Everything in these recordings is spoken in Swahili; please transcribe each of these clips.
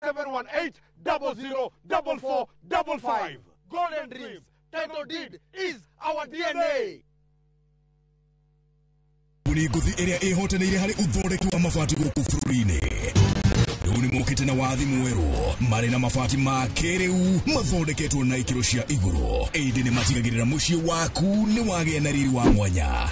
0718004455. Golden Dreams, title deed is our DNA. Nguthi ĩrĩa ĩhotanĩire harĩ ũthondeki wa mabati gũkũ bũrũri-inĩ. Rĩu nĩ mokĩte na wathi mwerũ marĩ na mabati ma kĩrĩu mathondeketwo na ikĩro cia igũrũ. Ĩndĩ nĩ matigagĩrĩra mũciĩ waku nĩ wagĩa na riri wa mwanya.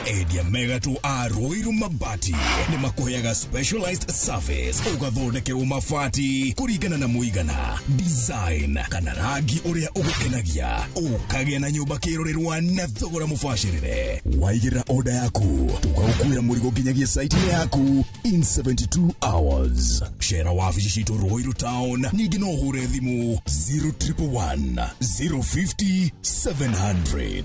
Endia Megatũ a Ruiru Mabati nĩ makũheaga specialized service ũgathondekerwo mabati kũringana na mũigana, design kana rangi ũrĩa ũgũkenagia. Ũkagĩa na nyũmba kĩrorerwa na thogora mũbacĩrĩre. Waigĩrĩra order yaku ũgagũkuĩra mũrigo nginyagia site yaku in 72 hours. Share wabici citũ Ruiru Town, ningĩ no ũhũre thimũ 0111 050 700.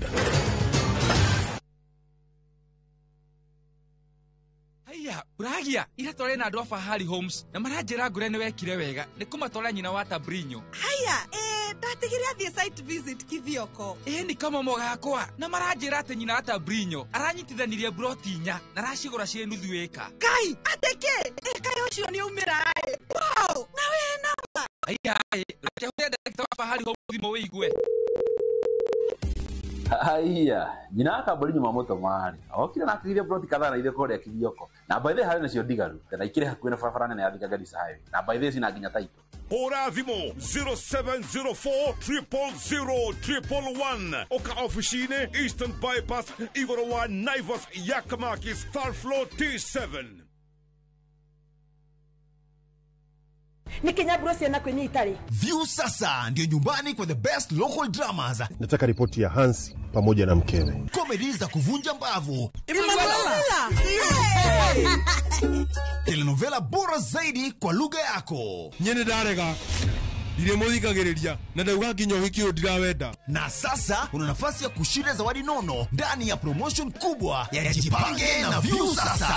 Uragia ira tore na andũ a Fahari Homes na maranjĩra ngure nĩ wekire wega nĩ kũmatwara nyina wa Tabrinyo. Haya, ndatigire athiĩ site visit Kithioko. Ni kama mogakwa na maranjĩra atĩ nyina wa Tabrinyo aranyitithanirie broti 4 na aracigũra ciĩ nuthu ĩka. Kai, ateke, eka yocio nĩ umĩra. Wow, na we namba. Reke hũre director wa Fahari Homes thimũ wĩigue. Haya, nyina wa Tabrinyo mamoto mari. Okire na akire broti kadhaa na ile kore Kithioko. Na by the way nacio digaru kana ikire hakuhĩ na barabara nene ya Thika Garissa Highway. Na by the way sina nginya title. Hora thimo 0704000111 Oka officine Eastern Bypass Igorowa Naivas Yakamaki Star Floor T7. Ni Kenya Bruce na kwenye Italy. View sasa ndio nyumbani kwa the best local dramas. Nataka ripoti ya Hansi pamoja na mkewe. Comedy za kuvunja mbavu. Telenovela bora zaidi kwa lugha yako. Nyene darega. Dire muthikagiriria na ndauga nginya hikio ndirawenda. Na sasa una nafasi ya kushinda zawadi nono ndani ya promotion kubwa ya Jipange na View sasa.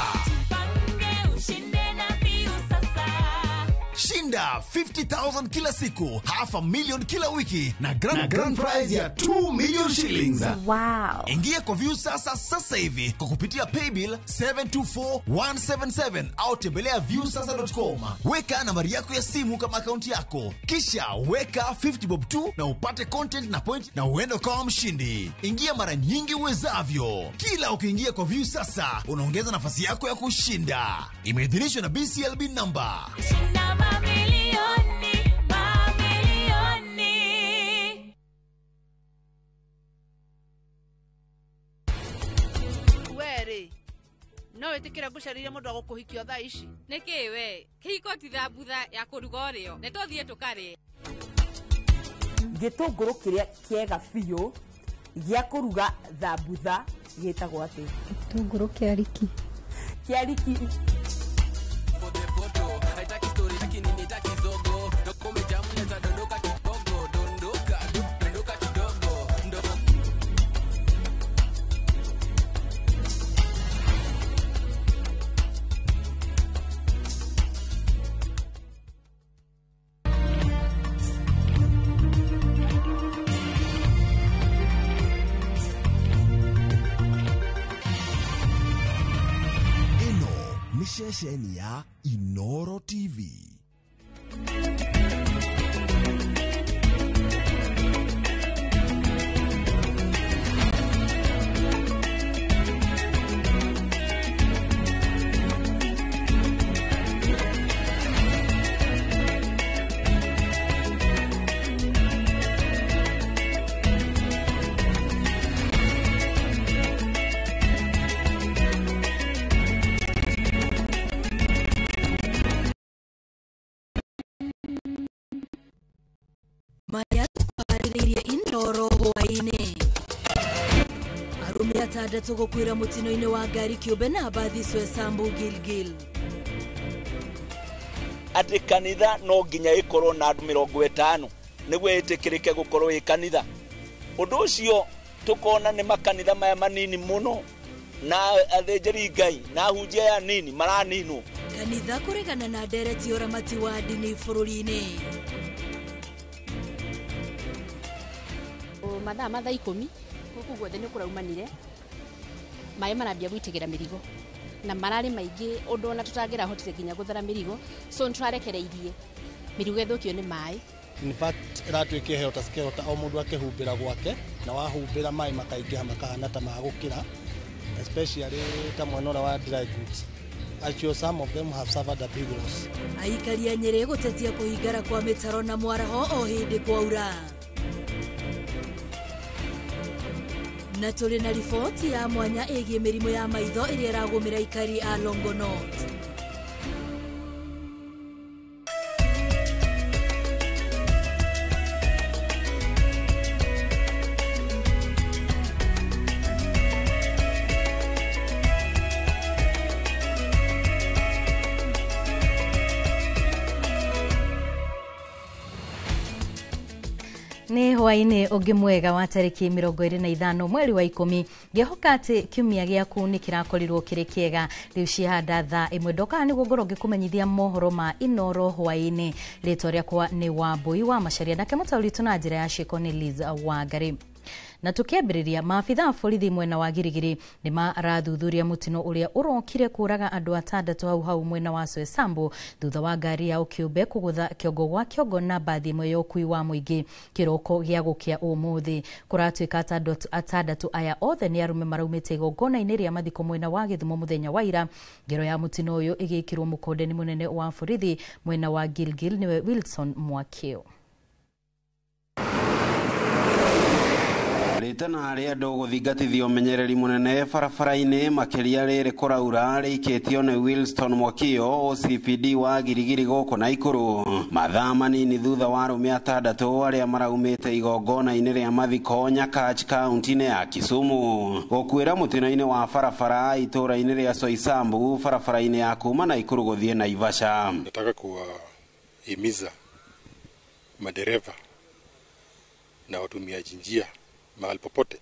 Shinda 50,000 kila siku, $500,000 kila wiki na grand prize ya 2 million shillings. Wow. Ingia kwa View sasa hivi kwa kupitia paybill 724177 au tembelea viewsasa.com. Weka nambari yako ya simu kama akaunti yako, kisha weka 50 bob tu na upate content na point na uende kwa mshindi. Ingia mara nyingi uwezavyo. Kila ukiingia kwa View sasa unaongeza nafasi yako ya kushinda. Imeidhinishwa na BCLB number. No etikira gucariria mundu agukuhikio thaa ici niki we kihiko ti thambutha ya kuruga urio ne tothie tukari gitunguru kiria kiega biũ gĩa kũruga thambutha gĩtagwo atĩ gitunguru kiariki Shesheni ya Inoro TV. Maya twarĩrĩirie Inoro hwaĩ-inĩ. Arũme 6 gũkuĩra mũtino-inĩ wa ngari kĩũmbe na bathi Sambu Gilgil. Atĩ kanitha no nginya ĩkorwo na andũ 50 nĩguo ĩtĩkĩrĩke gũkorwo ĩ kanitha. Ũndũ ũcio tũkona nĩ makanitha maya manini mũno na athĩnjĩri Ngai na hunjia ya nini maraninwo. Kanitha kũregana na ndereti ũramati wa ndini bũrũri-inĩ. Mathaa 10 gũkũ guothe nĩ kũraumanire maĩ marambia gwĩtigĩra mĩrigo na mararĩ maingĩ ũndũ ona tutangĩra hotire nginya gũthara mĩrigo so nĩtwarekereirie mĩrigo ĩthũkio nĩ maĩ. In fact ratwike he utasikehota o mundu akihumbira gwake na wahumbira mai makaingĩha makahana ta magũkĩra, especially ta mwena wa dry goods. Actually some of them have suffered a big loss. Aikari a Nyeri gũtetia kũhingara kwa mĩtaro na mwaraho o hĩndĩ kwaura. Na tũrĩ na riboti ya mwanya ĩgiĩ mĩrimũ ya maitho ĩrĩa ĩragũmĩra aikari a Longonot. Ni hwaini ungi mwega wa tariki 25 mweri wa 10 ngehoka ati kiumia giaku ni kirakorirwo kiri kiega riu cihanda thaa 1 ndoka niguo ngoro ngikumenyithia mohoro ma Inoro hwaini ritwa riakwa ni Wambui wa Macharia nake mutauri tuna njira ya ciko ni Liz Wangari. Na tukiambiriria maafitha a borithi mwena wa Girigiri ni marathuthuria mutino uria urokire kuraga andu 6 hau mwena wa Soesambu thutha wa ngari ya ukiumbe kugutha kiongo gwa kiongo na bathi imwe ya ukui wa muingi kiroko gia gukia umuthi kuratwika atandatu aya othe ni arume maraumite igongona-ini ria mathiko mwena wa Githumo muthenya wa ira. Ngero ya mutino uyu igikirwo mukonde ni munene wa borithi mwena wa Gilgil niwe Wilson Mwakio. Ritana ria ndo guthingatithio menyereri munene barabara-ini makiria riri kuraura rikitio ni Wilson Mwakio OCPD wa Girigiri goko Naikuru mathaa manini thutha wa arume 6 aria maraumite igongona-ini ria mathiko Nyakach kaunti-ini ya Kisumu gukwira mutino-ini wa barabara itura-ini ria Soisambu barabara-ini ya kuma Naikuru guthie Naivasha. Nataka kuwahimiza madereva na watumiaji njia mahali popote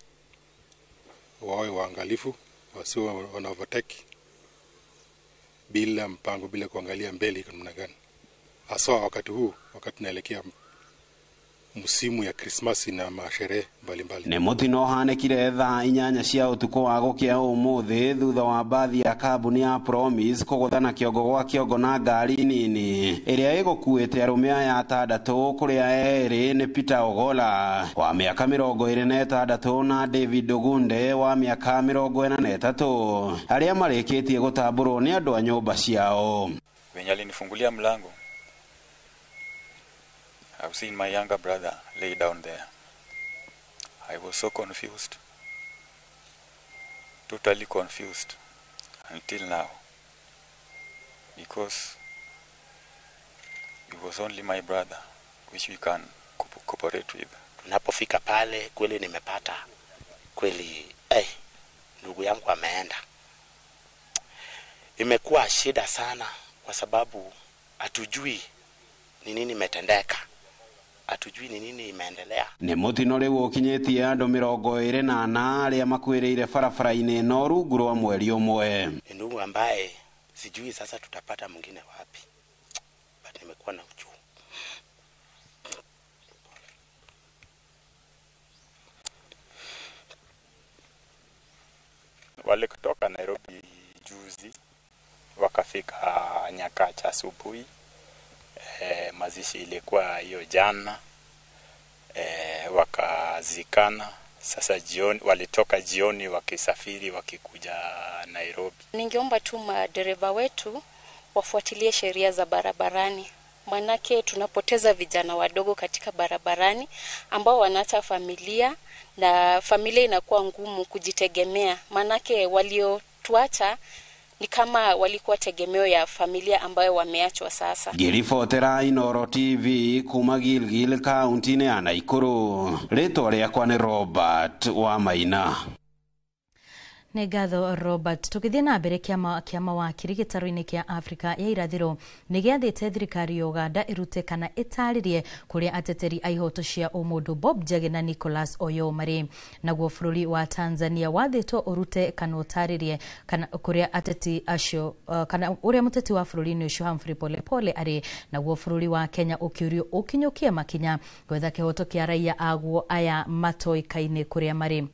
wawe waangalifu, wasiwe wana overtake bila mpango, bila kuangalia mbele iko namna gani, hasa wakati huu, wakati tunaelekea musimu ya Christmas na masherehe mbalimbali. Ni mutino hanekire thaa 8 cia utuko wa gukia umuthi thutha wa bathi ya kambuni ya Promise kuguthana kiongo gwa kiongo na ngari nini iria igukuite arume aya 6 kuria eri ni Peter Ogola wa miaka 26 na David Ogunde wa miaka 43 aria marikitie gutamburwo ni andu a nyumba ciao. Wenye alinifungulia mlango, I've seen my younger brother lay down there. I was so confused, totally confused until now, because it was only my brother which we can cooperate with. Tunapofika pale kweli nimepata kweli ndugu yangu ameenda. Imekuwa shida sana kwa sababu hatujui ni nini imetendeka. Atujui ni nini imeendelea. Ni mutino riu ukinyetie andu 28 aria makwiriire barabara-ini no rungu rwa mweri umwe. Ni ndugu ambaye sijui sasa tutapata mwingine wapi. But nimekuwa na uchungu. Wale kutoka Nairobi juzi wakafika Nyakach asubuhi. Mazishi ilikuwa hiyo jana, wakazikana. Sasa jioni walitoka jioni wakisafiri wakikuja Nairobi. Ningeomba tu madereva wetu wafuatilie sheria za barabarani, manake tunapoteza vijana wadogo katika barabarani ambao wanaacha familia na familia inakuwa ngumu kujitegemea, manake waliotuacha ni kama walikuwa tegemeo ya familia ambayo wameachwa sasa. Girifotera Inoro TV kuma Gilgil kaunti-ini ya Naikuru. Ritwa riakwa ni Robert wa Maina. Nĩ ngatho Robert. Tukithie na mbere kiama wa kiri gĩtaro-inĩ kia Afrika ya irathĩro nĩ gĩathĩte thirikari ya Uganda ĩrute kana ĩtarĩrie kũrĩa ateteri a ihoto cia ũmũndũ Bob Njagi na Nicholas Oyo marĩ. Naguo bũrũri wa Tanzania wathĩtwo ũrute kana ũtarĩrie kana kũrĩa ateti acio kana ũrĩa mũteti wa bũrũri-inĩ ũcio Humphrey Polepole arĩ. Naguo bũrũri wa Kenya ũkĩũrio ũkinyũkie makinya gwetha kĩhoto kĩa raia aguo aya matoĩkaine kũrĩa marĩ.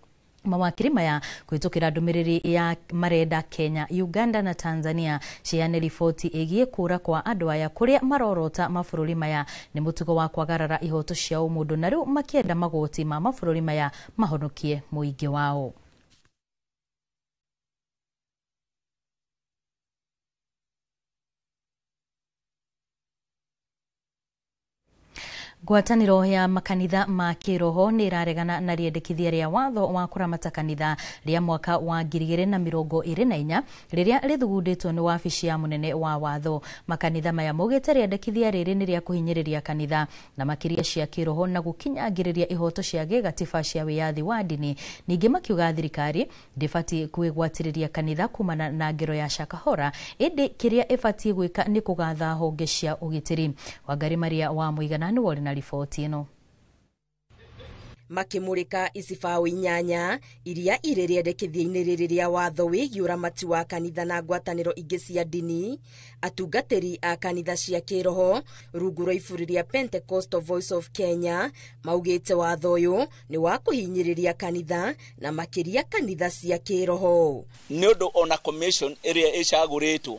mawakiri maya kwitukira ndumiriri ya marenda Kenya, Uganda na Tanzania ciane riboti igie kura kwa andu aya kuria marorota mabũrũri maya ni mutugo wa kwagarara ihoto cia umundu na riu makienda magoti ma mabũrũri maya mahonokie muingi wao. Ngwatanĩro ya makanitha ma kĩroho nĩ ĩraregana na rĩendekithia rĩa watho wa kũramata kanitha rĩa mwaka wa 2024 rĩrĩa rĩthugundĩtwo nĩ wabici ya mũnene wa watho. Makanitha maya maugĩte rĩendekithia rĩrĩ nĩ rĩa kũhinyĩrĩria kanitha na makĩria cia kĩroho na gũkinyangĩrĩria ihoto cia gĩgatiba cia wĩyathi wa ndini. Ningĩ makiuga thirikari ndĩbatiĩ kwĩgwatĩrĩria kanitha kumana na ngero ya Shakahola, ĩndĩ kĩrĩa ĩbatiĩ gwĩka nĩ kũgatha honge cia ũgitĩri. Wangari Maria wa Mũigana nĩ wori na riboti ĩno. Makimurika isibaũ 8 iria irĩ rĩendekithia-inĩ rĩrĩ rĩa watho wĩgiĩ ũramati wa kanitha na ngwatanĩro ingĩ cia ndini, atungatĩri a kanitha cia kĩroho rungu rwa iburi rĩa Pentecostal Voice of Kenya maugĩte watho ũyũ nĩ wa kũhinyĩrĩria kanitha na makĩria kanitha cia kĩroho. Nĩ ũndũ ona commission ĩrĩa ĩcagũrĩtwo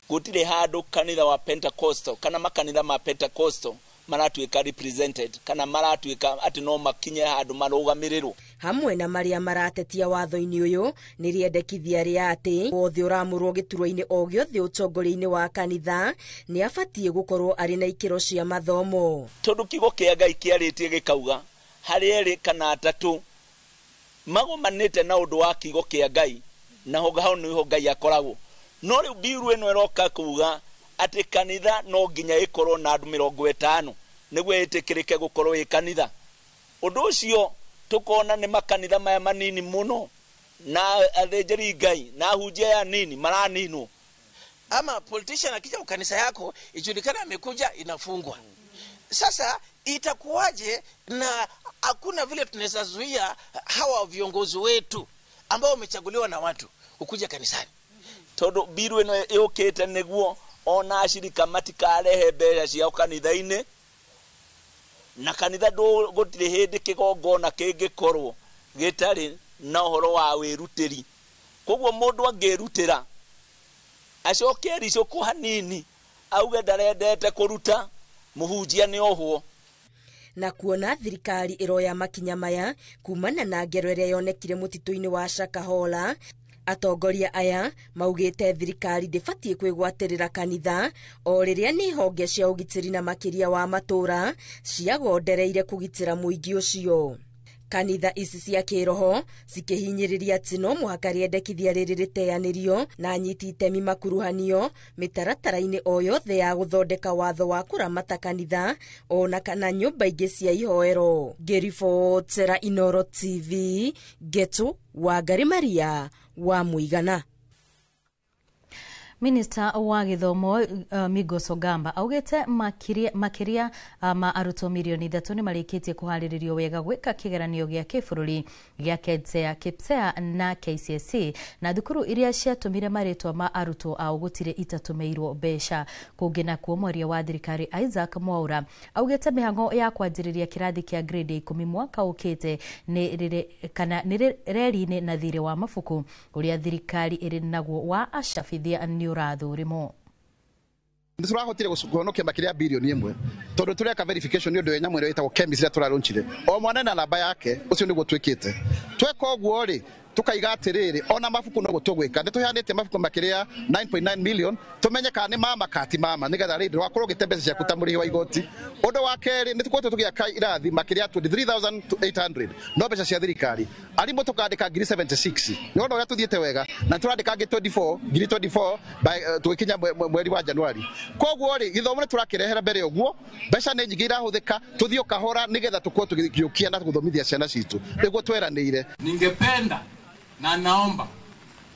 gũtirĩ handũ kanitha wa Pentecostal kana makanitha ma Pentecostal maratuĩka represented kana maratuĩka atĩ no makinye handũ marũgamĩrĩrwo. Hamwe na maria maratetia watho-inĩ ũyũ nĩ rĩendekithia rĩa atĩ wothe ũramũrwo gĩturwa-inĩ o gĩothe ũtongoria-inĩ wa kanitha nĩ abatiĩ gũkorwo arĩ na ikĩro cia mathomo. Tondũ kiugo kĩa Ngai kĩarĩtie gĩkauga harĩ erĩ kana atatũ magomanĩte na ũndũ wa kiugo kĩa Ngai na hau nĩho Ngai akoragwo. No rĩu biru ĩno ĩroka kuuga atĩ kanitha no nginya ĩkorwo na andũ 50 nĩguo ĩtĩkĩrĩke gũkorwo ĩ kanitha. Ũndũ ũcio tukona nĩ makanitha maya manini muno na athĩnjĩri Ngai na ahunjia ya nini maraninwo. Ama politician akija kwa kanisa yako ijulikana amekuja inafungwa. Sasa itakuwaje na hakuna vile tunaweza zuia hawa viongozi wetu ambao wamechaguliwa na watu ukuja kanisani? Todo biru ĩno yũkĩte nĩguo ona ashirika matikarehe mbeca ciao kanitha-inĩ na kanitha gũtirĩ hĩndĩ kĩgongona kĩngĩkorwo gĩtarĩ na ũhoro wa wĩrutĩri. Koguo mũndũ angĩrutĩra acoke ricũkũ hanini auge ndarendete kũruta mũhunjia nĩ ohwo. Na kuona thirikari ĩroya makinya maya kumana na ngero ĩrĩa yonekire mũtitũ-inĩ wa Shakahola, atongoria aya maugĩte thirikari ndĩbatiĩ kwĩgwatĩrĩra kanitha o rĩrĩa nĩ honge cia ũgitĩri na makĩria wa matũra ciagondereire kũgitĩra mũingĩ ũcio. Kanitha ici cia kĩroho cikĩhinyĩrĩria atĩ no mũhaka rĩendekithia rĩrĩ rĩteanĩrio na anyiti itemi makuruhanio mĩtaratara-inĩ o yothe ya gũthondeka watho wa kũramata kanitha ona kana nyũmba ingĩ cia ihoero. Ngĩribotera Inooro TV, Getu Wangari Maria wa Mũigana. Minister wa gĩthomo Migos Ogamba augĩte makiria ma arutwo milioni 3 nĩ marĩkĩtie kũharĩrĩrio wega gwĩka kĩgeranio gĩa kĩbũrũri gĩa KPSEA na KCSE na thukuru iria ciatũmire marĩtwa ma arutwo ao gũtirĩ itatũmĩirwo mbeca. Kũngĩ nakuo mwaria wa thirikari Isaac Mwaura augĩte mĩhang'o ya kwanjĩrĩria kĩrathi kĩa grade 10 mwaka ũkĩte nĩ reri-inĩ na thirĩ wa mabuku ũrĩa thirikari ĩrĩ naguo wa acabithia nĩ ũrathũrimwo. Nĩtũrahotire gũconokia makĩria bilioni 1 tondũ tureka verification nĩ ũndũ nyamũ ĩrĩa ĩtagwo chemistry tũrarunchire o mwana na namba yake. Ũcio nĩguo twĩkĩte tweka ũguo rĩ tukaiga atĩrĩrĩ ona mabuku no gũtũgwĩka nĩtũheanĩte mabuku makĩria 9.9 million tumenye kana nĩ mama kati mama nĩgetha rĩndĩ wakorwo gĩte mbeca ciaku ta mũrĩhi wa igoti. Ũndũ wa kerĩ nĩtũkoretwo tũgĩaka irathi makĩria 23,800 no mbeca cia thirikari arimũ tukandĩka 76 nĩ ũndũ ũrĩa tũthiĩte wega na tũrandĩka 24 tũgĩkinya mweri wa Januari. Koguo rĩ gĩthomo nĩtũrakĩrehera mbere ũguo mbeca nĩ nyingĩ irahũthĩka tũthiĩ kahora nĩgetha tũkorwo tũgĩũkia na gũthomithia ciana citũ nĩguo tweranĩire. Ningependa na naomba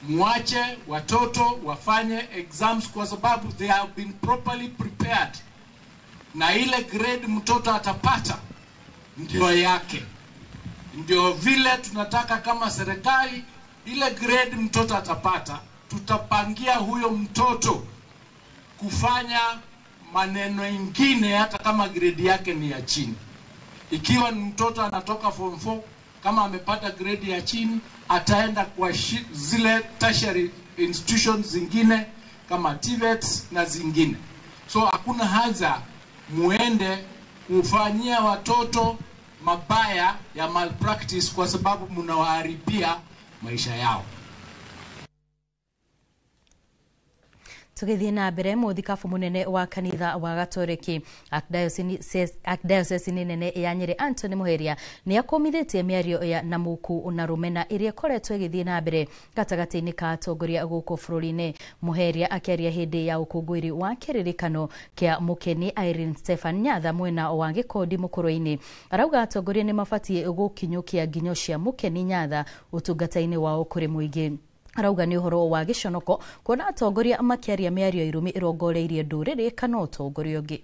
mwache watoto wafanye exams kwa sababu they have been properly prepared, na ile grade mtoto atapata ndio yake. Ndio vile tunataka kama serikali, ile grade mtoto atapata tutapangia huyo mtoto kufanya maneno ingine hata kama grade yake ni ya chini. Ikiwa mtoto anatoka form 4 kama amepata grade ya chini ataenda kwa zile tertiary institutions zingine kama TVET na zingine. So hakuna haja muende kufanyia watoto mabaya ya malpractice kwa sababu mnawaharibia maisha yao. Tugithie na mbere muthikabu munene wa kanitha wa Gatoreki Archdiocese nene ya Nyeri Anthony Muheria ni akomithitie miario ya Namuku na Rumena iria koretwo igithie na mbere gatagati-ini ka atongoria guku bururi-ini. Muheria akiaria hindi ya ukungwiri wa kiririkano kia mukeni Irene Stephen Nyatha mwena wa Gikondi Mukuru-ini. Arauga atongoria ni mabatie gukinyukia nginyo cia mukeni Nyatha utungata-ini wao kuri muingi. Arauga ni uhoro wa giconoko kuona atongoria makiaria miario irumi irongoreirie nduriri kana utongoria ungi.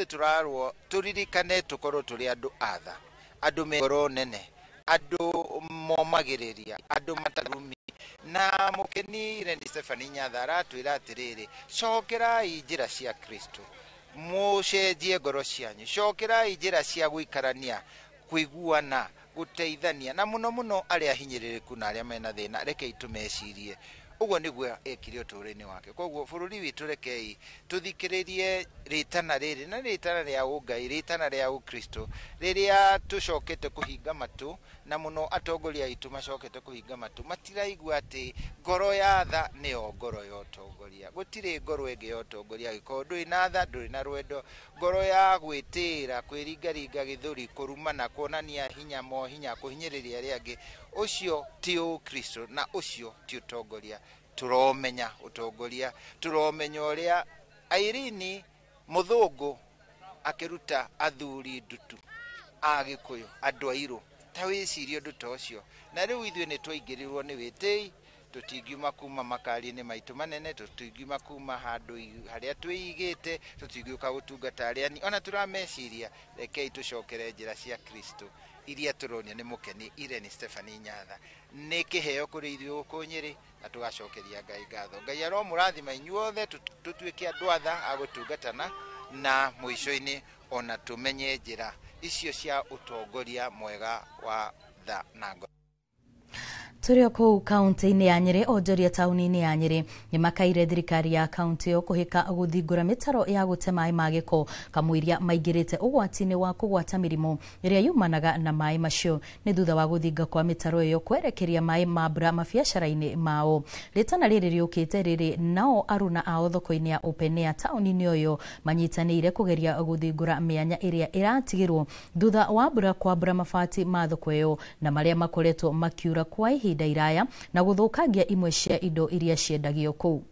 Turarwo turirikane tukorwo turi andu atha, andu megoro nene, andu momagiriria, andu matarumi na mukeni Irene Stephen Nyatha aratwira atiriri, cokerai njira cia Kristo, mucenjie ngoro cianyu, cokerai njira cia guikarania, kuiguana, guteithania na muno aria hinyiririku na aria mena thina, rekei tumecirie uguo niguo ekire uturine wake. Koguo bururi witu rekei tuthikiririe ritana riri na ritana ria ungai, ritana ria ukristo riria tucokete kuhinga matu na muno atongoria itu macokete kuhinga matu, matiraigua ati ngoro ya tha niyo ngoro ya utongoria. Gutire ngoro ingi ya utongoria giko nduri na tha, nduri na rwendo, ngoro ya gwitira, kwirigaringa githuri, kurumana, kuonania hinya mo hinya, kuhinyiriria aria angi, ucio ti ukristo na ucio ti utongoria. Turomenya utongoria, turomenya uria Irene Muthungu akiruta athuri ndutu agikuyu andu airu ta wicirio ndu ta ucio, na riu ithue ni twaingirirwo ni witei, tutingiuma kuma makari-ini maitu manene, tutingiuma kuma handu haria twigite, tutingiuka gutungata aria ni ona turameciria. Rekei tucokere njira cia Kristo iria turonia ni mukeni Irene Stephen Nyatha, ni kiheo kuri ithuĩ gũkũ Nyeri na tugacokeria Ngai ngatho. Ngai aromũrathima inyuothe tutuĩke andũ atha agũtungatana na mũico-inĩ ona tumenye njĩra icio cia utongoria mwega wa tha na ngoro. Turio kuu kaunti-ini ya Nyeri onjoria tauni-ini ya Nyeri ni makaire thirikari ya kaunti yo kuhika guthingura mitaro ya gute mai ma giko kamwiria maingirite ugwati-ini wa kugwata mirimu iria yumanaga na mai macio ni thutha wa guthinga kwa mitaro iyo kwerekeria mai ma mbura mabiacara-ini mao. Ritana riri riukite riri nao aruna ao thoko-ini ya open air tauni-ini uyo manyitanire kugeria guthingura mianya iria iratigirwo thutha wa mbura kwa mbura mabati ma thoko iyo na maria makoretwo makiura kwa ihinda iraya na guthukangia imwe cia indo iria ciendagio kuu.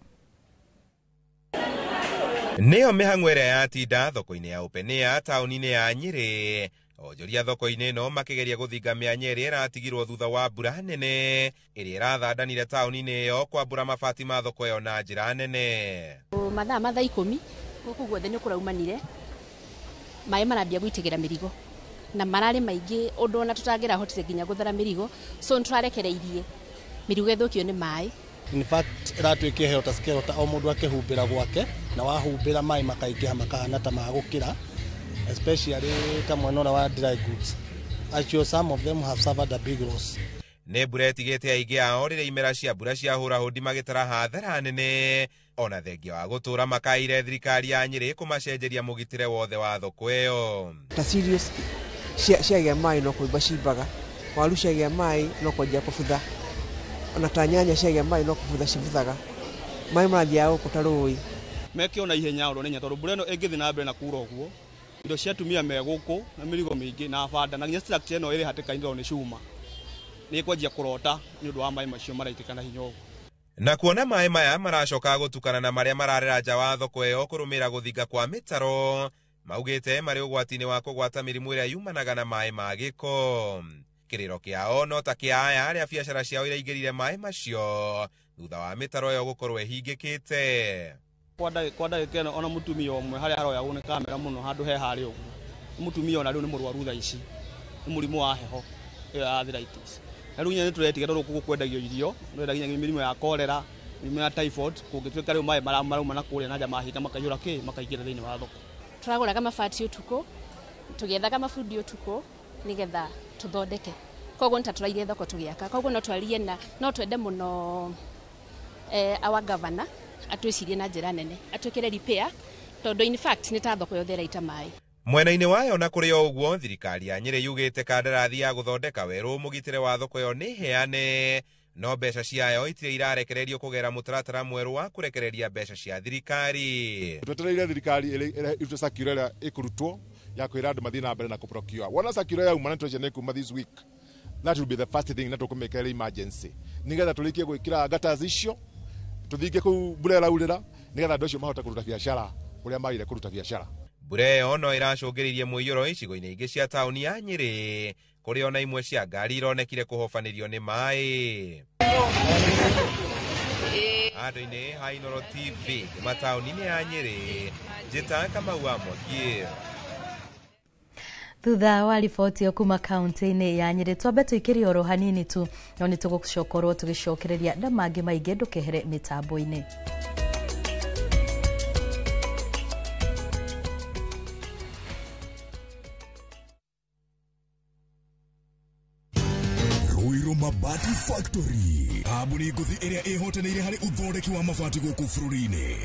Neo mihang'were ya tinda thoko-ini ya open air tauni-ini ya Nyeri. Onjoria thoko-ini no makigeria guthinga mianya iria iratigirwo thutha wa mbura nene iria irathandanire tauni-ini iyo kwa mbura mabati ma thoko iyo na njira nene. Mathaa 10 guku guothe ni kuraumanire mai marambia guitigira mirigo na marari maingi undu ona tutangira hotire nginya guthara mirigo, so nturarekereirie mirigo ithukio ni mai. In fact ratwike heo taskero ta o mundu akihumbira gwake na wahumbira mai makaingiha makahana ta magukira, especially ta mwenora wa dry goods. Actually some of them have suffered a big loss. Ne mbura itigite aingi ao riria imera cia mbura cia hura hundi magitara hathara nene ona thengia wa gutura makaire thirikari ya Nyeri kumacenjeria mugitire wothe wa thoko iyo. Ta serious ciagia mai no kuimba cimbaga, waru ciagia mai no kwenja kubutha, ona ta nyanya ciagia mai no kubutha cibuthaga, mai mathia guku ta rũĩ meke ona ihenya oro nenya tondu mbura ino ingithi na mbere na kura uguo indo cia tumia me guku na mirigo mingi na banda na nginya structure ino iri hatikainiro ni cuma ni kwanjia kurota ni undu wa mai macio maraitikana hinya uguo. Na kuona mai maya maracoka gutukana na maria mararera nja wa thoko iyo kurumira guthinga kwa mitaro maugite mari ugwati-ini wa kugwata mirimu iria yumanaga na mai ma giko. Kiriro kiao no ta kia aya aria biacara ciao iraingirire mai macio thutha wa mitaro iyo gukorwo ihingikite. Kwa ndagika ino ona mutumia umwe haria haroya gune kamera muno handu he hari uguo, mutumia ona riu ni murwaru tha ici ni murimu wa heho iyo ya arthritis. Riu nya nituretigera ruku kwendagio irio nwendagia mirimu ya cholera, mirimu ya typhoid, kungituika riu mai marauma na kuria na jama hita makayura ki makaingira thiini wa thoko. Turaguraga mabati utuku, tugethaga mabundi utuku, nigetha tuthondeke koguo ntaturaire thoko tugiaka koguo no twarie na no twende muno our governor atwicirie na njira nene atwikire repair tondu in fact ni ta thoko yothe raita mai. Mwena-inĩ wayo na kũrĩ o ũguo thirikari ya Nyĩrĩ yugĩte kandarathi ya gũthondeka werũ mũgitĩre wa thoko ĩyo nĩ heane, no mbeca ciayo itirĩ irarekererio kũgera mũtaratara mwerũ wa kũrekereria mbeca cia thirikari. Twetereire thirikari ĩrute circular ĩrĩa ĩkũrutwo ya kwĩra andũ mathiĩ na mbere na kũprocure. Wona circular yauma na treasure kuma this week, that will be the first thing na tũkũmĩkĩra emergency nigetha tũrĩkie gwĩkĩra gutters icio tũthinge kũu mbura ĩraurĩra nigetha andũ acio mahote kũruta biacara ũrĩa magĩrĩire kũruta biacara. Mbura ĩyo no ĩracũngĩrĩirie mũiyũro icigo-inĩ ingĩ cia taũni ya Nyĩrĩ, kũrĩ ona imwe cia ngari ironekire kũhobanĩrio nĩ maĩ. Andũ-inĩ ha Inooro TV mataũni-inĩ ya Nyĩrĩ, njĩta Kamau wa Mwangi. Thutha wa riboti yo kuma kaunti-inĩ ya Nyĩrĩ, twambe tũikĩrie oro hanini tu, no nĩ tũgũcokorwo tũgĩcokereria nda mangĩ maingĩ ndũkehere mĩtambo-inĩ. Mabati Factory, kambuni nguthi ĩrĩa ĩhotanĩire harĩ ũthondeki wa mabati gũkũ bũrũri-inĩ.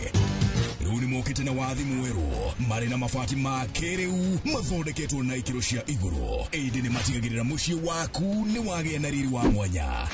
Rĩu nĩ mokĩte na wathi mwerũ, marĩ na mabati ma kĩrĩu mathondeketwo na ikĩro cia igũrũ. Ĩndĩ nĩ matigagĩrĩra mũciĩ waku nĩ wagĩa na riri wa mwanya.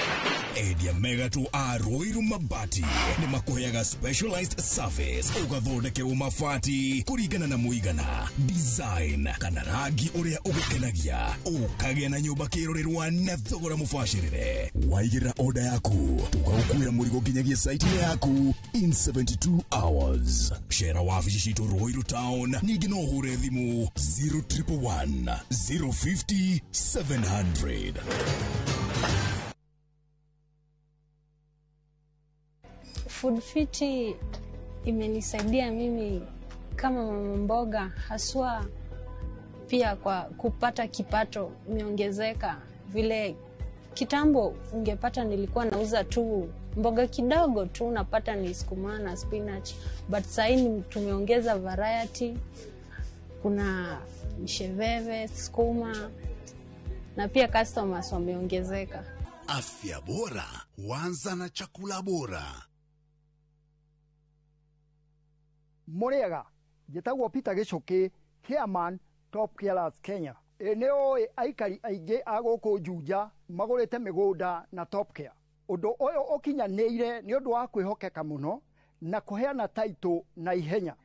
Endia megatũ a Ruiru Mabati nĩ makũheaga specialized service, ũgathondekerwo mabati kũringana na mũigana, design kana rangi ũrĩa ũgũkenagia, ũkagĩa na nyũmba kĩrorerwa na thogora mũbacĩrĩre. Waigĩrĩra order yaku, tũgagũkuĩra mũrigo nginyagia site yaku in 72 hours. Cera wabici citũ Ruiru Town, ningĩ no ũhũre thimũ 0111 050 700. Food Fiti imenisaidia mimi kama mama mboga, haswa pia kwa kupata kipato imeongezeka. Vile kitambo ungepata nilikuwa nauza tu mboga kidogo tu, napata ni sukuma na spinach, but sasa tumeongeza variety, kuna msheveve, sukuma, na pia customers wameongezeka. Afya bora huanza na chakula bora. Muriega, njĩtagwo Peter Gichuki, Chairman Top Carers Kenya. Nĩ aikari aingĩ a gũkũ Juja magũrĩte mĩgũnda na Top Care. Ũndũ ũyũ ũkinyanĩire nĩ ũndũ wa kwĩhokeka mũno na kũheana taitũ na ihenya.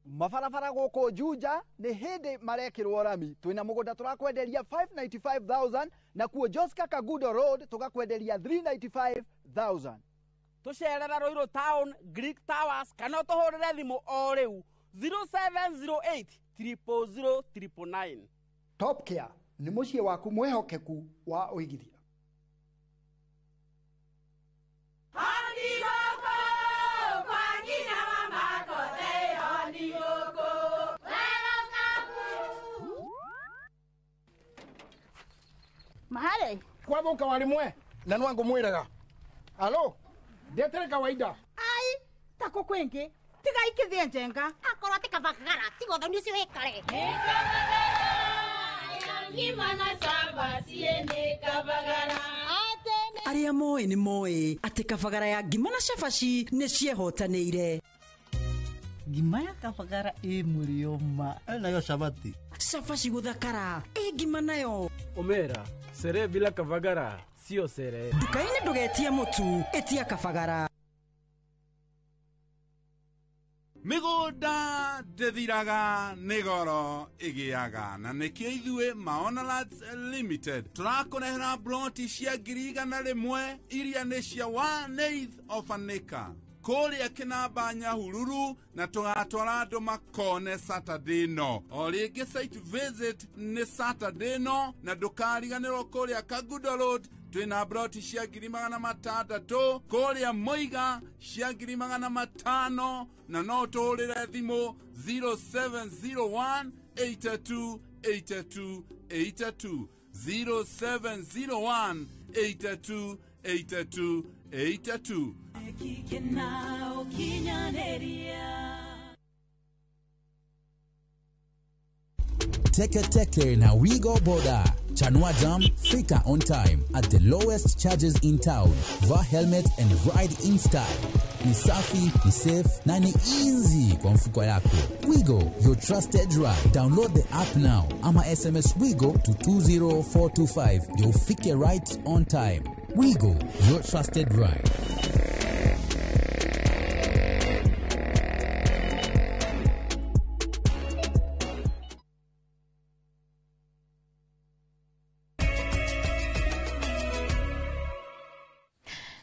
Mabarabara gũkũ Juja nĩ hĩndĩ marekĩrwo rami. Twĩna mũgũnda tũrakwenderia 595,000 na kuo Joska Kagudo Road tũgakwenderia 395,000. Tũcerera Ruiru Town, Greek Towers, kana tũhũrĩre thimũ o rĩu 0708 000 999. Top Care nĩ mũciĩ waku mwĩhokeku wa ũigithia. Mahali kwa boka walimwe na nwangu mwiraga. Alo, ndetere kawaida. Ai, tako kwengi tiga ikithie njenga akorwo tikabagara tigo thoni ucio wikare. Aria moe ni moe ati kabagara ya ngima na cabaci nĩ ciehotanĩire. Ngima ya kabagara murio ma nayo sabati. Cabaci guthakara ngima nayo. Omera, sere bila kabagara sio sere. Dukaini ndugetie mutu etia kabagara. Mĩgũnda ndĩthiraga nĩ goro ĩgĩaga, na nĩkĩo ithuĩ Maona Lands Limited tũrakũrehera broti cia 100,000 iria nĩ cia 1/8 of an acre kũrĩa Kĩnamba Nyahururu, na tũgatwara andũ makone Saturday no. O rĩngĩ site visit nĩ Saturday no, na ndũkariganĩrwo kũrĩa Kagudo Road twĩna broti cia 600,000 kũrĩa Mũiga cia 500,000, na no tũhũrĩre thimũ 0701 82 82 82 0701 82 82 82. Teke na Wigo Boda. Chanua Jam, fika on time at the lowest charges in town. Vaa helmet and ride in style. Ni safi, ni safe, na ni easy kwa mfuko yako. Wigo, your trusted ride. Download the app now. Ama SMS Wigo to 20425. You'll fike right on time. Wigo, your trusted ride.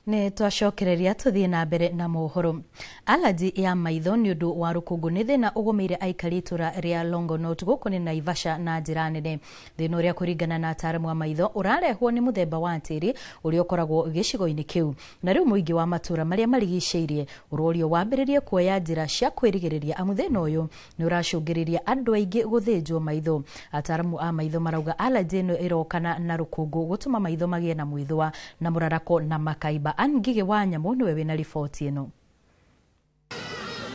Ne twacokereria tuthie na mbere na mohoro. Allergy ya maitho ni undu wa rukungu ni thina ugumeire aikari itura ria Longonot guku ni Naivasha na njira nene. Thina uria kuringana na ataaramu wa maitho urarehwo ni muthemba wa tiri uria ukoragwo gicigo-ini kiu. Na riu muingi wa matura maria marigiceirie urorio wambiririe kuoya njira cia kwirigiriria amu thina uyu ni uracungiriria andu aingi guthinjwo maitho. Ataaramu a maitho marauga allergy no irokana na rukungu gutuma maitho magie na mwithwa na murarako na makaiba. Ngige wa Nyamu niwe wina riboti ino.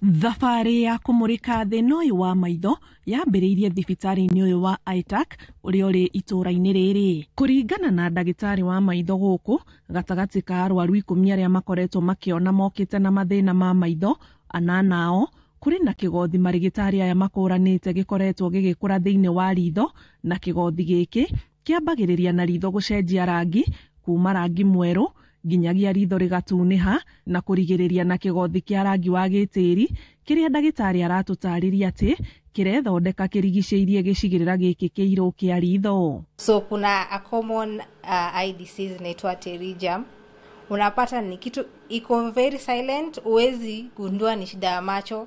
Thabarĩ ya kũmũrĩka thĩna ũyũ wa maitho yambĩrĩirie thibitarĩ-inĩ ũyũ wa ITAC ũrĩa ũrĩ itũũra-inĩ rĩrĩ. Kũringana na ndagĩtarĩ wa maitho gũkũ, gatagatĩ ka arwaru 10 arĩa makoretwo makĩona mokĩte na mathĩna ma maitho, 8 ao kũrĩ na kĩgothi marigitari aya makũranĩte gĩkoretwo gĩgĩkũra thĩinĩ wa ritho, na kĩgothi gĩkĩ kĩambagĩrĩria na ritho gũcenjia rangi kuma rangi mwerũ nginyagia ritho rigatunĩha na kũrigĩrĩria na kĩgothi kĩa rangi wa gĩtĩri kĩrĩa ndagĩtarĩ aratũtarĩria atĩ kĩrethondeka kĩrigicĩirie gĩcigĩrĩra gĩkĩ kĩirũ kĩa ritho. So kuna a common eye disease inaitwa pterygium. Unapata ni kitu iko very silent, uwezi gundua ni shida ya macho,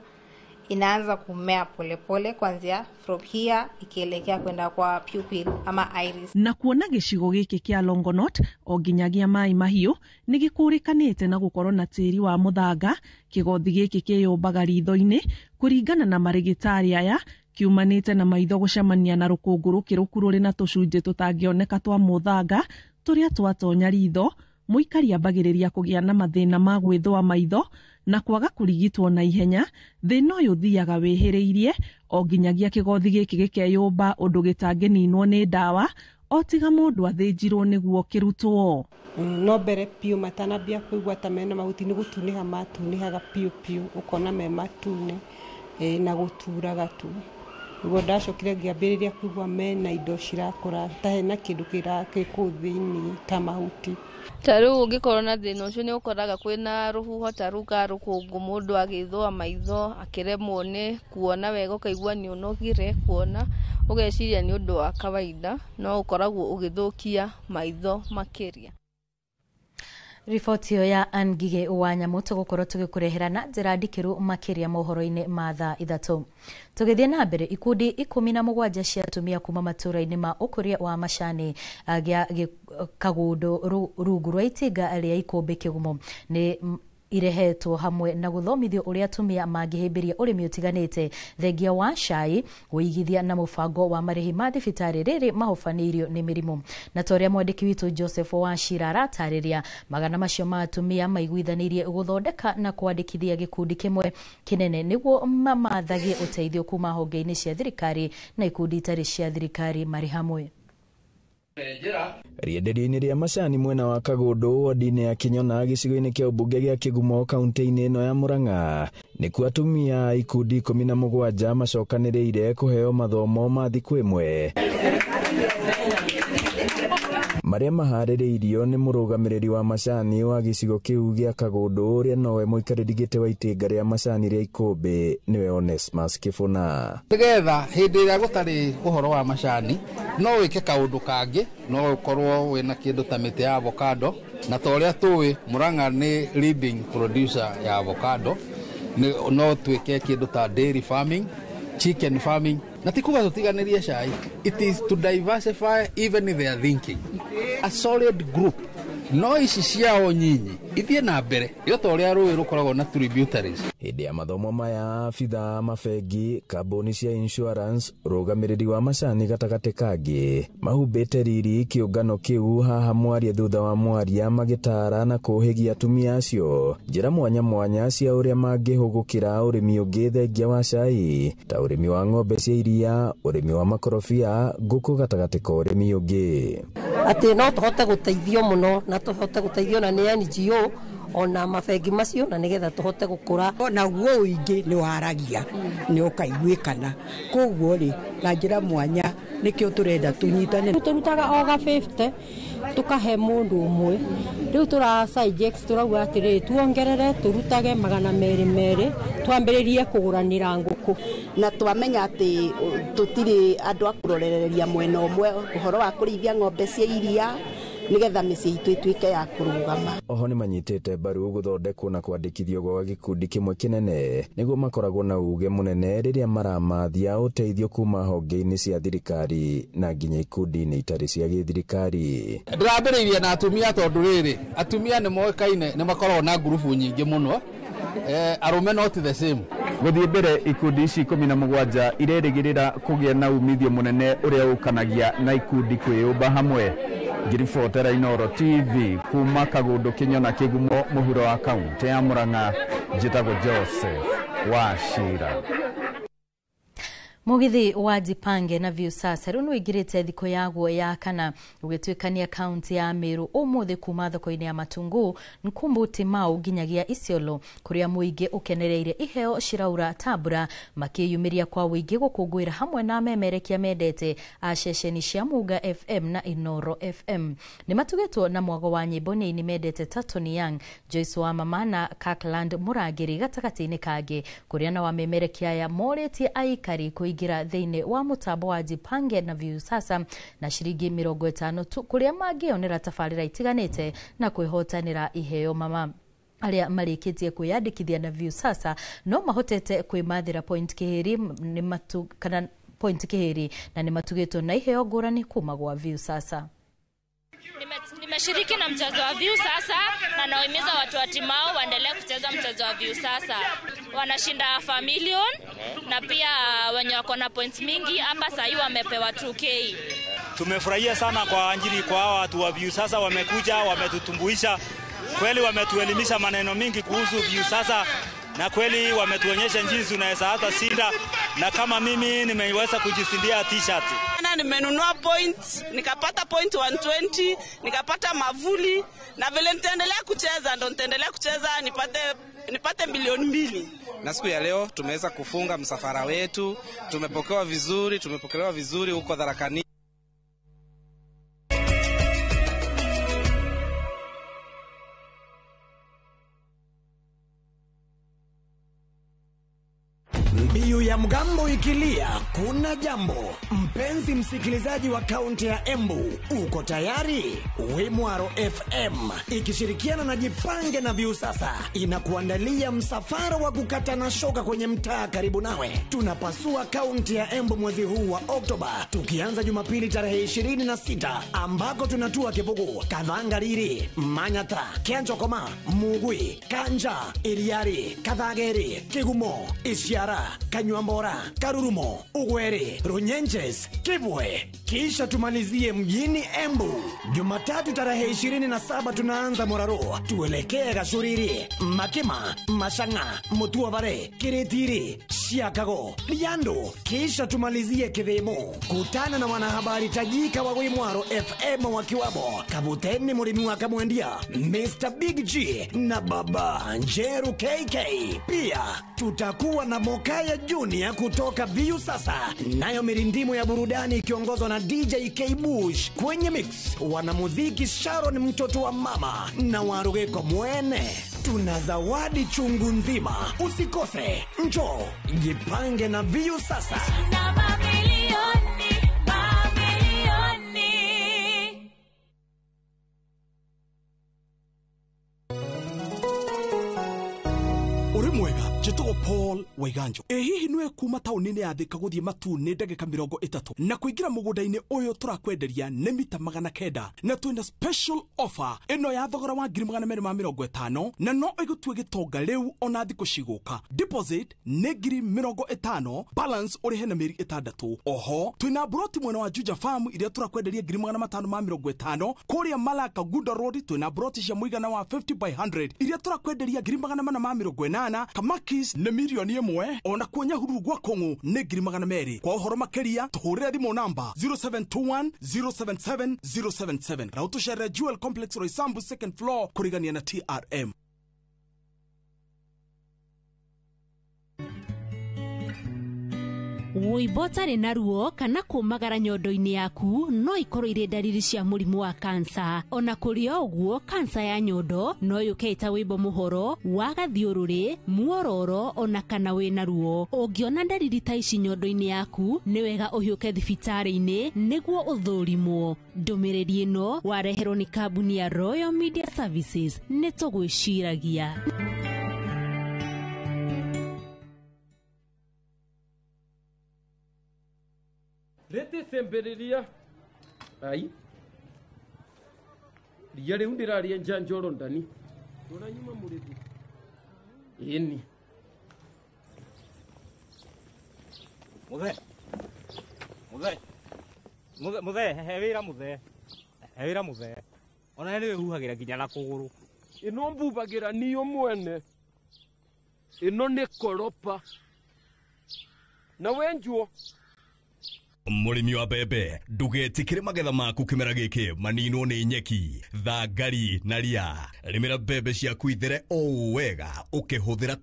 inaanza kumea polepole kuanzia from here ikielekea kwenda kwa pupil ama iris. Na kuona gĩcigo gĩkĩ kĩa Longonot o nginyagia mai mahiũ nĩ gĩkũrĩkanĩte na gũkorwo na tĩri wa mũthanga. Kĩgothi gĩkĩ kĩyũmbaga ritho-inĩ kũringana na marigitari aya kiumanĩte na maitho gũcemania na rũkũngũ rũkĩrũku rũrĩ na tũcunjĩ tũtangĩoneka twa mũthanga tũrĩa twatonya ritho. Mũikari ambagĩrĩria kũgĩa na mathĩna ma gwĩthũa maitho na kwaga kũrigitwo na ihenya. Thĩna ũyũ thiaga wĩhĩrĩirie o nginyagia kĩgothi gĩkĩ gĩkeyũmba ũndũ gĩtangĩninwo nĩ ndawa o tiga mũndũ athĩnjirwo nĩguo kĩrutwo. No mbere piũ matanambia kũigua ta mena mahuti nĩ gũtunĩha matunĩhaga piũ piũ, ũkona me matune na gũturaga tu. Nĩguo ndacokire ngĩambĩrĩria kũigua mena indo cirakũra ta hena kĩndũ kĩrakĩkũ thĩinĩ ta mahuti. Ta rĩu ũngĩkorwo na thĩna ũcio nĩ ũkoraga kwĩna rũhuho ta rũu ka rũkũngũ, mũndũ agĩthũa maitho akĩremwo nĩ kuona wega, ũkaigua nĩ ũnogire kuona, ũgeciria nĩ ũndũ wa kawaida, no ũkoragwo ũgĩthũkia maitho makĩria. Riboti ya Ngige wa Nyamu tũgũkorwo tũgĩkũrehera na njĩra ndikĩru makĩria mohoro-inĩ ma thaa 3. Tũgĩthiĩ na mbere, ikundi 17 cia atumia kuma matũra-inĩ ma ũkũria wa macani gĩa Kagundo rungu rwa itinga rĩa Ikũmbĩ Kĩgumo nĩ irehetwo hamwe na gũthomithio ũrĩa atumia mangĩhĩmbĩria ũrĩmi ũtiganĩte thengia wa cai, ũigithia na mũbango wa marĩhi ma thibitarĩ rĩrĩ mahobanĩirio nĩ mĩrimũ. Na ta ũrĩa mwandĩki witũ Joseph Wachira aratarĩria, magana macio ma atumia maiguithanĩirie gũthondeka na kwandĩkithia gĩkundi kĩmwe kĩnene nĩguo mamathagie ũteithio kuma honge-inĩ cia thirikari na ikundi itarĩ cia thirikari marĩ hamwe. Rĩenderio-inĩ rĩa macani mwena wa Kagundo wodi-inĩ ya Kinyona gĩcigo-inĩ kĩa ũmbunge gĩa Kĩgumo kaunti-inĩ ĩno ya Murang'a, nĩkuo atumia ikundi 17 macokanĩrĩire kũheo mathomo ma thikũ ĩmwe marĩa maharĩrĩirio nĩ mũrũgamĩrĩri wa macani wa gĩcigo kĩu gĩa Kagundo ũrĩa nowe mũikarĩri gĩtĩ wa itinga rĩa macani rĩa Ikũmbĩ nĩwe Onesmus Kĩbũna. Nĩgetha hĩndĩ ĩrĩa gũtarĩ ũhoro wa macani no wĩke kaũndũ kangĩ, no ũkorwo wĩna kĩndũ ta mĩtĩ ya avocado, na ta ũrĩa tũĩ Murang'a nĩ leading producer ya avocado, no twĩke kĩndũ ta dairy farming, chicken farming, na tikuga tutiganĩrie cai. It is to diversify even their thinking. A solid group. No ici ciao nyinyi ithiĩ na mbere yo ta ũrĩa rũĩ rũkoragwo na tributaries. Hĩndĩ ya mathomo maya abitha mafengi, kambuni cia insurance, rũgamĩrĩri wa macani gatagatĩ kangĩ mahumbĩte riri kĩũngano kĩu, haha mwaria thutha wa mwaria magĩtara na kũhĩgia atumia acio njĩra mwanya mwanya cia ũrĩa mangĩhũgũkĩra ũrĩmi ũngĩ thengia wa cai, ta ũrĩmi wa ng'ombe cia iria, ũrĩmi wa makorobia, ngũkũ gatagatĩ ka ũrĩmi ũngĩ. Atĩ no tũhote gũteithio mũno na tũhote gũteithio na nĩ NGO ona mafengi macio na nigetha tuhote gukura na guo uingi ni waragia ni ukaiguikana koguo ri na njira mwanya nikio turenda tunyitane turutaga oga 50 tukahe mundu umwe riu tura suggest turauga atiri tuongerere turutage 200 twambiririe kuguranira nguku na twamenya ati tutiri andu akurorereria mwena umwe uhoro wa kurithia ng'ombe cia iria nigetha mĩciĩ itũ ituĩke ya kũrũgama. Oho nĩ manyitĩte mbaru gũthondekwo na kwandĩkithio gwa gĩkundi kĩmwe kĩnene nĩguo makoragwo na uge mũnene rĩrĩa maramathia ũteithio kuma honge-inĩ cia thirikari na nginya ikundi-inĩ itarĩ cia gĩthirikari. Ndĩrambĩrĩirie na atumia tondũ rĩrĩ atumia nĩ moĩkaine nĩ makoragwo na ngurubu nyingĩ mũno, arũme not the same. Gũthiĩ mbere ikundi ici 17 irerĩgĩrĩra kũgĩa na umithio mũnene ũrĩa ũkanagia na ikundi kwĩyũmba hamwe. Ngiribotera Inooro TV kuma Kagundu Kinyona Kigumo mũhuro wa kaunti ya Murang'a, njĩtagwo Joseph Wachira. Mugithi wa Jipange na Viusasa rĩu nĩwĩingĩrĩte thikũ yaguo ya kana ũgĩtuĩkania kaunti ya Meru ũmũthĩ kuma thoko-inĩ ya Matungu, Nkumbuti Mau nginyagia Isiolo, kũrĩa mũingĩ ũkenereire iheo ciraura tambura makĩyumĩria kwa ũingĩ gũkũngũĩra hamwe na memerekia mendete a ceceni cia Muga FM na Inooro FM. Nĩmatugĩtwo na mwago wa nyĩmbo nini mendete ta Tony Young, Joyce wa Mama na Kirkland Murangĩri gatagatĩ-inĩ kangĩ, kũrĩa na wa memerekia aya morĩtie aikari kũingira thĩinĩ wa mũtambo wa Jipange na Viusasa na ciringi 50 tu, kũrĩa mangĩonera tabarĩra itiganĩte na kwĩhotanĩra iheo. Mama arĩa marĩkĩtie kwĩyandĩkithia na Viusasa no mahotete kwĩmathĩra point kĩhĩri na nĩmatugĩtwo na iheo ngũrani kuma gwa Viusasa. Nimeshiriki na mchezo wa Viusasa na naimiza watu wa Timao waendelee kucheza mchezo wa Viusasa. Wanashinda familion na pia wenye wako na points mingi hapa sasa wamepewa 2K. Tumefurahia sana kwa ajili kwa hawa watu wa Viusasa, wamekuja wametutumbuisha kweli, wametuelimisha maneno mingi kuhusu Viusasa na kweli wametuonyesha jinsi unaweza hata shinda, na kama mimi nimeweza kujisindia t-shirt. Nimenunua point, nikapata point 120, nikapata mavuli na vile nitaendelea kucheza ndo nitaendelea kucheza nipate milioni 2. Na siku ya leo tumeweza kufunga msafara wetu, tumepokelewa vizuri huko Tharakani. Mbiu ya mgambo ikilia, kuna jambo. Mpenzi msikilizaji wa kaunti ya Embu, uko tayari? Wimwaro FM ikishirikiana na Jipange na Viusasa inakuandalia msafara wa kukata na shoka kwenye mtaa karibu nawe. Tunapasua kaunti ya Embu mwezi huu wa Oktoba, tukianza Jumapili tarehe 26 ambako tunatua Kibugu, Kathangariri, Manyata, Kianjokoma, Mugwi, Kanja, Iriari, Kathageri, Kigumo, Isiara, Kanywambora, Karurumo, Ugweri, Runyenjes, Kibwe. Kisha tumalizie mjini Embu. Jumatatu tarehe 27 tunaanza Moraro, tuelekee Gashuriri, Makima, Mashanga, Mutuavare, Kiritiri, Shiakago, Liando. Kisha tumalizie Kidhemo. Kutana na wanahabari tajika wa Wimwaro FM wakiwamo Kabuteni Murimi wa Kamwendia, Mr. Big G na Baba Njeru KK. Pia tutakuwa na Mokaya Junior kutoka Viusasa, nayo mirindimu ya burudani ikiongozwa na DJ K Bush. Kwenye mix wanamuziki Sharon mtoto wa mama na Warugeko Mwene. Tuna zawadi chungu nzima, usikose. Njoo Jipange na Viusasa. Uri mwega Jitugo Paul Waiganjo. Hihi nwe kuma taunini ya Thika guthie Matune ndagika 30 na kuingira mugunda-ini uyu turakwenderia ni mita 900 na twina special offer ino ya thogora wa 250 na no igutue gitonga riu ona thiku ciguka. Deposit ni 50, balance uri hena meri 6. Oho twina broti mwena wa Juja Farm iria turakwenderia 550 kuria Malaka Guda Road. Twina broti cia muigana wa 50 by 100 iria turakwenderia 480 Kamakis ni milioni 1 ona kuonya huru gwa Kongo ni 200. Kwa uhoro makeria tuhurire thimu namba 0721 077 077 na utushare Jewel Complex Roysambu second floor kurigania na TRM. Woibotare na ruo kana kumagara nyondo-ini yaku no ikorwo ire ndariri cia murimu wa kansa. Ona kuri oguo kansa ya nyondo no yukeita wibo muhoro wa gathiururi muororo ona kana wina ruo. Ungiona ndariri ta ici nyondo-ini yaku ni wega uhiuke thibitari-ini niguo uthurimwo. Ndumiriri ino wareherwo ni kambuni ya Royal Media Services ni tugwiciragia. Rete sembereria ai riare undiraria njanjoro ndani turanyuma murithi ini muthe hewira muthe ona ni huhagira nginya na kuguru ino mbubagira niyo mwene ino ni koropa na wenjuo Murimi wa bebe ndugetikire magetha maku kimera giki manino ni nyeki thangari na ria rimira bebe ciaku ithere o wega ukihuthira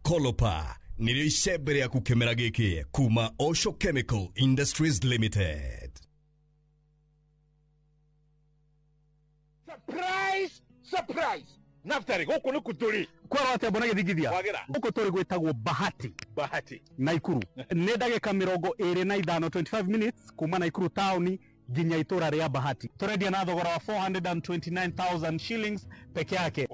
Kolopa nirio icembe riaku kimera giki kuma Osho Chemical Industries Limited. Surprise Naftari guku ni kuturi kwara ate bona githigithia guku turi gwitagwo Bahati Naikuru ni ndagika 25 25 minutes kuma Naikuru town ginya itura ria Bahati turendia na thogora wa 429,000 shillings peke yake.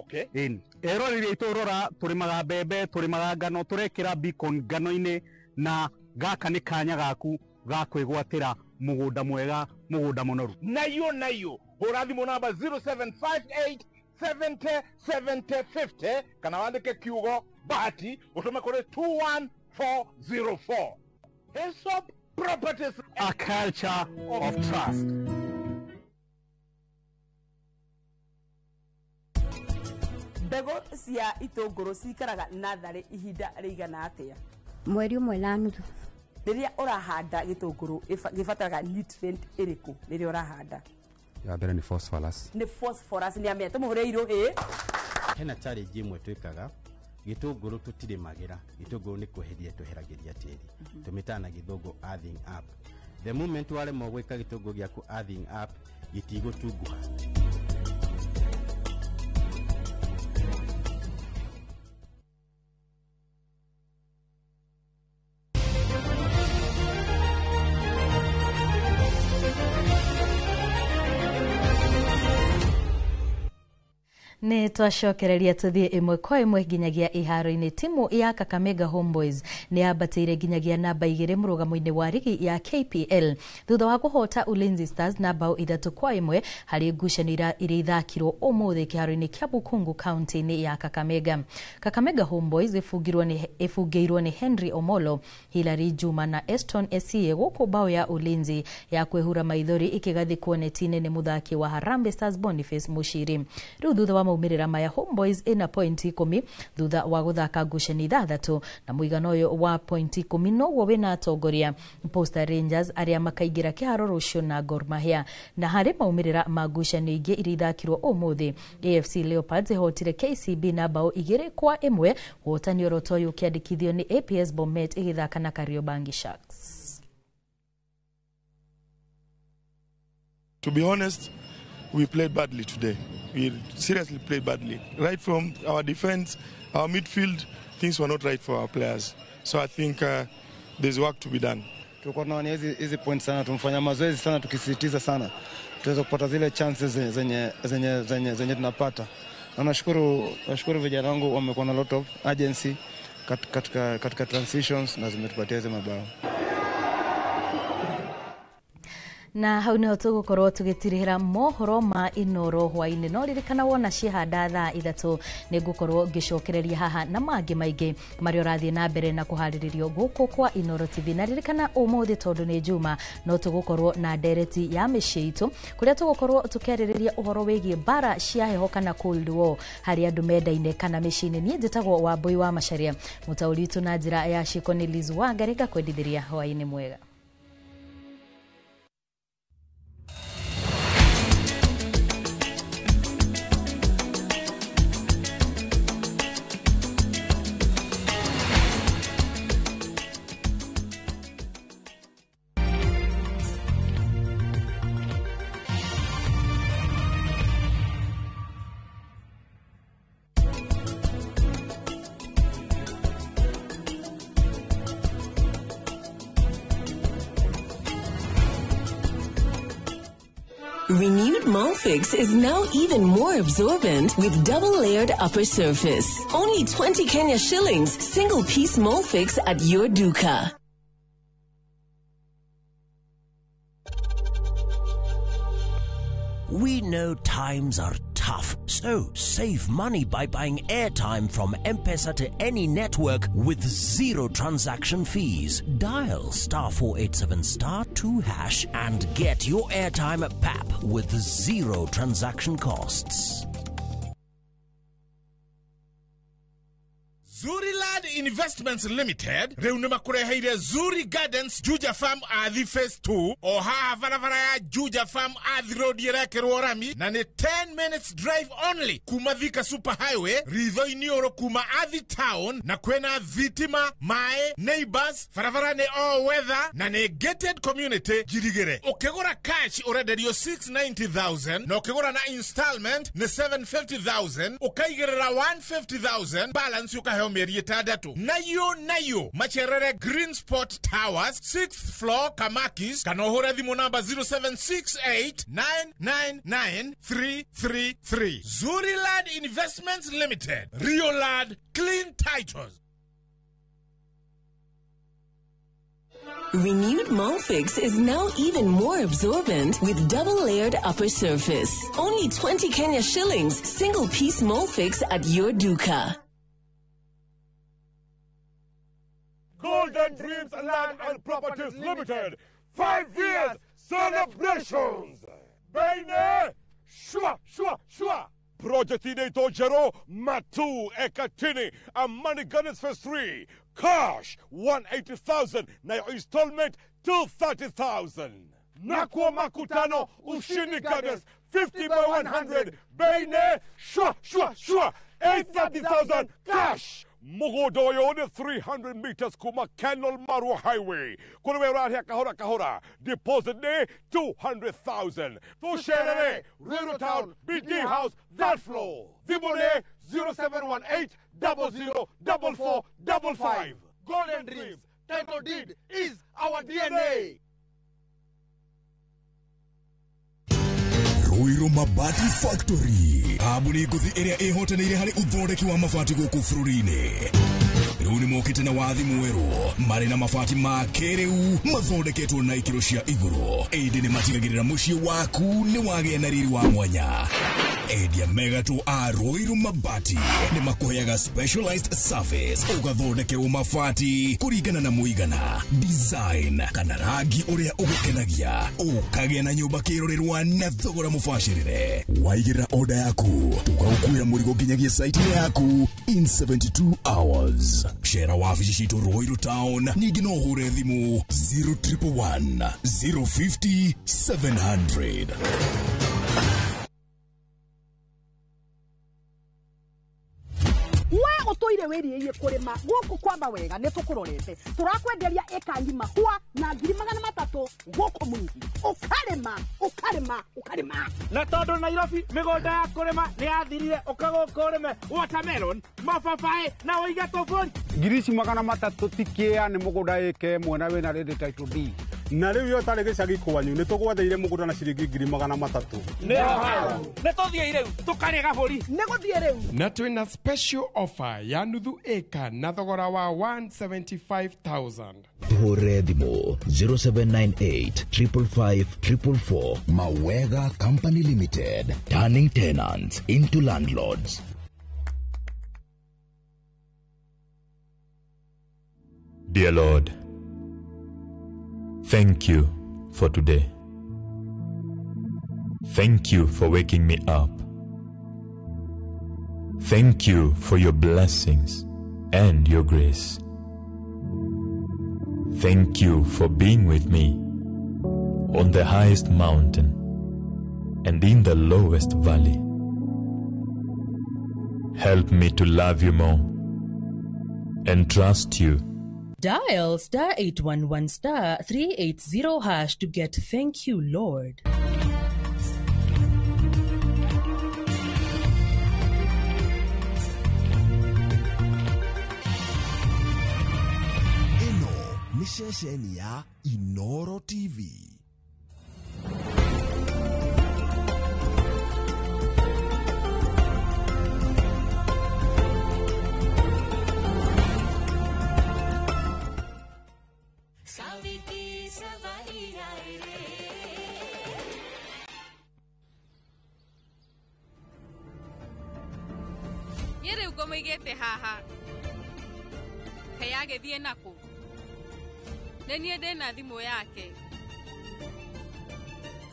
Ero riria iturora turi magabebe turi magangano turekira beacon ngano-ini na gaka ni kanya gaku ga kwigwatira mugunda mwega mugunda munoru nayo hurathimo namba 0758 70 kana wandike kiugo Bahati utume kuri 21404. Hillsop Properties, a culture of trust. Mbego cia itunguru cikaraga nathari ihinda rigana atia? Mweri umwe na nuthu. Riria urahanda gitunguru gibataraga nutrient iriku riria urahanda? Ya mbere ni phosphorus. Ni phosphorus ni amete muhure iruhi. Hena challenge imwe twikaga gitunguru tutirimagira gitunguru ni kuheria tuheragiria tiri tumitana githugu earthing up. The moment wale mogwika gitunguru gyaku earthing up gitigotunguha. Ni twacokereria tuthie imwe kwa imwe nginyagia iharo-ini. Timu ya Kakamega Homeboys ni ambatire nginyagia namba 2 murugamo-ini wa ligi ya KPL thutha wa kuhota Ulinzi Stars na bao 3-1 hari ngucanio iria ithakirwo umuthi kiharo-ini kia Bukungu county-ini ya Kakamega. Kakamega Homeboys ifungirwo ni Henry Omolo, Hilary Juma na Eston Esie guku bao ya Ulinzi ya kwehura maithori ikigathikwo netine ni muthaki wa Harambee Stars Boniface Mushiri. Riu thutha wa maumirira maya Homeboys ina point 10 thutha wa guthaka ngucanio 6 na muigana uyu wa point 10 noguo wina atongoria Posta Rangers aria makaingira kiharo rucio na Gor Mahia. Na hari maumirira ma ngucanio ingi iria ithakirwo umuthi AFC Leopards ihotire KCB na bao 2-1 wotani oroto uyu kiandikithio ni APS Bomet igithaka na Kariobangi Sharks. To be honest, we played badly today. We seriously played badly. Right from our defense, our midfield, things were not right for our players. So I think there's work to be done. Tuko na hizi points sana, tumfanya mazoezi sana tukisisitiza sana. Tuweza kupata zile chances zenye tunapata. Na nashukuru vijana wangu wamekuwa na lot of urgency katika transitions na zimetupatia hizo mabao. Na hau niho tugukorwo tugitirihira mohoro ma Inoro hwaini no ririkana wona cihanda thaa 3 ningukorwo ngicokereria haha na mangi maingi mario rathie na mbere na kuhariririo guku kwa Inoro TV. Na ririkana umuthi tondu ni Juma no tugukorwo na ndereti ya miciitu kuria tugukorwo tukereriria uhoro wigie bara cia heho kana cold war hari andu mendaine kana micini. Nie njitagwo Wambui wa Macharia, mutauri tu na njira ya Shiko ni Liz Wangarika kwendithiria hwaini mwega. Renewed Molfix is now even more absorbent with double-layered upper surface. Only 20 Kenya shillings, single-piece Molfix at your duka. We know times are tough, so save money by buying airtime from M-Pesa to any network with zero transaction fees. Dial *487*2# and get your airtime PAP with zero transaction costs. Zuriland Investments Limited reunima kureheire Zuri Gardens Juja Farm Athi Phase 2 o haha varavara ya Juja Farm Athi Road yerekerwo rami na ni 10 minutes drive only kuma Thika Super Highway ritho inioro kuma Athi Town na kwena thitima mae neighbors varavara ni all weather na ni gated community Girigere. Ukigura cash urenderio 690,000 na ukigura na installment ni 750,000 ukaigerera 150,000 balance ukaheo mieri itandatu. Nayo Macherere Green Spot Towers 6th floor Kamakis kanohora thimu namba 0768999333. Zuriland Investments Limited, Rio Lad, clean titles. Renewed Molfix is now even more absorbent with double-layered upper surface. Only 20 Kenya shillings, single-piece Molfix at your duka. Golden Dreams Land and Properties Limited, 5 years celebrations. Baine, shwa. Project Ineto Jero, Matu, Ekatini, and Money Gunners Phase 3. Cash, 180,000. Now installment, 230,000. Nakwa Makutano, Ushini Gunners, 50 by 100. Baine, shwa. 830,000 cash. Mogodoyo on 300 meters kuma Canal Maru Highway. Kunawera here kahora. Deposit ne 200,000. To share Rural Town, BD House, that floor. Vibone 0718 004455. Golden Dreams, title deed is our DNA. Ruiru Mabati Factory. Kabuni nguthi iria ihotanire hari uthondeki wa mabati guku bururi-ini. Riu ni mokite na wathi mweru mari na mabati ma kiriu mathondeketwo na ikiro cia iguru. Indi ni matigagirira mucii waku ni wagia na riri wa mwanya. Endia megatu a Ruiru Mabati ni makuheaga specialized service ugathondekerwo mabati kuringana na muigana, design kana rangi uria ugukenagia, ukagia na nyumba kirorerwa na thogora mubashirire. Waigirira order yaku tugagukuira murigo nginyagia site yaku in 72 hours. Shera wabici citu Ruiru Town, ningi no hure thimu 0111 050 700. Otoire weri ye kurima guku kwamba wega ne tukurorete turakwenderia eka ngima hua na 300,000 guku mwingi ukarima na tondu Nairobi migonda ya kurima ni yathirire ukagukurime watermelon mababae na oiga tofori 300,000 tikia ni mugunda eke mwe na wina ready title deed na riu yo tari gicagi kwanyu ni tugwatheire mugunda na ciringi 300,000 ne tothie riu tukarega buri ne guthie riu na twina special offer ya nuthu eka na thogora wa 175,000. Tuhure thimo 0798 555 444. Mawega Company Limited, turning tenants into landlords. Dear Lord, thank you for today. Thank you for waking me up. Thank you for your blessings and your grace. Thank you for being with me on the highest mountain and in the lowest valley. Help me to love you more and trust you. Dial *811 *380# to get Thank You, Lord. Ino ni ceceni ya Inoro TV. Yere ugomo igete haha. Kayage thie nako. Nenie ndena thimu yake.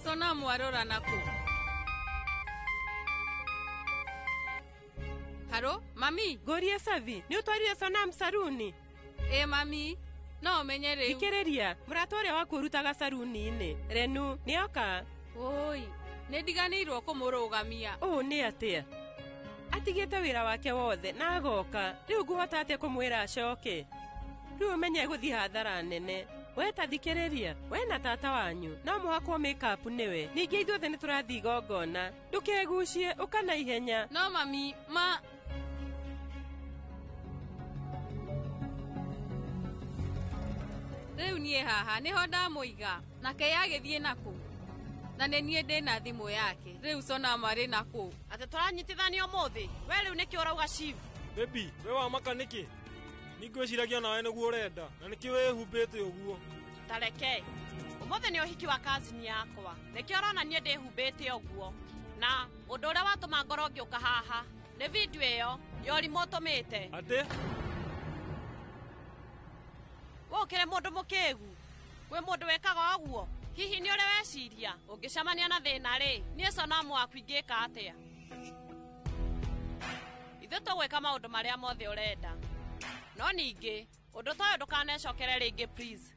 Sona mwarora nako. Haro, mami, Goria Savi, ni utwarire Sonam saruni. Mami, no menyere. Ikereria, muratore wa kurutaga saruni-ini. Renu, nioka. Oi, nediganirwo kumurugamia. Ni atia. Atigete wira wake wothe na agoka. Riu nguhota atia kumwira acoke. Riu menye guthi hathara nene. We tathikiriria, we na tata wanyu no muhakwo makeup niwe. Ningi ithuothe niturathi gongona. Ndukegucie ukana ihenya. No mami, Riu nie haha niho ndamuiga na kayagithie naku. Na nenie ndena thimu yake. Riu Sona mari naku. Ate turanyitithanio muthi. We riu niki urauga chief. Baby, we wa makaniki. Ningwiciragia nawe niguo urenda. Na niki we humbite uguo. Tareke. Umuthi ni uhiki wa kazini yakwa. Niki urona nie ndihumbite uguo. Na undu uria watuma ngoro ngiuka haha. Ni video iyo yori motomete. Ate? Wokere mundu mukegu. We mundu wekaga uguo. Hihi ni uri weciria ungicamania na thina ri nie Sonamu waku ingika atia? Ithu tugwika maundu maria mothe urenda. No ningi undu toyo ndukanecokere ringi please.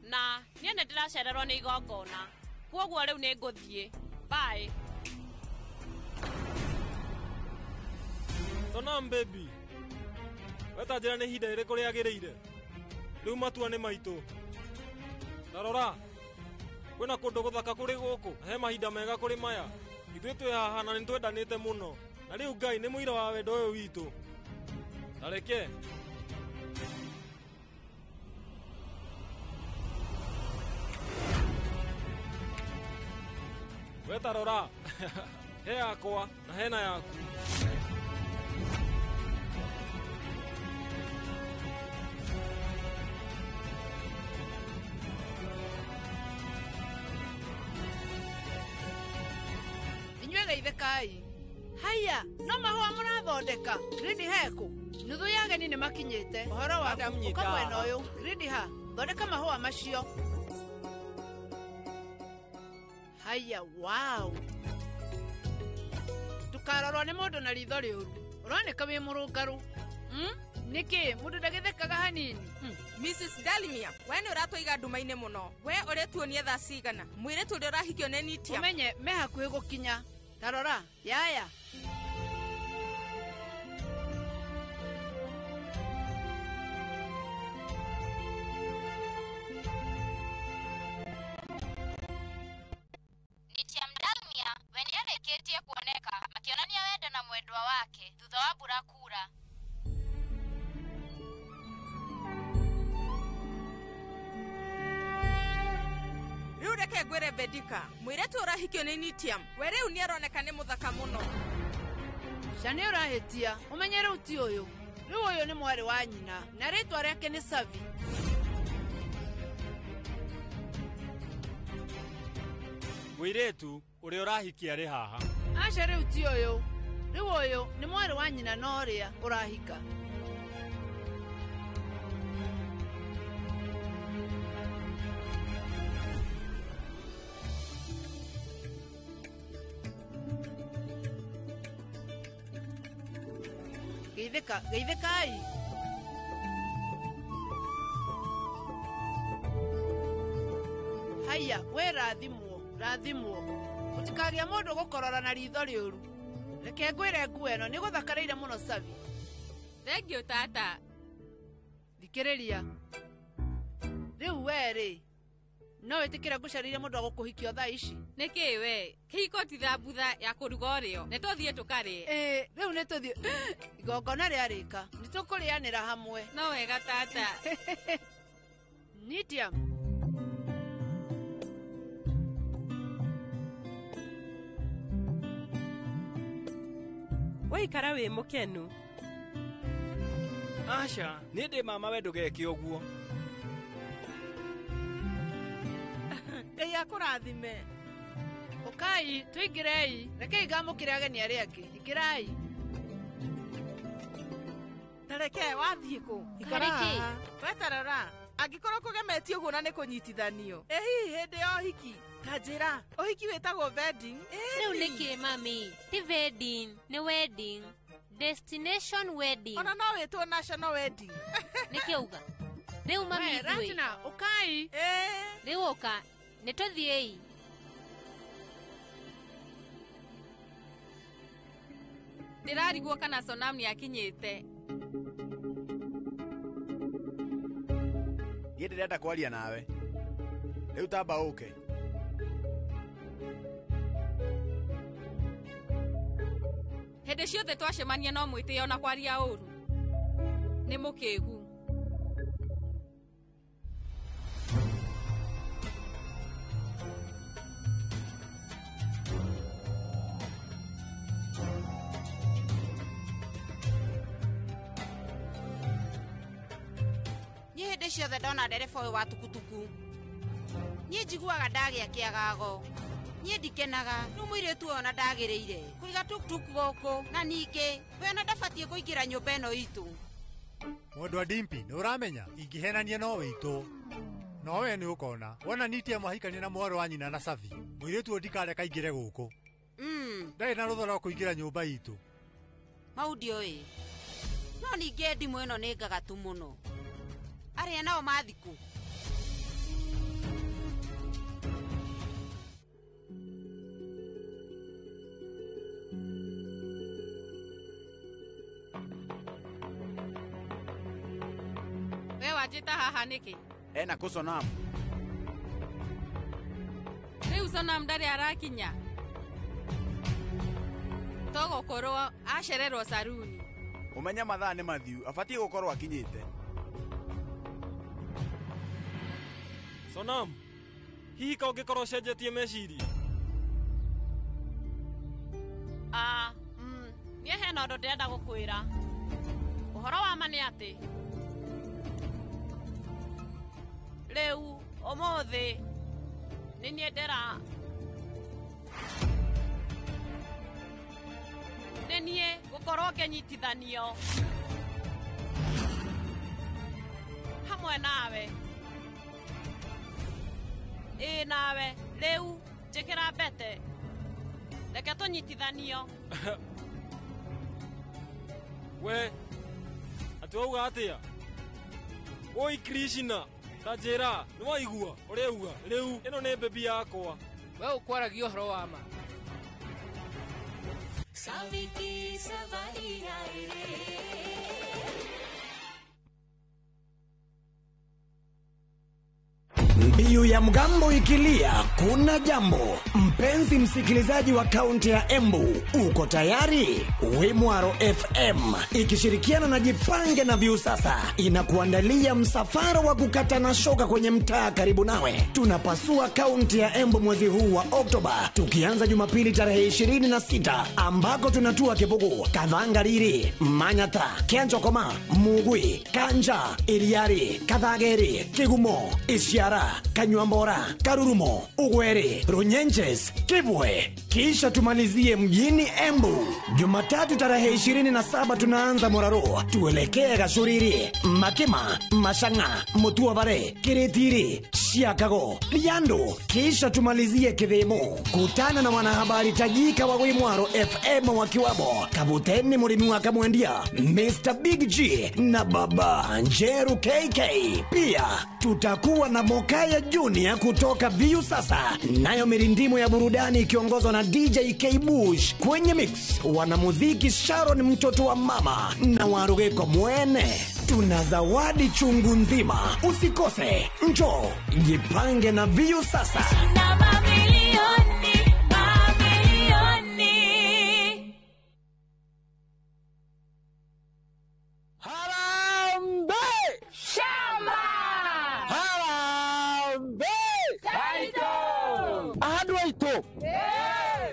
Na nie ne ndiracererwo ni igongona. Kwoguo riu ni nguthie. Bye. Sonam baby. Weta njira ni hinda iriku riagiriire. Riu matua ni maitu. Narora. Kwina kundu guthaka kuri guku. He mahinda mega kuri maya. Ithuĩ twĩ haha na nĩtwendanĩte mũno. Na rĩu Ngai nĩ mũira wa wendo ũyũ witũ. Tareke. Weta rora. He yakwa na hena yaku. Kai. Haya, no mahua murathondeka. Gridi heku. Nuthu ya ageni ni makinyite. Uhoro wa kamwena uyu. Gridi ha. Thondeka mahua macio. Haya, wow. Tukarorwo ni mundu na ritho riuru. Uroneka wi murungaru. Niki mundu ndagithekaga hanini. Mrs. Dalimia, we ni uratwiga nduma-ini muno. We uretuonie tha cigana. Mwire turi urahikio ne nitia. Umenye me hakuhi gukinya. Tarora, yaya. Nitia Mdalmia, weni areketie kuoneka, akionania wendo na mwendwa wake, thutha wa mbura kura. reke ngwire Bedika mwiretu urahikio ni Nitiam were uniaroneka ni muthaka muno Shani urahitia umenyere uti uyu uyu ni mwari wa nyina na ritwa reke ni Savi Mwiretu uri urahikia ri haha Ashare uti uyu ni mwari wa nyina na uria urahika Geithĩkai Haya we rathimwo Utikagia mundu gukorora na ritho riuru Reke ngwire nguo eno ni guthakareire muno Savi Thengio tata Thikiriria Riu weri No wetikira ngucarire mundu agukuhikio thaa ici Niki we kihiko ti thambutha ya kuruga rio nituthie tukari riu nituthie igongona riarika nitukurianira hamwe no wega tata Nitiam Waikara wi mukenu Asha nindi mama we ndugeke uguo Ngai akurathime Ukai tuingirei reke igamukire ageni ari angi ikirai Tareke wathie ku Kariki wetarora angikorwo kugemetio guo na ni kunyitithanio hihi hindi ya hiki Tajira ohiki wetagwo wedding Riu niki mami ti wedding ni wedding destination wedding Ona no wetwo national wedding Niki uga Riu mami Ratina ukai Riu uka nituthiei Ndirariguo kana Sonam ni akinyite Niĩ ndirenda kwaria nawe Riu tamba uke Hende ciothe twacemania no mwite ona kwaria uru ni mukigu Hĩndĩ ciothe ndona ndereba ũyũ wa tukutuku niĩ njiguaga ndagĩa kĩagago niĩ ndikenaga rĩu mũirĩtu ũyũ ona ndagĩrĩire kũiga tukutuku gũkũ na ningĩ we ona ndabatiĩ kũingĩra nyũmba ĩno itũ Mũndũ wa Dimpi nĩ ũramenya ingĩhenania no witũ no we nĩ ũkona wona Nitia mahikania na mwarĩ wa nyina na Savi mũirĩtu ũyũ ndikareka aingĩre gũkũ ndarĩ na rũtha rwa kũingĩra nyũmba itũ mau ndiũĩ no ningĩ ndimũ ĩno nĩ ngagatu mũno arĩa nao mathiku we wajita haha niki ena kũ Sonam Riu Sonam ndari arakinya togokorwo acererwo saruni Umenya mathaa nĩ mathiu abatie gukorwo akinyite Sonam hihi ka ungikorwo cenjetie meciria niĩ hena ũndũ ndĩrenda gũkwĩra ũhoro wa ma nĩ atĩ rĩu ũmũthĩ nĩ niĩ nĩ niĩ gũkorwo ngĩnyitithanio hamwe nawe nawe rĩu njĩkĩra mbete reke tũnyitithanio we ati wauga atia oi Krishna Tajira nĩ waigua ũreuga rĩu ĩno nĩ bebi yakwa we ũkwaragia ũhoro wa ma Saviki Savaria Mbiu ya mgambo ikilia, kuna jambo. Mpenzi msikilizaji wa kaunti ya Embu, uko tayari? Wimwaro FM ikishirikiana na Jipange na Viusasa inakuandalia msafara wa kukata na shoka kwenye mtaa karibu nawe. Tunapasua kaunti ya Embu mwezi huu wa Oktoba, tukianza Jumapili tarehe 26 ambako tunatua Kibugu, Kathangariri, Manyata, Kenchokoma, Mugwi, Kanja, Iriari, Kathageri, Kigumo, Isiara, Kanywambora, Karurumo, Ugweri, Runyenjes, Kibwe. Kisha tumalizie mjini Embu. Jumatatu tarehe 27 tunaanza Moraro, tuelekee Gashuriri, Makima, Mashanga, Mutuavare, Kiritiri, Shiakago, Liando. Kisha tumalizie Kithimo. Kutana na wanahabari tajika wa Wimwaro FM wakiwamo Kabuteni Murimi wa Kamwendia, Mr. Big G na Baba Njeru KK. Pia tutakuwa na Mokaya Junior kutoka Viusasa, nayo mirindimo ya burudani ikiongozwa na DJ K Bush. Kwenye mix wanamuziki Sharon mtoto wa mama na Warugeko Mwene. Tuna zawadi chungu nzima, usikose. Njoo Jipange na Viusasa.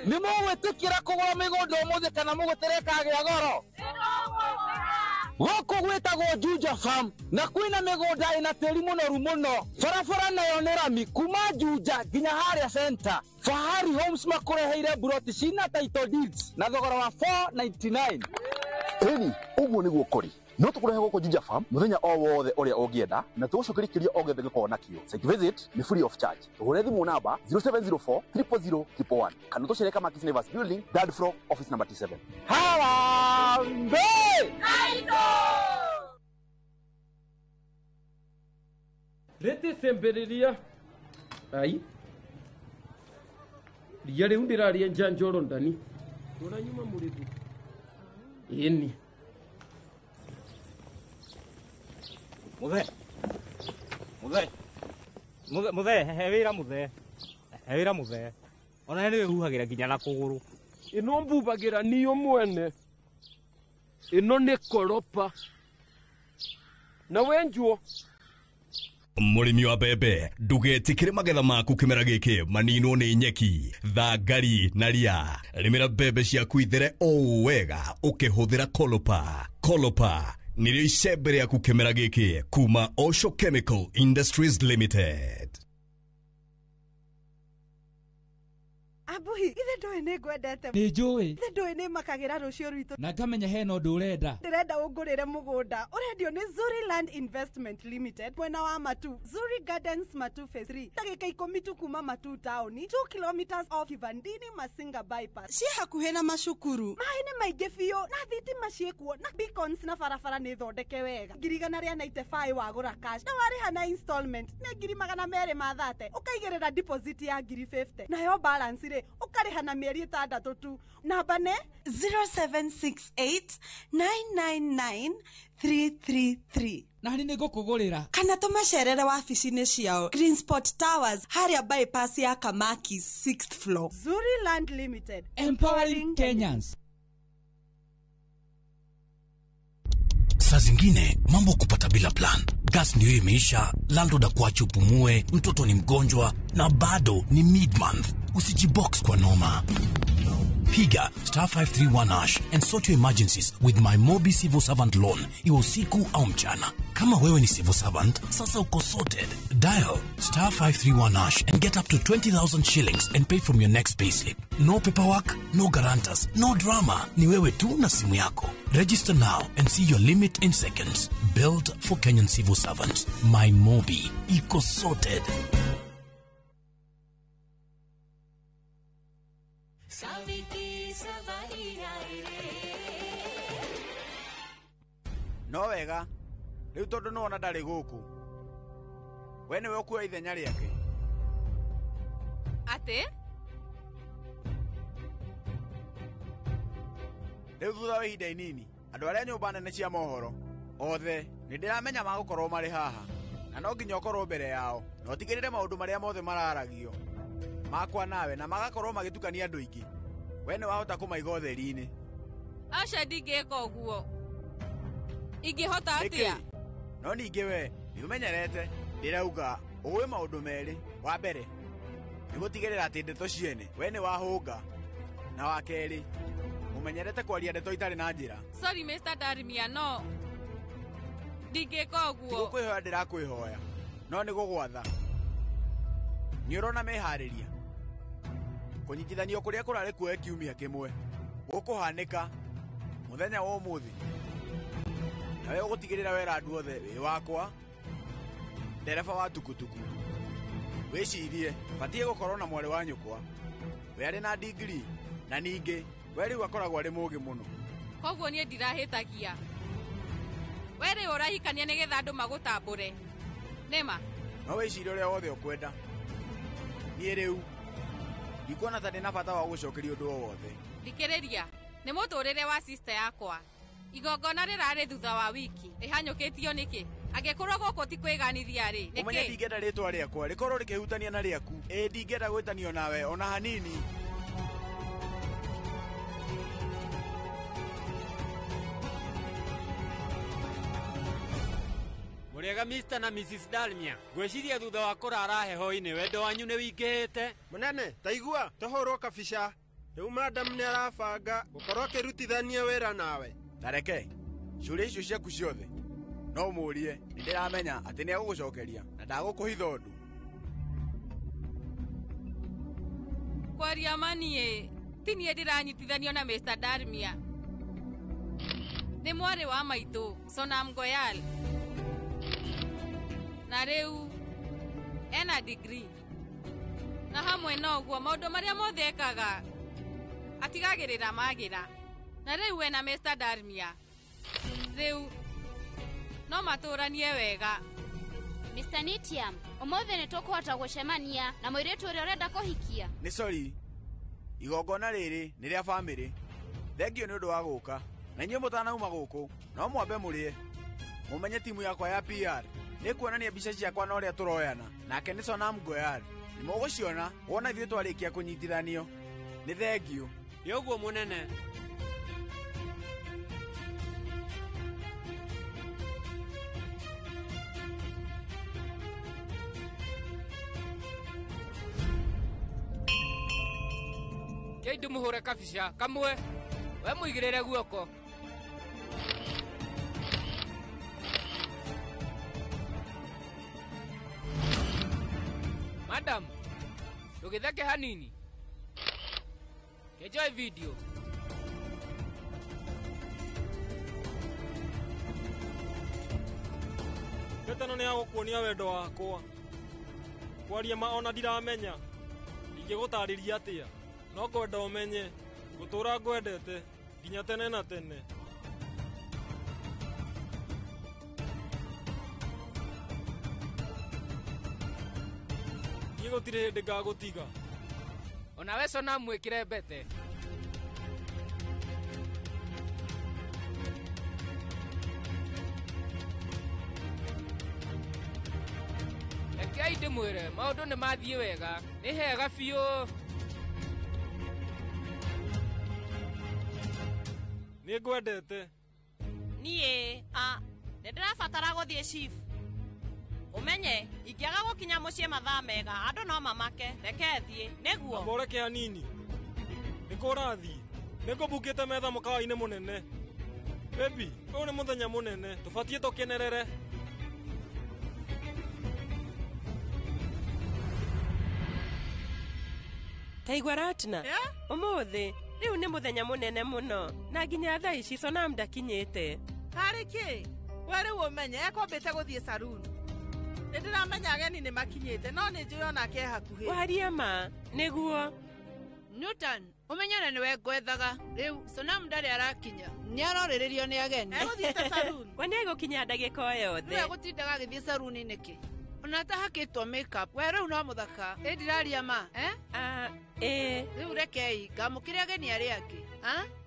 Nimwe tukira kugura migondo muthe kana mugutereka gya goro goko gwetagwo Juja Farm na kwina migonda ina teri muno farafara nayo ni rami kuma Juja nginya haria center. Fahari Homes makureheire buroti cina title deeds na thogora wa 499. Eni uguo niguo kori no tukurehe goko Juja Farm muthenya o wothe uria ungienda na tugucukirikiria ogethe giko nakio. Site visit ni free of charge. Tugure thimu namba 0704 000 111 kana tucereka Makis Nevers Building, third floor, office number 27. Harambe Aito Rete sembereria ai Diare undiraria njanjoro ndani tora nyuma muribu eni Muthe hewira muthe ona niwe huhagira nginya na kuguru ino mbubagira niyo mwene ino ni koropa na wenjuo Murimi wa bebe ndugetikire magetha maku kimera giki manino ni nyeki thangari na ria. Rimira bebe ciaku ithere o wega ukihuthira Kolopa niryo icembe riaku kimera giki kuma Osho Chemical Industries Limited. Abuhi, ithe ndoe nĩ ngwendete. Nĩ njũĩ. Ithe ndoe nĩ makagira rũcio rwitũ. Na ngamenya hena ũndũ ũrenda. Ndĩrenda ũngũrĩre mũgũnda. Ũrendio nĩ Zuri Land Investment Limited. Mwena wa Matu. Zuri Gardens Matu Phase 3. Ndagĩka 10 tu kuma Matu town. 2 kilometers off Kivandini Masinga bypass. Ciĩ hakuhĩ na macukuru. Maĩ nĩ maingĩ biũ na thitima ciĩkuo na beacons na barabara nĩ thondeke wega. Ngirigana rĩa 95 wagũra cash. Na warĩha na installment. Nĩ 230. Ũkaigĩrĩra deposit ya 50. Nayo balance rĩ ukariha na mieri 6 tu. Namba ne 0768999333. Na hani nĩngũkũgũrĩra kana tũmacerere wabici-inĩ ciao Greensport Towers haria bypass ya Kamaki 6th floor. Zuri Land Limited, empowering Kenyans. Saa zingine mambo kupata bila plan. Gas ndio imeisha, landlord akuache upumue, mtoto ni mgonjwa na bado ni mid-month. Usijibox kwa noma. Piga *531# and sort your emergencies with my Mobi Civil Servant Loan. Iwe usiku au mchana. Kama wewe ni civil servant, sasa uko sorted. Dial *531# and get up to 20,000 shillings and pay from your next payslip. No paperwork, no guarantors, no drama. Ni wewe tu na simu yako. Register now and see your limit in seconds. Built for Kenyan civil servants. My Mobi. Iko sorted. No wega riu tondu no ona ndari guku we niwe ukuoya ithenya riake ati riu thutha wa ihinda inini andu aria nyumba nene cia mohoro othe ni ndiramenya magukorwo mari haha na no nginya ũkorwo mbere yao na ũtigĩrĩre maũndũ marĩa mothe mararagio makwa nawe na magakorwo magĩtukania andũ aingĩ. We nĩ wahota kũmaiga ũtheri-inĩ. Aca ndingĩka ũguo. Ingĩhota atĩa? No ningĩ we nĩũmenyerete ndĩrauga ũĩ maũndũ merĩ. Wa mbere nĩ gũtigĩrĩra atĩ ndeto ciene we nĩ wahũnga, na wa kerĩ ũmenyerete kwaria ndeto itarĩ na njĩra. Sorry Mr. Darmia, no ndingĩka ũguo. Tigũkwĩhoya ndĩrakwĩhoya, no nĩ gũgwatha. Nĩ ũrona meharĩria kũnyitithanio kũrĩa kũrarĩ kuoya kiumia kĩmwe gũkũhanĩka mũthenya wa ũmũthĩ, nawe ũgũtigĩrĩra wera andũ othe wĩ wakwa ndereba wa tukutuku. Wĩcirie batiĩ gũkorwo na mwarĩ wa nyũkwa we arĩ na digrii, na ningĩ we rĩu akoragwo arĩ mũũgĩ mũno. Koguo niĩ ndirahĩtagia. We rĩu ũrahikania nĩgetha andũ magũtambũre nĩma? No wĩcirie ũrĩa wothe ũkwenda. Niĩ rĩu ndikuona ta ndĩna bata wa gũcokeria ũndũ o wothe. Thikĩrĩria, nĩ mũtũrĩre wa sister yakwa. Igongona rĩrarĩ thutha wa wiki rĩhanyũkĩtio nĩkĩ? Angĩkorwo gũkũ ti kwĩganithia rĩ, nĩkĩ? Ũmenye ndingĩenda rĩtwa rĩakwa rĩkorwo rĩkĩhutania na rĩaku. Ndingĩenda gwĩtanio nawe ona hanini. Mũrĩega Mr. na Mrs. Dalmia. Ngwĩciria thutha wa kũrara heho-inĩ wendo wanyu nĩ wingĩhĩte. Mũnene, ta igua, tũhũrwo kabica. Rĩu madam nĩ arabanga gũkorwo akĩrutithania wĩra nawe. Tareke, ciũria icio ciaku ciothe no ũmũrie. Nĩ ndĩramenya atĩ nĩ agũgũcokeria na ndagũkũhitha ũndũ. Kwaria maniĩ, ti niĩ ndĩranyitithanio na Mr. Darmia. Nĩ mwarĩ wa maitũ, Sonam Goyal. Na rĩu ena degree, na hamwe na ũguo maũndũ marĩa mothe ekaga atigagĩrĩra magĩra. Na rĩu we na Mr. Darmia rĩu no matũranie wega. Mr. Nitiam, ũmũthĩ nĩ tũkũhota gũcemania na mũirĩtu ũrĩa ũrenda kũhikia. Nĩ sorry, igongona rĩrĩ nĩ rĩa bamĩrĩ. Thengio nĩ ũndũ wa gũka, na inyuĩ mũtanauma gũkũ no mwambe mũrĩe. Mũmenye timu yakwa ya PR nĩ kuonania mbica ciakwa na ũrĩa tũroyana, nake nĩ Sonam Goyal. Nĩ mũgũciona wona ithuĩ twarĩkia kũnyitithanio. Nĩ thengio. Nĩ ũguo mũnene. Kei ndũmũhũre kabica kamwe, we mũigĩrĩre guoko. Madam, ndũgĩtheke hanini. Enjoy video. Ngetano nĩ agũkuonia wendo wakwa. Kwaria ma ona ndiramenya. Ingĩgũtarĩria atĩa? No ngwenda ũmenye gũtũra ngwendete nginya tene na tene. Niĩ gũtirĩ hĩndĩ ngagũtiga. Ona we Sonam mwĩkĩre mbete. Rekei ndĩmwĩre maũndũ nĩ mathiĩ wega. Nĩ hega biũ. Nĩ ngwendete. Niĩ nĩ ndĩrabatara gũthiĩ chief. Umenye ingĩaga gũkinya mũciĩ mathaa mega andũ no mamake. Reke thiĩ nĩguo. Amboreke hanini. Nĩ kũrathiĩ. Nĩ ngũbukĩte metha mũkawa-inĩ mũnene. Baby, ũyũ nĩ mũthenya mũnene. Tũbatiĩ tũkenerere. Taigua Ratna, ũmũthĩ rĩu nĩ mũthenya mũnene mũno na nginya thaa ici Sonam ndakinyĩte. Harĩ kĩ? We rĩu ũmenye ekwambĩte gũthiĩ saloon. Nĩ ndĩramenya ageni nĩ makinyĩte no nĩ njũĩ onake hakuhĩ. Waria ma nĩguo. Newton, ũmenyane nĩwe ngwethaga. Rĩu Sonam ndarĩ arakinya. Nĩ arorĩrĩrio nĩ ageni. Egũthiĩte saloon. We nĩ egũkinya ndagĩka o yothe. Nĩwe gũtindaga agĩthiĩ saloon nĩkĩ? Ona tahakĩtwo makeup. We rĩu no mũthaka. Ndiraria ma, Rĩu rekei ngamũkĩre ageni arĩa angĩ.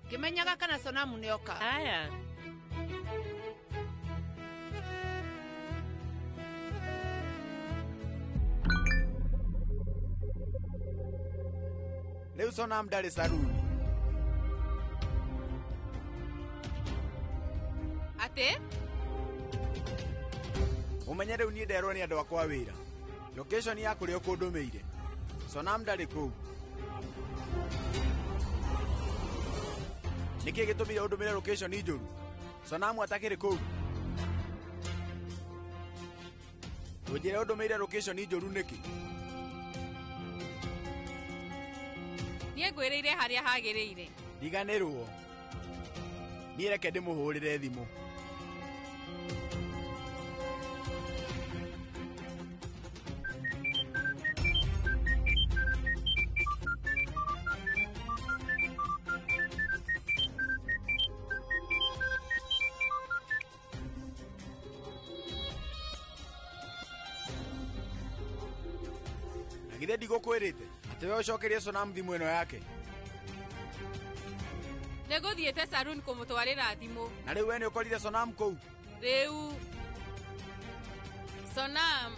Ngĩmenyaga kana Sonam nĩoka. Aya. Riu Sonam ndari saruni. Ate? Umenye riu nie nderwo ni andu akwa wira. Location ya kuria kundumeire. Sonam ndari ku. Niki gitumire undumire location njuru. Sonam atakire ku. Ujire undumire location njuru niki? Nie ngwiriire haria hagiriire. Ndiganirwo. Nie reke ndimuhurire thimu. Agithe ndigukwirite ati we ucokerie Sonam thimu ino yake. Negothiete saloon kumutwarira thimu. Na riu we ni ukorire Sonam kou? Riu Sonam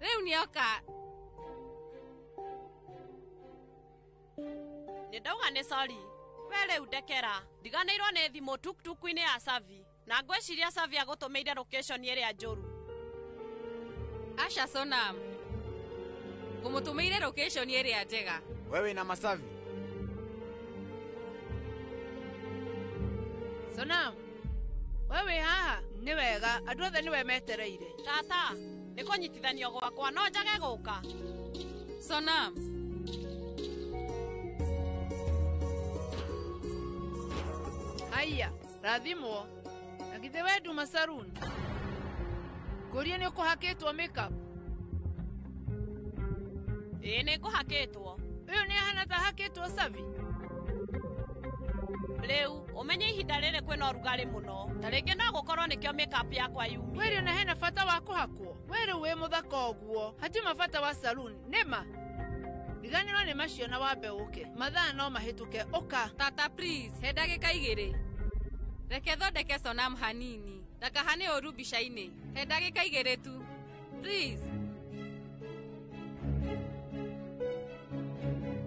riu nioka. Nindauga ni sorry. We riu ndekera. Ndiganirwo ni thimu tuktuku-ini ya Savi. Na ngweciria Savi agutumeire location iria njuru. Asha Sonam. Kumutumeire location iria njega. Wewe na Masavi. Sonam. Wewe haha ni wega andu othe ni we metereire. Tata, ni kunyitithanio gwakwa no njage guka. Sonam. Haya, rathimwo. Agithe we Duma Saloon. Kuria ni ukuhakitwo makeup. Ni kuhakitwo. Uyu ni hana ta hakitwo Savi. Riu umenye ihinda riri kwina urugari muno. Taringi no gukorwo nikio makeup yakwa yumi. Wewe na hena fata wa kuhakwo. Wewe we muthaka uguo. Hati mafata wa saloon. Nema. Ndiganirwo ni macio na wambe uke. Mathaa no mahituke uka. Tata please, he ndagika igiri. Reke thondeke Sonam hanini. Ndakahane oru bica-ini. He ndagika igiri tu. Please.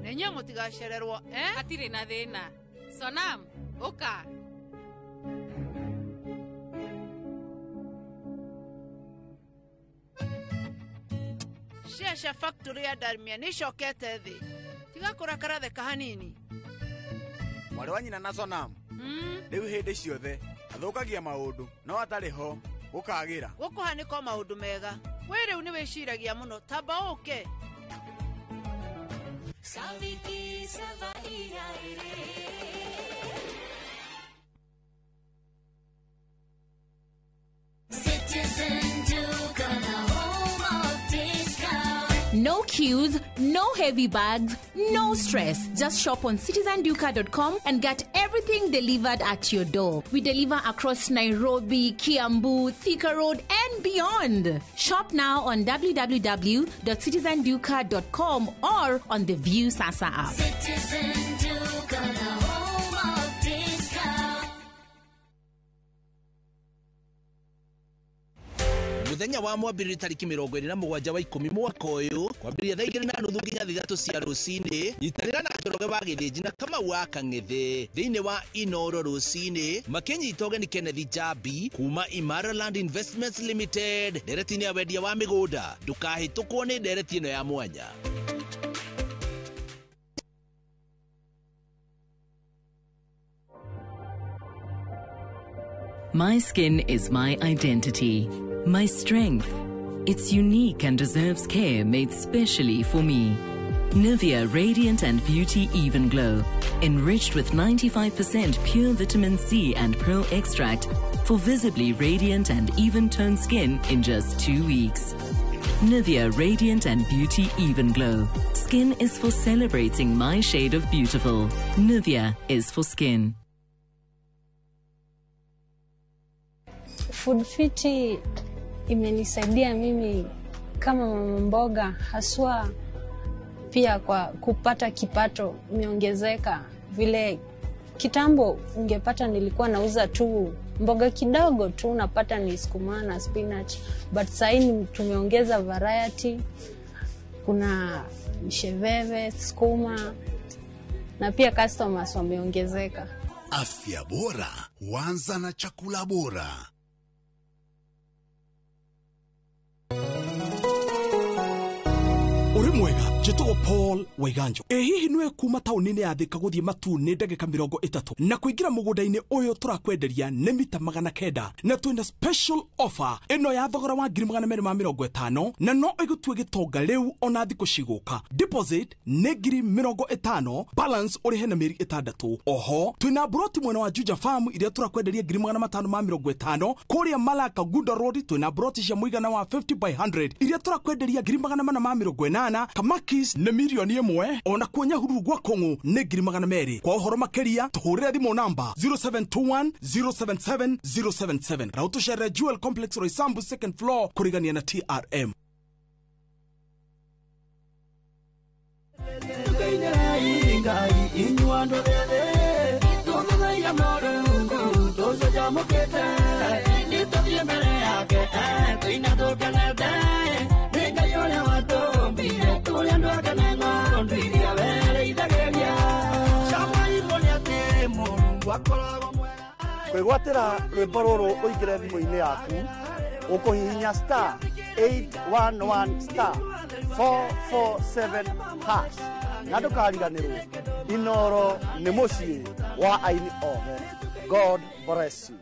Nenye mutigacererwo, Hatire na thina. Sonam, uka. Shesha factory ya Darmia ni shokete thi. Tiga kurakara theka hanini. Mwari wa nyina na Sonam. Riu hindi ciothe athukagia maundu no atari ho gukagira. Gukuhaniko maundu mega. We riu ni wiciragia muno tamba uke. Saviti Savaia Citizen Duke, the home of discount. No queues, no heavy bags, no stress. Just shop on citizenduka.com and get everything delivered at your door. We deliver across Nairobi, Kiambu, Thika Road, and beyond. Shop now on www.citizenduka.com or on the View Sasa app. Citizen Duke, the home of discount. Muthenya wa mwambiriri tariki 27 wa 10 mwaka uyu kwambiria thaa 2:30 nginya 3 cia rucini nyitanira na Njoroge wa Githĩnji na Kamau wa Kang'ethe thiini wa Inoro rucini makinyita ũgeni Kenneth Jambi kuma Imara Land Investments Limited ndereti-inĩ ya wendia wa mĩgũnda ndũkahĩtũkwo nĩ ndereti ĩno ya mwanya. My skin is my identity, my strength. It's unique and deserves care made specially for me. Nivea Radiant and Beauty Even Glow, enriched with 95% pure vitamin C and pearl extract for visibly radiant and even-toned skin in just 2 weeks. Nivea Radiant and Beauty Even Glow. Skin is for celebrating my shade of beautiful. Nivea is for skin. Food Fiti imenisaidia mimi kama mama mboga, haswa pia kwa kupata kipato imeongezeka vile Kitambo ungepata nilikuwa nauza tu mboga kidogo tu, unapata ni sukuma na spinach, but sasa tumeongeza variety. Kuna msheveve, sukuma, na pia customers wameongezeka. Afya bora huanza na chakula bora. Uri mwega, njĩtagwo Paul Waiganjo. Hihi nĩwe kuma taũni-inĩ ya Thika gũthiĩ Matune ndagĩka 30 na kũingĩra mũgũnda-inĩ ũyũ tũrakwenderia nĩ mita 900 na twĩna special offer ĩno ya thogora wa 250 na no ĩgũtue gĩtonga rĩu ona thikũ cigũka. Deposit nĩ 50,000, balance ũrĩhe na mĩeri 6. Oho twĩna broti mwena wa Juja Farm iria tũrakwenderia 550 kũrĩa Malaka Gunda Road. Twĩna broti cia mũigana wa 50 by 100 iria tũrakwenderia 480 Kamakis nĩ milioni 1, ona kuonya hururu gwa Kongo nĩ 200,000. Kwa ũhoro makĩria tũhũrĩre thimũ namba 0721 077 077. Rautuchere Jewel Complex Roysambu 2nd floor kũrigania na TRM. Kwĩgwatĩra rwĩmbo rũrũ ũingĩre thimũ-inĩ yaku, ũkũhihinya *811*447# na ndũkariganĩrwo. Inooro nĩ mũciĩ wa aini othe. God bless you.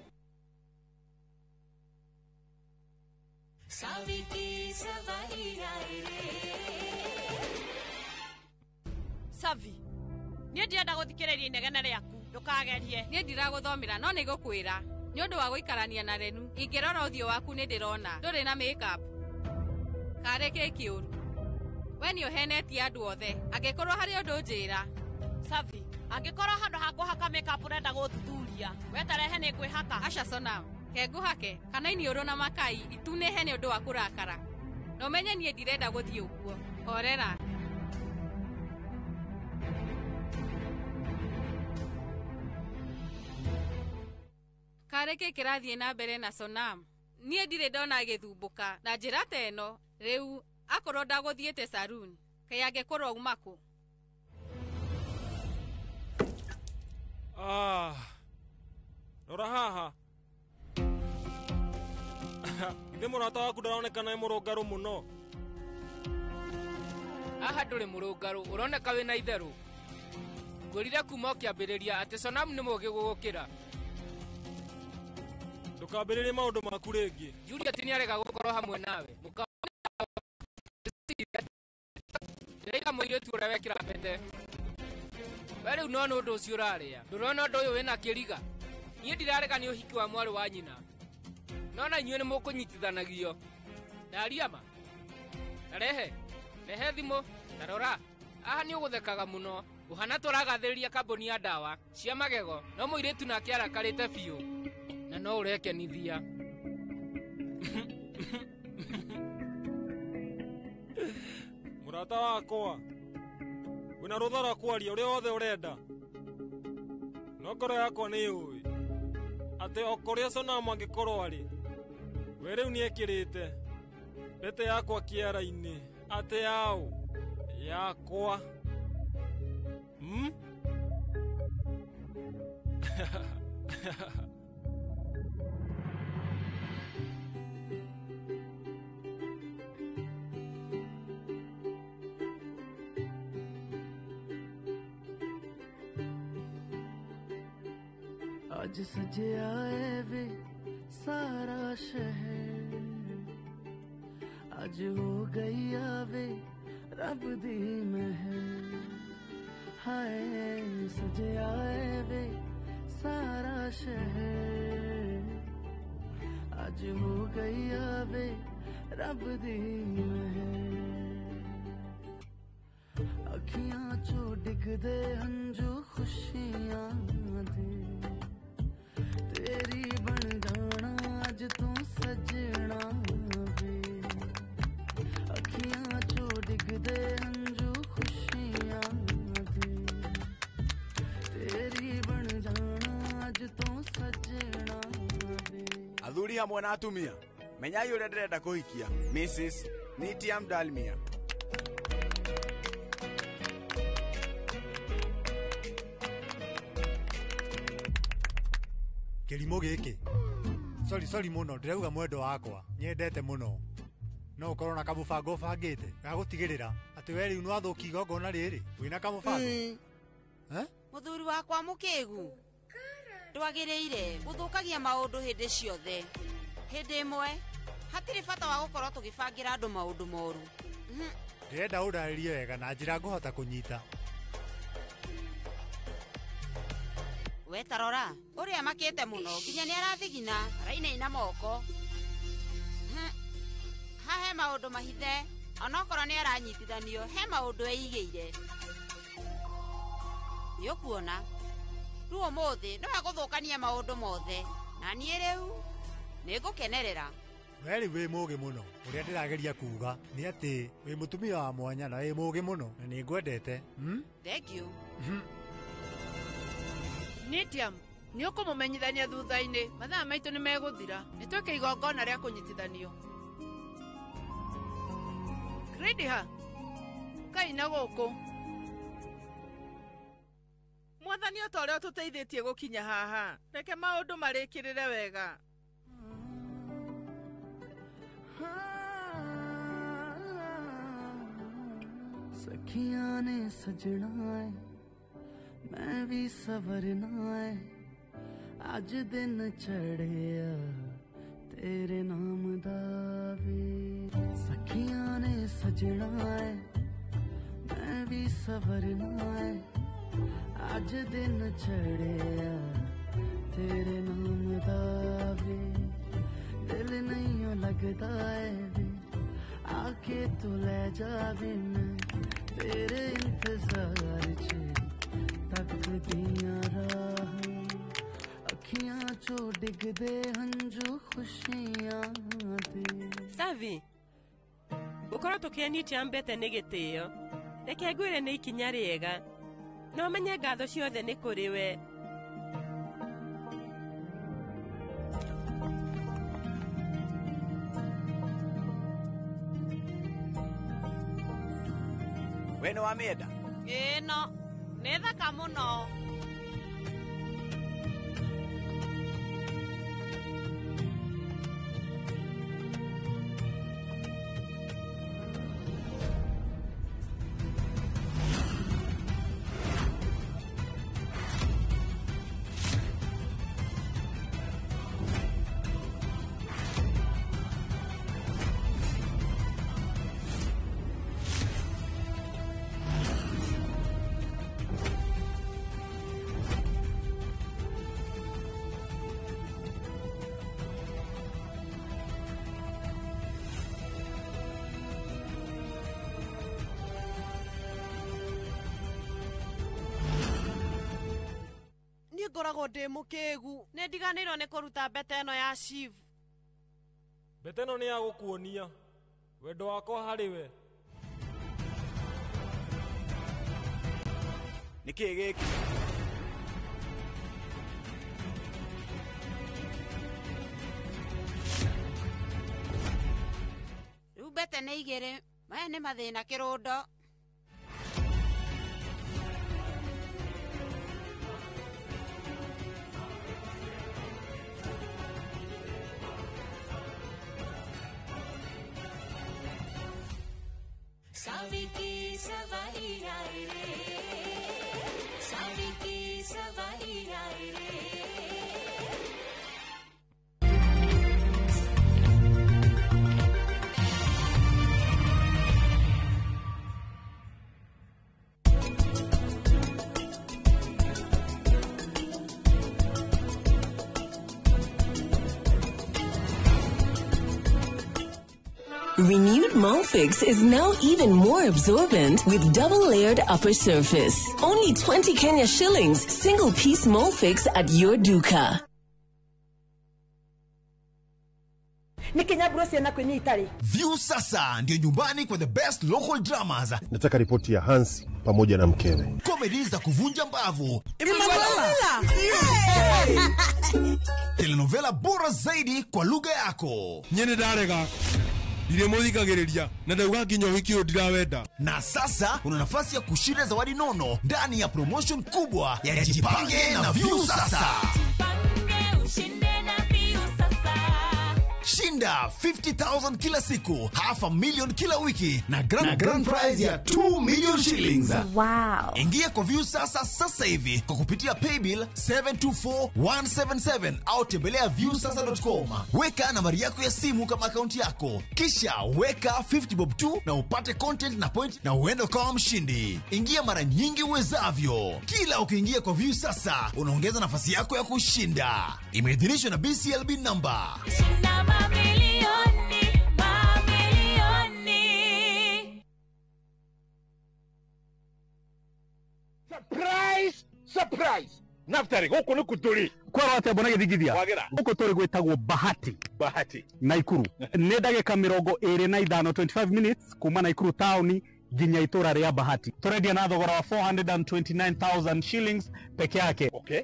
Savi, niĩ ndĩrenda gũthikĩrĩria inegene rĩaku, ndũkagerie. Niĩ ndiragũthomera no nĩgũkwĩra nĩ ũndũ wa gũikarania na Renu. Ingĩrora ũthiũ waku nĩ ndĩrona ndũrĩ na makeup. Karĩ kĩũru, we nĩ ũhenetie andũ othe. Angĩkorwo harĩ ũndũ njĩra. Savi, angĩkorwo handũ ha kũhaka makeup ũrenda gũthuthuria, we tarehe nĩ ngwĩhaka. Aca Sonam, ke ngũhake kana iniũrũ na makai itunĩhe nĩ ũndũ wa kũrakara. Na ũmenye niĩ ndirenda gũthiĩ ũguo. Horera. Kareke kĩrathiĩ na mbere na Sonam. Niĩ ndirĩ ndona gĩthumbũka na njĩra ta ĩno. Rĩu akorwo ndagũthiĩte saloon, kaĩ angĩkorwo uma kũ? Rora haha. Githĩ mũrata waku ndaronekana nĩ mũrũngarũ mũno? Haha ndũrĩ mũrũngarũ, ũroneka wĩna itherũ. Ngũrire kuma ũkĩambĩrĩria atĩ Sonam nĩ mũũgĩ gũgũkĩra. Ndũkambĩrĩrie maũndũ maku rĩngĩ. Juliet nĩarega gũkorwo hamwe nawe. Ndĩraiga mũirĩtu ũrĩa wekĩra pete. We rĩu no ũndũ ũcio ũrarĩa. Ndũrona ũndũ ũyũ wĩna kĩriga. Niĩ ndirarega nĩ ũhiki wa mwarĩ wa nyina. No na inyuĩ nĩ mũkũnyitithanagio. Ndaria ma. Rehe thimũ. Tarora. Aha nĩ ũgũthekaga mũno. Ũhana tũragathĩrĩria kambuni ya ndawa cia magego. No mũirĩtu nake arakarĩte biũ. Na no ũrekenithia. Mũrata wakwa, wĩna rũtha rwa kwaria ũrĩa wothe ũrenda. No ngoro yakwa nĩ yũĩ atĩ o kũrĩa Sonam angĩkorwo arĩ, we rĩu nĩekĩrĩte pete yakwa kĩara-inĩ. Atĩ yaũ yakwa. आज सजे आए वे सारा शहर, आज हो गई आवे रब दी महर। हाय सजे आए वे सारा शहर, आज हो गई आवे रब दी महर। अखियां चो डिगदे हंजू खुशियां दे, तेरी बन जाना अज तू सजना वे। अखियां चो डिगदे हंजू खुशियां दे, तेरी बन जाना hamwe na atumia menyai uria ndirenda kuhikia Mrs. Nitiam Dalmia. Kilimo giki sorry muno ndirauga mwendo wakwa nyendete muno no ukorwo na kamubango bangite gagutigirira ati we riu nwathuki igongona riri wina kamubango muthuri wakwa mukigu ndwagiriire guthukagia maundu hindi ciothe hindi imwe hatiri bata wa gukorwo tugibangira andu maundu moru ndirenda uraririe wega na njira nguhota kunyita we tarora uria makite muno nginya ni arathigina arainaina moko hahe maundu mahithe onokorwo ni aranyitithanio he maundu eigeire nĩũkuona rĩu ũmũthĩ nĩwe gũthũkania maũndũ mothe na niĩ rĩu nĩngũkenerera. We rĩu wĩ mũũgĩ mũno ũrĩa ndĩrageria kuuga nĩ atĩ wĩ mũtumia wa mwanya na wĩ mũũgĩ mũno na nĩ ngwendete. Thank you. Nitiam nĩ ũkũmũmenyithania thutha-inĩ mathaa maitũ nĩ megũthira nĩtwĩke igongona rĩa kũnyitithanio. Grediha kaina gũkũ mwathani o ta ũrĩa ũtũteithĩtie gũkinya haha reke maũndũ marĩkĩrĩre wega. सखियां ने सजना है मैं भी सवरना है अज दिन चढ़िया तेरे नाम दावे सखियां ने सजना है मैं भी सवरना है अज दिन चढ़िया तेरे नाम दावे दिल नहीं लगता है वे आके तू ले जावे मैं तेरे इंतजार च तकदियां राह अखियां चो डिगदे हंजू खुशियां दे. Savi gukorwo tukianyita mbete nĩ gĩtĩo reke ngwĩre nĩ ikinya rĩega no menye ngatho ciothe nĩ kũrĩ we. We nĩ wamĩenda? Ĩno nĩ thaka mũno. Ngoragwo ndĩ mũkĩgu nĩ ndiganĩirwo nĩ kũruta mbete ĩno ya Shiv. Mbete ĩno nĩ ya gũkuonia wendo wakwa harĩ we. Nĩkĩĩ gĩkĩ? Rĩu mbete nĩ igĩrĩ maya nĩ mathĩna kĩrũndo. सावी की सवारी आए रे सावी की सवारी आए रे. Renewed Molfix is now even more absorbent with double-layered upper surface. Only 20 Kenya shillings, single-piece Molfix at your duka. Nikinyaburo ciana kwinyitari. View sasa ndio nyumbani kwa the best local dramas. Nataka ripoti ya Hansi pamoja na mkewe. Comedy za kuvunja mbavu. Telenovela bora zaidi kwa lugha yako. Nyene darega. Ndiremuthikagiriria na ndauga nginya hikio ndirawenda. Na sasa una nafasi ya kushinda zawadi nono ndani ya promotion kubwa ya Jipange na View sasa. Shinda 50,000 kila siku, $500,000 kila wiki na grand prize ya 2 million shillings. Wow. Ingia kwa View sasa hivi kwa kupitia paybill 724177 au tembelea viewsasa.com. Weka nambari yako ya simu kama akaunti yako, kisha weka 50 bob tu na upate content na point na uende kama mshindi. Ingia mara nyingi uwezavyo. Kila ukiingia kwa View sasa unaongeza nafasi yako ya kushinda. Imeidhinishwa na BCLB number. Surprise! Naftari, huko ni kuturi. Kwa wate bona githigithia. Huko turi gwetagwo Bahati. Naikuru. Nĩ ndagĩka 25 25 minutes kuma Naikuru town nginya itura ria Bahati. Turendia na thogora wa 429,000 shillings peke yake. Okay.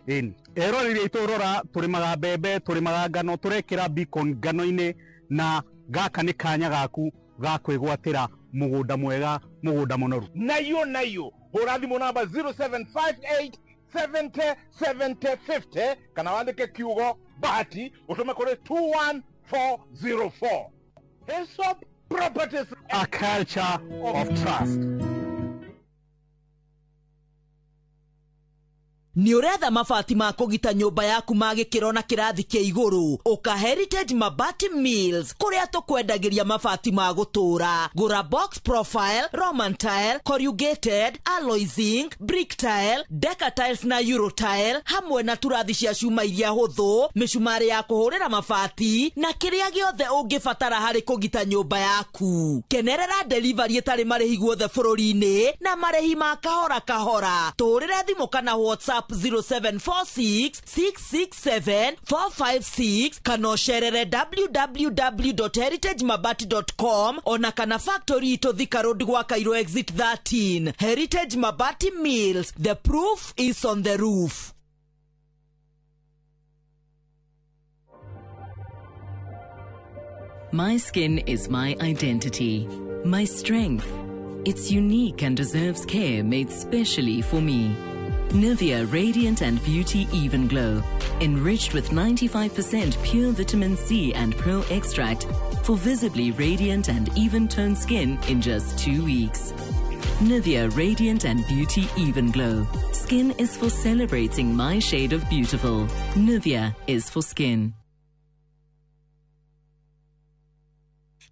Ero rire iturora turimaga mbembe, turimaga ngano, turekira beacon ngano-ini na gaka nĩ kanya gaku ga kwĩgwatĩra mũgũnda mwega, mũgũnda mũnoru. Nayo. Hũra thimũ namba 0758 70 70 50 kana wandike kiugo Bahati utume kuri 21404. Hillsop Properties, a culture of trust. Ni uretha mabati ma kugita nyumba yaku ma gikiro na kirathi kia iguru uka Heritage Mabati Mills kuria tukwendagiria mabati ma gutura. Gura box profile, Roman tile, corrugated, alloy zinc, brick tile, Deca tiles na Euro tile hamwe na turathi cia cuma iria huthu, micumari ya kuhurira mabati na kiria giothe ungibatara hari kugita nyumba yaku. Kenerera delivery itari marihi guothe bururi-ini na marihi ma kahora. Turire thimu kana WhatsApp 0746 667 456 kana sherere www.heritagemabati.com ona kana factory to Thika Road gwa Cairo exit 13. Heritage Mabati Mills, the proof is on the roof. My skin is my identity, my strength. It's unique and deserves care made specially for me. Nivea Radiant and Beauty Even Glow, enriched with 95% pure vitamin C and pearl extract for visibly radiant and even-toned skin in just 2 weeks. Nivea Radiant and Beauty Even Glow. Skin is for celebrating my shade of beautiful. Nivea is for skin.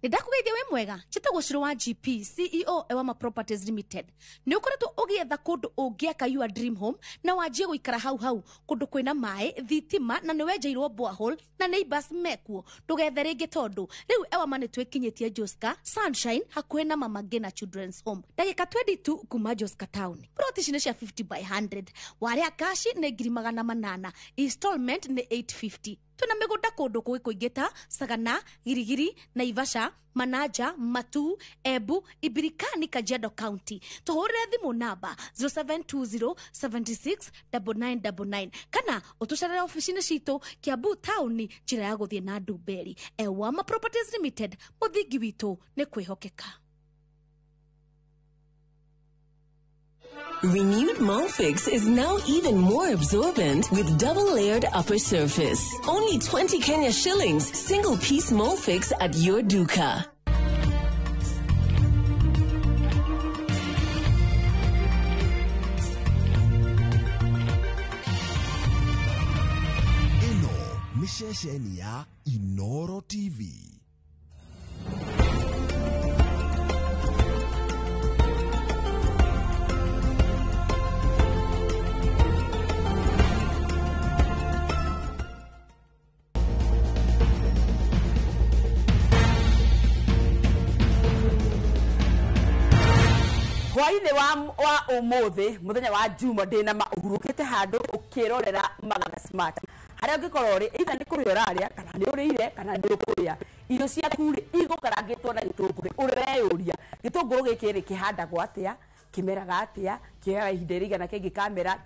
Nidakugeithia we mwega chitagwo Shiro wa GP CEO Ewama Properties Limited ni ukoretwo ugietha kundu ungiaka your dream home na wajie guikara hau kundu kwina mai thitima na ni wenjeirwo borehole na neighbors mekuo tugethe ringi tondu riu Ewama ni twikinyitie Joska Sunshine hakuhe na Mama Ngina Children's Home ndagika 22 kuma Joska Town. Ploti cine cia 50 by 100 waria kashi ni 800 installment ni 850. Tuna migunda kundu kuingita Sagana, Girigiri, Naivasha, Manaja, Matu, Ebu, Ibirikani, Kajiado County. Tuhurire thimu namba 0720 76 9999 kana utucarire ofisini citu Kiambu Town njira ya guthie na Ndumberi. Ewama Properties Limited, muthingi witu ni kwihokeka. Renewed Molfix is now even more absorbent with double-layered upper surface. Only 20 Kenya shillings, single-piece Molfix at your duka. Ino ni shesheni ya Inoro TV. Hwaini wa umuthi muthenya wa Juma ndina ma uhurukite handu ukirorera Magana Smart haria ngikorwo ri either ni kuria uraria kana ni urire kana ni ukuria irio ciaku ri igukarangitwo na gitunguru uri weyuria gitunguru giki ri kihandagwo atia kimeraga atia kioyaga ihinda rigana kingi kamera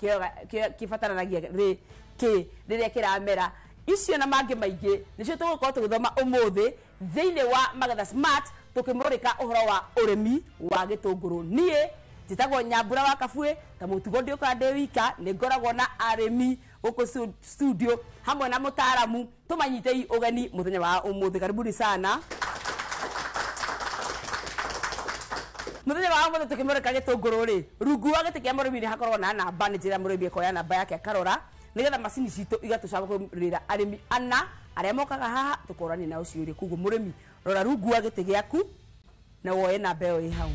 kibataranagia ri ki riria kiramera icio na mangi maingi nicio tugukorwo tugithoma umuthi thiini wa Magetha Smart tukimurika uhoro wa urimi wa gitunguru nie njitagwo Nyambura wa Kabue ta mutugo ndi ukandi wika ni ngoragwo na arimi uko studio hamwe na mutaaramu tumanyitei ugeni muthenya wa umuthi karibuni sana muthenya wa umuthi tukimurika gitunguru ri rungu wa gitikia murimi ni hakorwo na namba ni njira murimi ekoya namba yake akarora nigetha macini citu igatucagurira arimi ana aria mokaga haha tukorani na ucio ri kugu murimi rora rungu wa giti giaku na woe namba iyo i hau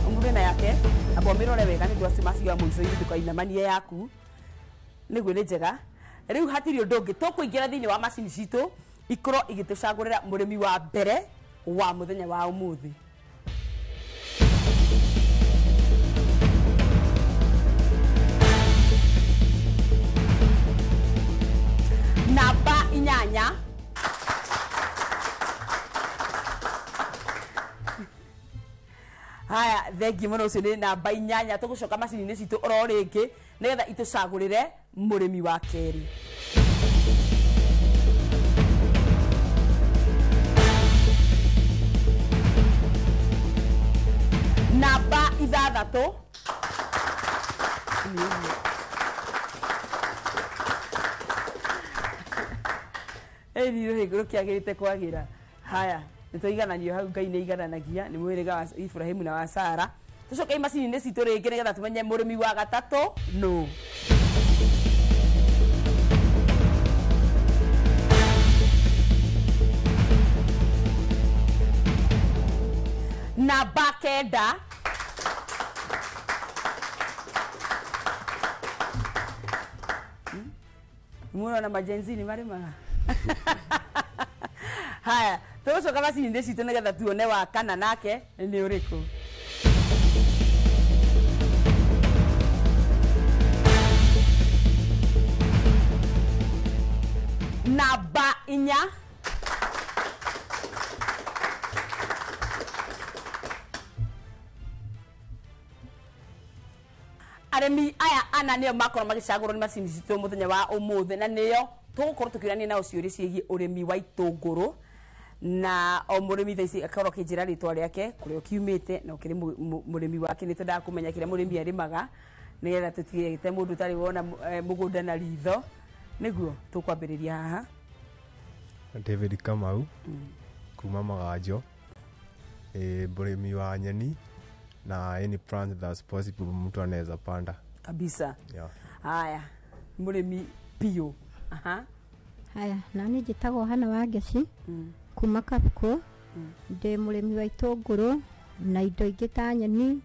umurina yake abo mirore wega ni ndwasi macio muico ini tukainamanie yaku niguo ni njega riu hatiri undu ungi tukuingira thiini wa macini citu ikorwo igitucagurira murimi wa mbere wa muthenya wa umuthi namba 8 haya thengi muno ucio ni namba 8 tugucoka macini-ini citu oro ringi nigetha itucagurire murimi wa keri namba 6 eri ro kiagirite kwagira haya nituigananio hau Ngai ni igananagia ni mwiriga wa Ibrahimu na wa Sara tucoke macini-ini citu ringi nigetha tumenye murimi wa gatatu no namba 9 muona majenzini marima haya tucoka macini-ini citu nigetha tuone wa kana nake ni uriku namba 4 arimi aya ana nio makorwo magicagurwo ni macini citu muthenya wa umuthi na nio tugukorwo tukirania nao ciuri ciigi urimi wa itunguru na o murimi thaici akorwo kinjira ritwa riake kuria kiumite na ukiri murimi wake ni twendaga kumenya kire murimi arimaga nigetha tutigite mundu tari wona mugunda na ritho niguo tukwambiriria haha David Kamau kuma Magajo murimi wa nyeni na any plant that's possible mtu anaweza panda kabisa yeah. Haya murimi pio haya nani njitagwo Hana wa Ngeci kuma Kabuku ndi murimi wa itunguru na indo ingi ta nyeni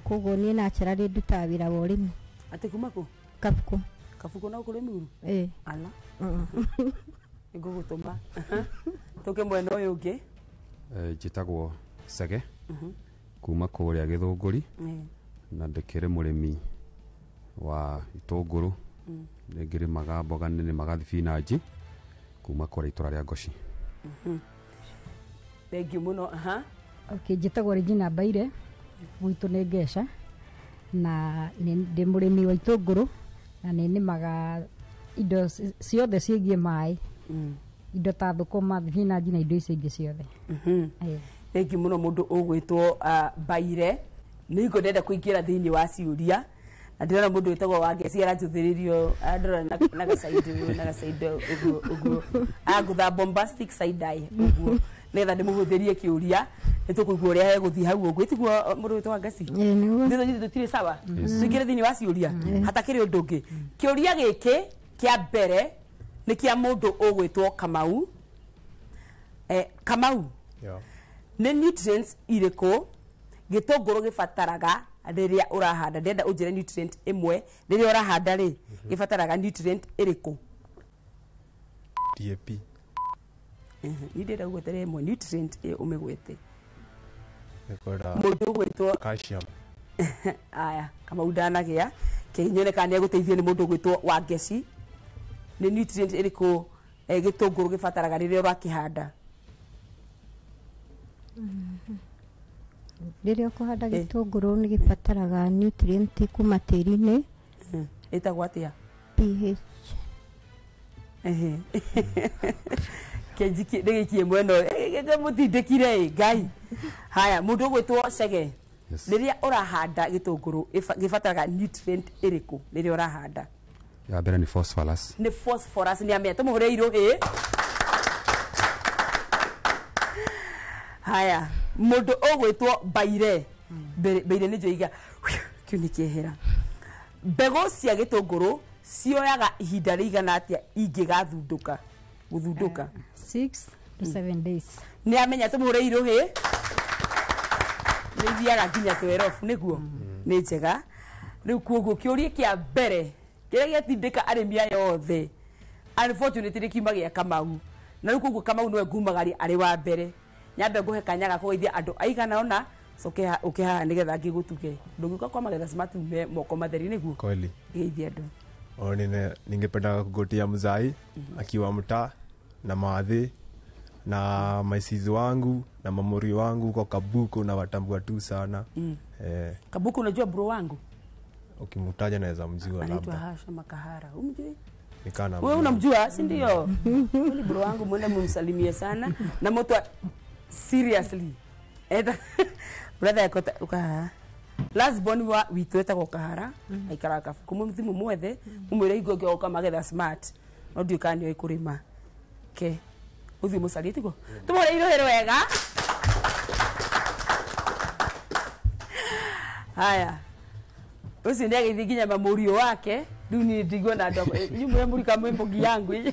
koguo ni naturally ndutaga wira wa urimi ati kuma ku Kabuku na ukurimi uru ala ngugutuma tuke mwena uyu ungi njitagwo Sege kuma kuria Githunguri na ndikire murimi wa itunguru ngirimaga mboga nene maga thibinaji kuma kuria itura ria Ngoci thank you muno okay njitagwo Regina Baire gwitu ni Ngesha na ndi murimi wa itunguru na nimaga indo ciothe ciĩgie mai indo ta thukuma thibinaji na indo icio ingĩ ciothe thank you muno mundu ugwitwo Baire ni ngo ndenda kuingira thiini wa ciuria na ndirona mundu witagwo wa Ngeci aranjuthiririo andora na gasaido uguo agutha bombastic side eye uguo netha ndimuhuthirie kiuria nitukuigua uria heguthi hau uguo itiguo mundu witagwo Ngeci nditho nyithu tutire sawa tuingire thiini wa ciuria hatakiri undu ungi kiuria giki kia mbere ni kia mundu ugwitwo Kamau Kamau ni nutrients iriku gitunguru gibataraga riria urahanda ndenda unjire nutrient imwe riria urahanda ri gibataraga nutrient iriku DAP ni ndenda ugwetere imwe nutrient umigwete mundu gwitwo calcium aya kama udanagia kinyoneka ni guteithio ni mundu gwitwo wa ngeci ni nutrient iriku gitunguru gibataraga riria urakihanda riria ukuhanda gitunguru ni gibataraga nutrient kuma tiri-ini itagwo atia pH kenjiki ndegikie mweno mutindikire ngai haya mundu gwitwo Chege riria urahanda gitunguru gibataraga nutrient iriku riria urahanda ya mbere ni phosphorus ni amia tumuhure iruhi haya mundu ogwitwo Baire Baire ni joiga kiuni kiehera mbego cia gitunguru cioyaga ihinda rigana atia ingigathunduka guthunduka 6 to 7 days ni amenya tumuhure iruhi ni thiaga nginya 12 niguo ni njega riu kuoguo kiuria kia mbere kiria giatindika arimi yothe unfortunately kimagia Kamau na riu kuoguo Kamau niwe ngumagari ari wa mbere nyambe nguhe kanyaga kugeithia andu aigana ona soke ukihaha nigetha ngigutuge nduguka kwa magetha smart moko matheri niguo kweli geithia andu ningependa kugotia mzai akiwa mtaa na maadhi na maisizi wangu na mamuri wangu kwa Kabuku na watambua tu sana Kabuku unajua bro wangu ukimutaja naweza mjua anaitwa Hasha Makahara umjui nikana wewe unamjua si ndio ni bro wangu mwende mumsalimie sana na mtu seriously brother yako ukaha last born wa witweta kwa Kahara aikara kafuku mumthimu mwethe umwire igoge oka magetha smart no ndio kani ikurima ke uthi musaliti go tumore irohero wega haya usi ndege thiginya mamurio wake duni ndigwa na ndo nyumwe muri kama mbogi yangu ni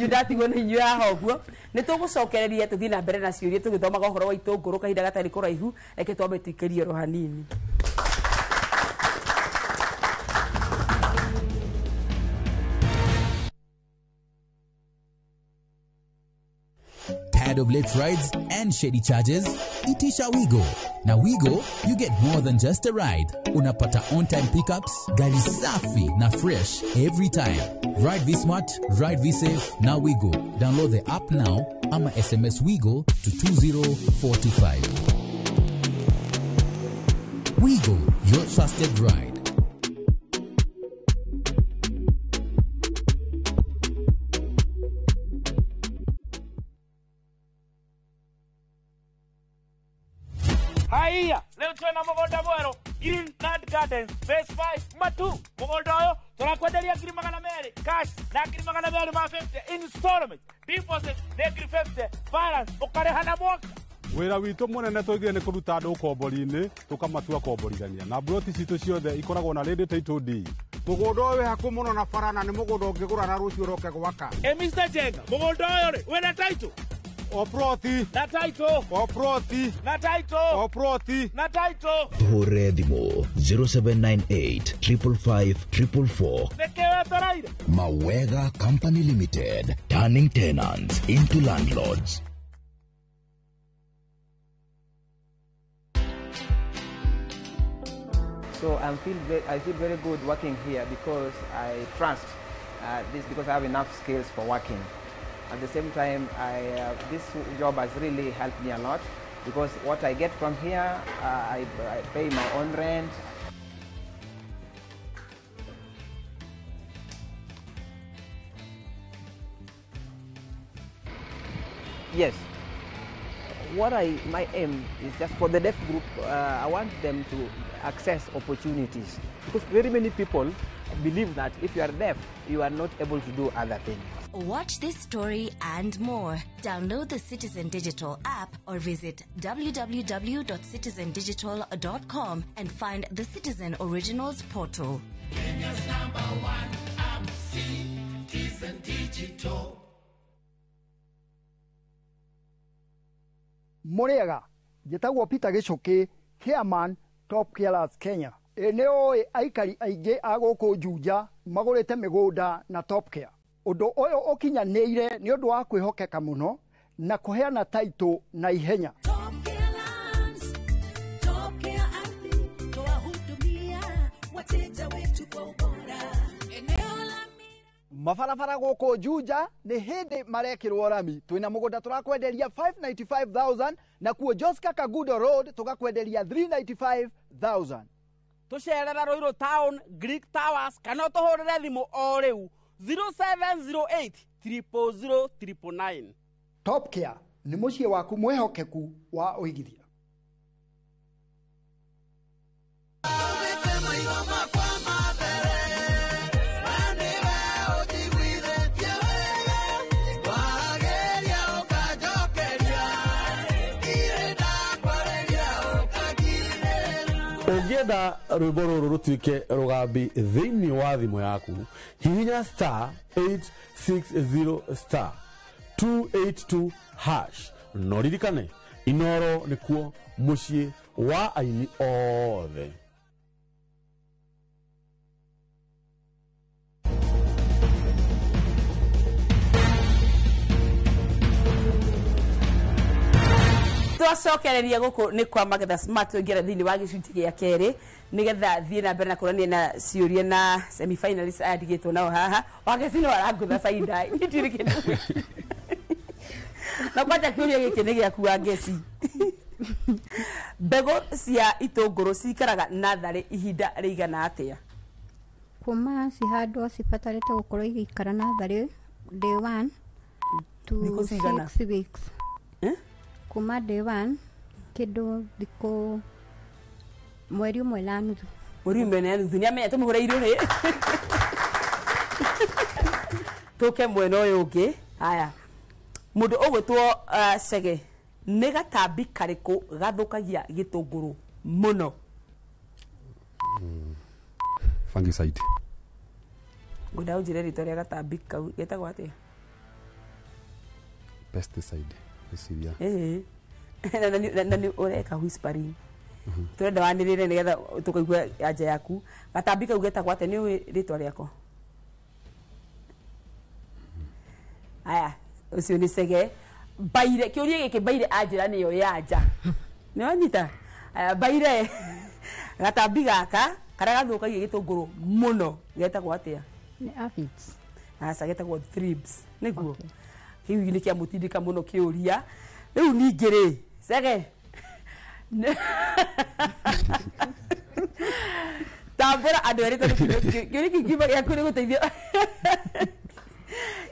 ndati go ni ya hoguo ni tugucokereria tuthi na mbere na ciuria tugithomaga uhoro wa itunguru kahinda gatari kuraihu reke twambe tuikerie ro hanini Tired of late rides and shady charges? Itisha Wigo. Na Wigo, you get more than just a ride. Unapata on-time pickups, gari safi na fresh every time. Ride V-Smart, ride V-Safe, na Wigo. Download the app now, ama SMS Wigo to 2045. Wigo, your trusted ride. Haiya, leo tuna mugonda mwero Green Nut Gardens Phase 5 Matu. Mugonda oyo turakwenderia ngiri magana meri cash na ngiri magana meri ma 50 installment deposit na ngiri 50 balance ukareha na mwaka. Wira witu munene twigire ni kuruta andu ukombori-ini tukamatua komborithania na broti citu ciothe ikoragwo na ready title deed. Mugondo we haku muno na farana ni mugondo ngigura na rucio roke gwaka. Mr. Jenga, mugondo oyo ri wena title Oproti na title Oproti na title Oproti na title Hore Dimo 0798 555 444. Nekewe toraire Mawega Company Limited, turning tenants into landlords. So I feel very good working here because I trust this because I have enough skills for working. At the same time, this job has really helped me a lot because what I get from here, I pay my own rent. Yes. My aim is just for the deaf group, I want them to access opportunities because very many people believe that if you are deaf, you are not able to do other things. Watch this story and more. Download the Citizen Digital app or visit www.citizendigital.com and find the Citizen Originals portal. Kenya's #1 app, Citizen Digital. Muriega, njĩtagwo Peter Gichuki, Chairman Top Carers Kenya. Nĩ ũĩ aikari aingĩ a gũkũ Juja magũrĩte mĩgũnda na Top Care. Ũndũ ũyũ ũkinyanĩire nĩ ũndũ wa kwĩhokeka mũno na kũheana taitũ na ihenya. Top Care mabarabara gũkũ Juja nĩ hĩndĩ marekĩrwo rami. Twĩna mũgũnda tũrakwenderia 595,000 na kuo Joska Kagudo Road tũgakwenderia 395,000. Tũcerera Ruiru Town, Greek Towers, kana tũhũrĩre thimũ o rĩu 0708 000 999. Top Care nĩ mũciĩ waku mwehokeku wa ũigithia. Ũngĩenda rwĩmbo rũrũ rũtuĩke rũgambi thĩinĩ wa thimũ yaku, hihinya *860*282# no ririkane Inooro nĩkuo mũciĩ wa aini othe. Twacokereria gũkũ nĩ kwa Magetha Smart ũngĩra thĩinĩ wa gĩcunjĩ gĩa kerĩ nĩgetha thiĩ na mbere na kũrania na ciũria na semi-finalists aya ndigĩtwo nao haha wageci nĩ warangũtha caida nĩtuĩrĩ kĩndũ na kwanja kĩũria gĩkĩ nĩ gĩaku wa ngeci. Mbegũ cia itũngũrũ cikaraga natharĩ ihinda rĩigana atĩa? Kuma cihandwo cibatarĩte gũkorwo igĩikara natharĩ day 1 to 6 weeks. Kuma day 1 kĩndũ thikũ mweri ũmwe na nuthu. Mweri ũmwe na nuthu nĩamenya tũmũhũre irio rĩ. Tũke mwena ũyũ ũngĩ. Haya. Mũndũ ũgwĩtwo Cege nĩ gatambi karĩkũ gathũkagia gĩtũngũrũ mũno? Fungicide. Ngwenda ũnjĩre rĩtwa rĩa gatambi kau getagwo atĩa? Pesticide. Na nĩ ũreka whispering. Tũrenda wanĩrĩre nĩgetha tũkaigua anja yaku. Gatambi kau getagwo atĩa, nĩ ũĩ rĩtwa rĩako? Aya, ũcio nĩ Cege. Baire, kĩũria gĩkĩ Baire anjĩra nĩyo yanja. Nĩ wanyita? Baire, gatambi gaka karĩa gathũkagia gĩtũngũrũ mũno getagwo atĩa? Nĩ aphids. Aca getagwo thrips. Nĩguo. Kĩu nĩ kĩa mũtindĩka mũno kĩũria. Rĩu ningĩ rĩ, Cege. Tambũra andũ erĩ tondũ kĩũria kĩu kiuma gĩaku nĩ gũteithio.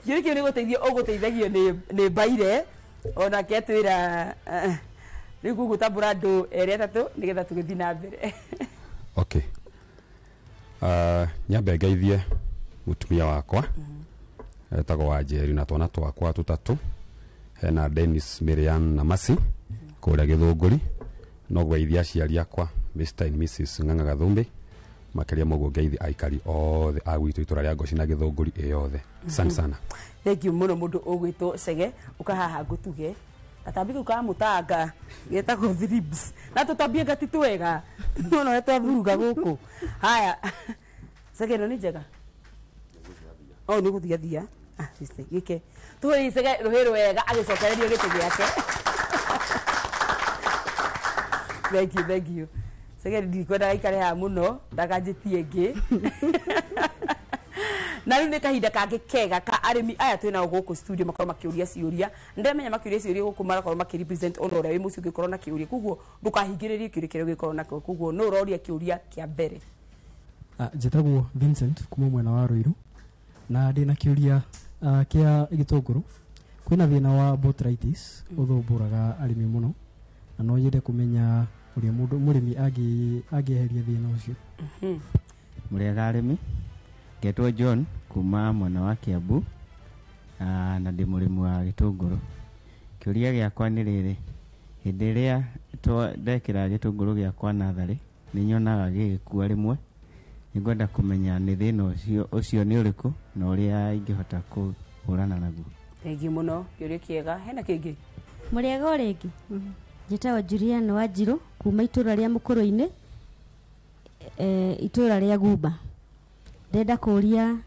Kĩũria kĩu nĩ gũteithio ũgũteithagio nĩ Baire. Onake atwĩra rĩu gũgũtambũra andũ erĩ atatũ nĩgetha tũgĩthiĩ na mbere. Okay. Nyambe ngeithie mũtumia wakwa. Etagwo Wanjeri na twana twakwa tũtatũ. Hena Dennis, Miriam na Masi kũrĩa Gĩthũngũri. No gweithia aciari akwa Mr and Mrs Ng'ang'a Gathumbi. Makĩria mũguo ngeithi aikari othe a gwitũ itũra rĩa Ngoci na Gĩthũngũri ĩyothe. Asante sana. Thank you mũno mũndũ ũgwĩtwo Cege ũkahaha ngũtuge. Gatambi kau ka mũtanga getagwo thrips. Na tũtambie gatitũ wega. No no twathuruga gũkũ. Haya. Cege no nĩ njega. Oh nĩ gũthiathia. Sister gĩke. Tũrĩ Cege rũhĩrũ wega agĩcokereria gĩtĩ gĩake. Thank you. Cege ndikwenda gaikare haha mũno ndakanjĩtie ĩngĩ. Na rĩu nĩ kahinda kangĩ kega ka arĩmi aya twĩnao gũkũ studio makorwo makĩũria ciũria. Ndĩramenya makĩũria ciũria gũkũ marakorwo makĩrepresent ona ũrĩa wĩ mũciĩ ũngĩkorwo na kĩũria. Koguo ndũkahingĩrĩrie kĩũria kĩrĩa ũngĩkorwo nakĩo. Koguo no ũroria kĩũria kĩa mbere. Njĩtagwo Vincent kuma mwena wa Ruiru na ndĩna kĩũria kĩa gĩtũngũrũ. Kwĩna thĩna wa botrytis ũthumbũraga arĩmi mũno na no nyende kũmenya ũrĩa mũrĩmi angĩeheria thĩna ũcio. Mũrĩega arĩmi, ngetwo John kuma mwena wa Kiambu na ndĩ mũrĩmi wa gĩtũngũrũ. Kĩũria gĩakwa nĩ rĩrĩ, hĩndĩ ĩrĩa ndekĩra gĩtũngũrũ gĩakwa natharĩ nĩ nyonaga gĩgĩkua rĩmwe. Nĩngwenda kũmenya nĩ thĩna ũcio nĩ ũrĩkũ na ũrĩa ingĩhota kũhũrana naguo. Thengi mũno, kĩũria kĩega. Hena kĩngĩ? Mũrĩega o rĩngĩ. Njĩtagwo Juliana Wanjirũ kuma itũra rĩa Mũkũrũ-inĩ, itũra rĩa Gumba. Ndenda kũria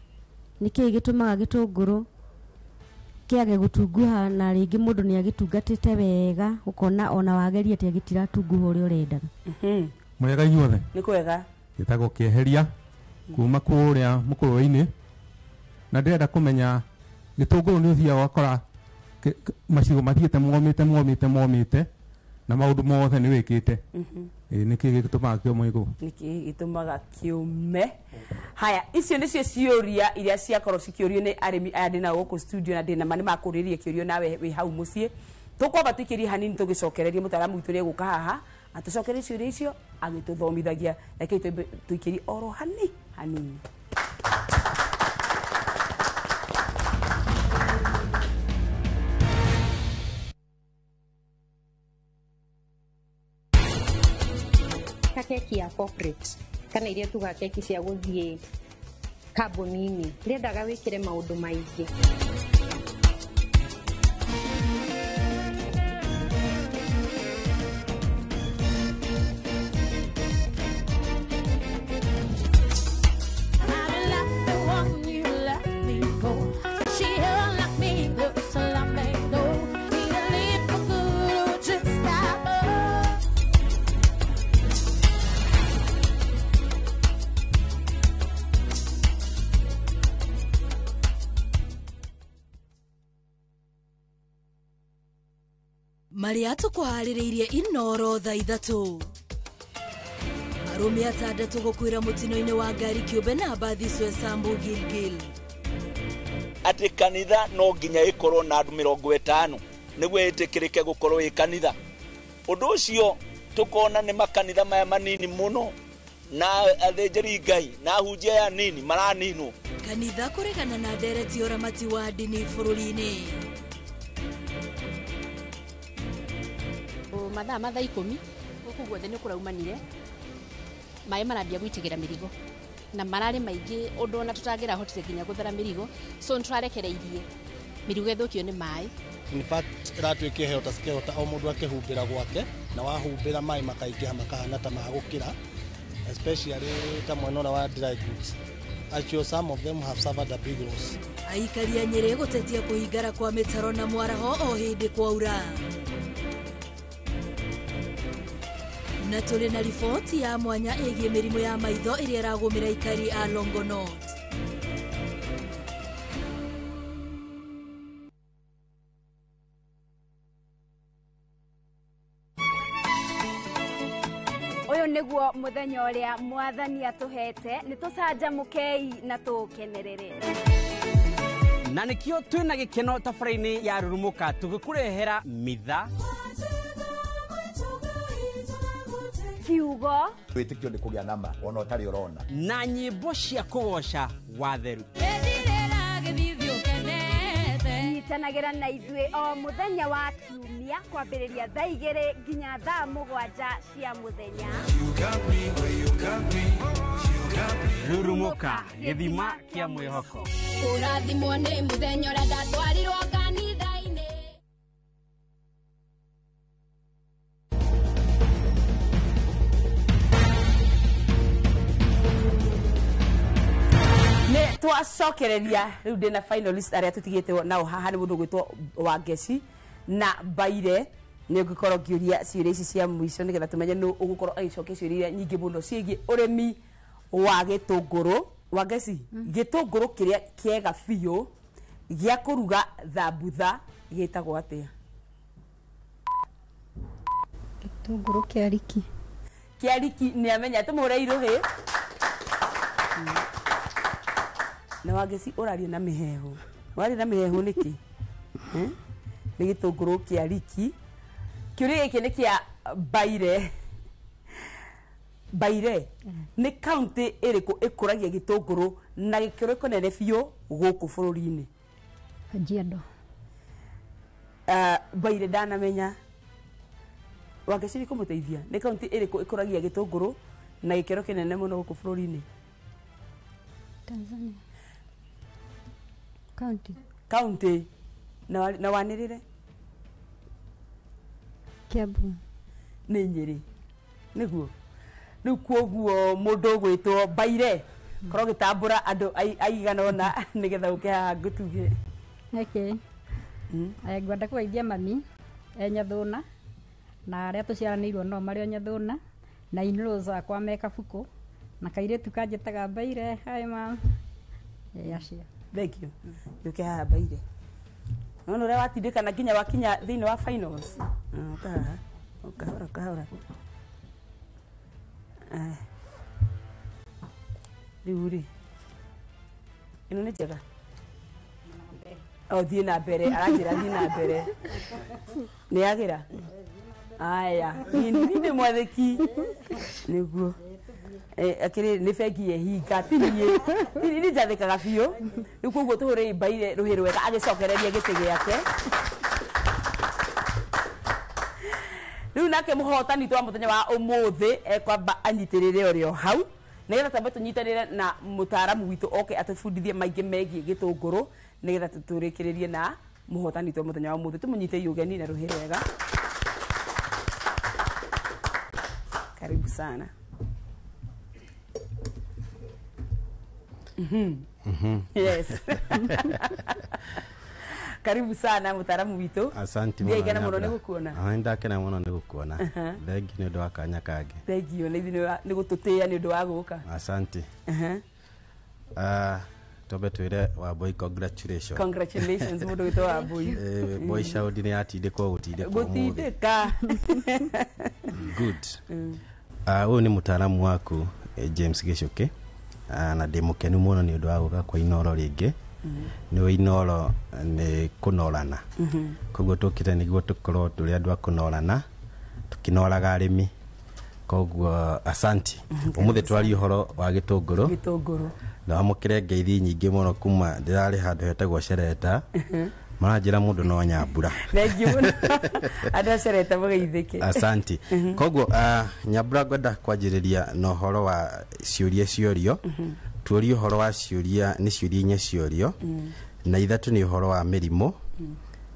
nĩkĩĩ gĩtũmaga gĩtũngũrũ kĩage gũtunguha na rĩngĩ mũndũ nĩ agĩtungatĩte wega ũkona ona wageria atĩ gĩtiratunguha ũrĩa ũrendaga. Mũrĩega inyuothe. Nĩ kwega. Gĩtagwo Kĩeheria kuma kũrĩa Mũkũrũ-inĩ na ndĩrenda kũmenya gĩtũngũrũ nĩ ũthiaga wakora macigo mathiĩte momĩte na maũndũ mothe nĩ wĩkĩte nĩkĩ gĩtũmaga kĩũme igũrũ nĩkĩ gĩtũmaga kĩũme haya icio nĩcio ciũria iria ciakorwo cikĩũrio nĩ arĩmi aya ndĩ nao gũkũ studio na ndĩna ma nĩ makũrĩrĩria kĩũrio nawe wĩ hau mũciĩ tũkwamba tũikĩrie hanini tũgĩcokererie mũtaaramu witũ nĩegũka haha atũcokerie ciũria icio agĩtũthomithagia reke tũikĩrie oro hanini keki ya corporate kana iria tuga keki cia guthie kambuni-inĩ ndendaga wĩkĩre maũndũ maingĩ Maria tukuharĩrĩirie inoro thaa ithatũ arũme atandatũ gũkuĩra mũtino-inĩ wa ngari kĩũmbe na mbathi Sambu Gilgil atĩ kanitha no nginya ĩkorwo na andũ 50 nĩguo ĩtĩkĩrĩke gũkorwo ĩ kanitha ũndũ ũcio tukona nĩ makanitha maya manini mũno na athĩnjĩri Ngai na hunjia ya nini maraninwo kanitha kũregana na ndereti ũramati wa ndini bũrũri-inĩ mathaa 10 gũkũ guothe nĩ kũraumanire maĩ marambia gũitĩgĩra mĩrigo na mararĩ maingĩ ũndũ ona tũtangĩrahotire nginya gũthara mĩrigo so nĩtũrarekereirie mĩrigo ĩthũkio nĩ maĩ in fact ĩratuĩkia heo tasikehota o mũndũ akĩhumbĩra gwake na wahumbĩra maĩ makaingĩha makahana ta magũkĩra especially ta mwena ũrĩa wa dry goods actually some of them have suffered a big loss aikari a Nyeri gũtetia kũhingara kwa mĩtaro na mwaraho o hĩndĩ kwaura na tũrĩ na riboti ya mwanya ĩgiĩ mĩrimũ ya maitho ĩrĩa ĩragũmĩra aikari a Longonot ũyũ nĩguo mũthenya ũrĩa mwathani atũhete nĩ tũcanjamũkei na tũkenerere na nĩkĩo twĩna gĩkeno tabarĩra-inĩ ya Rurumuka tũgĩkũrehera mitha kiugo wĩtĩkio nĩ kũgĩa nama ona ũtarĩ ũrona na nyĩmbo cia kũgoca watheru nyitanagĩra na ithuĩ o mũthenya wa kiumia kwambĩrĩria thaa 2 nginya thaa 7 cia mũthenya Rurumuka gĩthima kĩa mwĩhoko ũrathimwo nĩ mũthenya ũrĩa ndatwarirwo kanitha-inĩ nĩ twacokereria rĩu ndĩna finalist arĩa tũtigĩte nao haha nĩ mũndũ gwĩtwo Wangeci na Mbaire nĩ ũngĩkorwo ngĩũria ciũria ici cia mũico nĩgetha tũmenye nũ ũgũkorwo agĩcokia ciũria iria nyingĩ mũno ciĩgiĩ ũrĩmi wa gĩtũngũrũ Wangeci gĩtũngũrũ kĩrĩa kĩega biũ gĩa kũruga thambutha gĩtagwo atĩa gĩtũngũrũ kĩa riki nĩ amenya tũmũre irũhĩ na Wangeci ũraria na mĩhehu ũraria na mĩhehu nĩkĩ nĩ gĩtũngũrũ kĩa riki kĩũria gĩkĩ nĩ kĩa Mbaire nĩ kaunti ĩrĩkũ ĩkũragia gĩtũngũrũ na gĩkĩro kĩnene biũ gũkũ bũrũri-inĩ Kajiado Mbaire ndanamenya Wangeci nĩ kũmũteithia nĩ kaunti ĩrĩkũ ĩkũragia gĩtũngũrũ na gĩkĩro kĩnene mũno gũkũ bũrũri-inĩ Tanzania County na wanĩrĩre Kiambu nĩ Nyeri nĩguo rĩu kwoguo mũndũ gwĩtwo Mbaire korwo gĩtambũra andũ aigana ũna nĩgetha ũke haha ngũtuge ngwenda kũgeithia mami Nyathũna na arĩa tũciaranĩirwo nao marĩ o Nyathũna na in-laws akwa me Kabuku na kairĩtu kanjĩtaga Mbaire hi mam acio thank you yuke haha Mbaire no ria watindikana nginya wakinya thini wa finals kahora riu ino nĩ njega thiĩ na mbere aranjĩra thiĩ na mbere nĩ yagira aya nĩ mwathĩki nĩguo akĩrĩ nĩ bengi yehinga tinie nĩ njathĩkaga biũ rĩu koguo tũhũrĩ Mbaire rũhĩ rwega agĩcokereria gĩtĩ gĩake rĩu nake mũhotani twa mũthenya wa ũmũthĩ ekwamba anyitĩrĩre ũrĩo hau nĩgetha tambe tũnyitanĩre na mũtaaramu witũ oke atũbundithie maingĩ megiĩ gĩtũngũrũ nĩgetha tũrĩkĩrĩrie na mũhotani twa mũthenya wa ũmũthĩ tũmũnyite ũgeni na rũhĩ rwega karibu sana yes karibu sana mũtaaramu witũ asante mũno mũno nĩ gũkuona ndakena mũno nĩ gũkuona thengi nĩ ũndũ wa kanya kangĩ thengi nĩ gũtũtĩĩa nĩ ũndũ wa gũka asante tobe twire Wambui congratulations mũndũ witũ Wambui boy shout nĩ atindĩkwo gũtindĩka good ũyũ nĩ mũtaaramu waku James Gichuki na ndĩ mũkenu mũno nĩ ũndũ wa gũka kwa Inoro rĩngĩ nĩ Inoro nĩ kũnorana koguo tũkĩte nĩguo tũkorwo tũrĩ andũ a kũnorana tũkĩnoraga arĩmi koguo asante ũmũthĩ twaria ũhoro wa gĩtũngũrũ na wamũkĩre ngeithi nyingĩ mũno kuma ndĩrarĩ handũ hetagwo Cereta maranjĩra mũndũ no Nyambura thengi mũno andũ a Cereta mũgeithĩke asante koguo Nyambura ngwenda kwanjĩrĩria na ũhoro wa ciũria ciorio tuorie ũhoro wa ciũria nĩ ciũria inya ciorio na ithatũ nĩ ũhoro wa mĩrimũ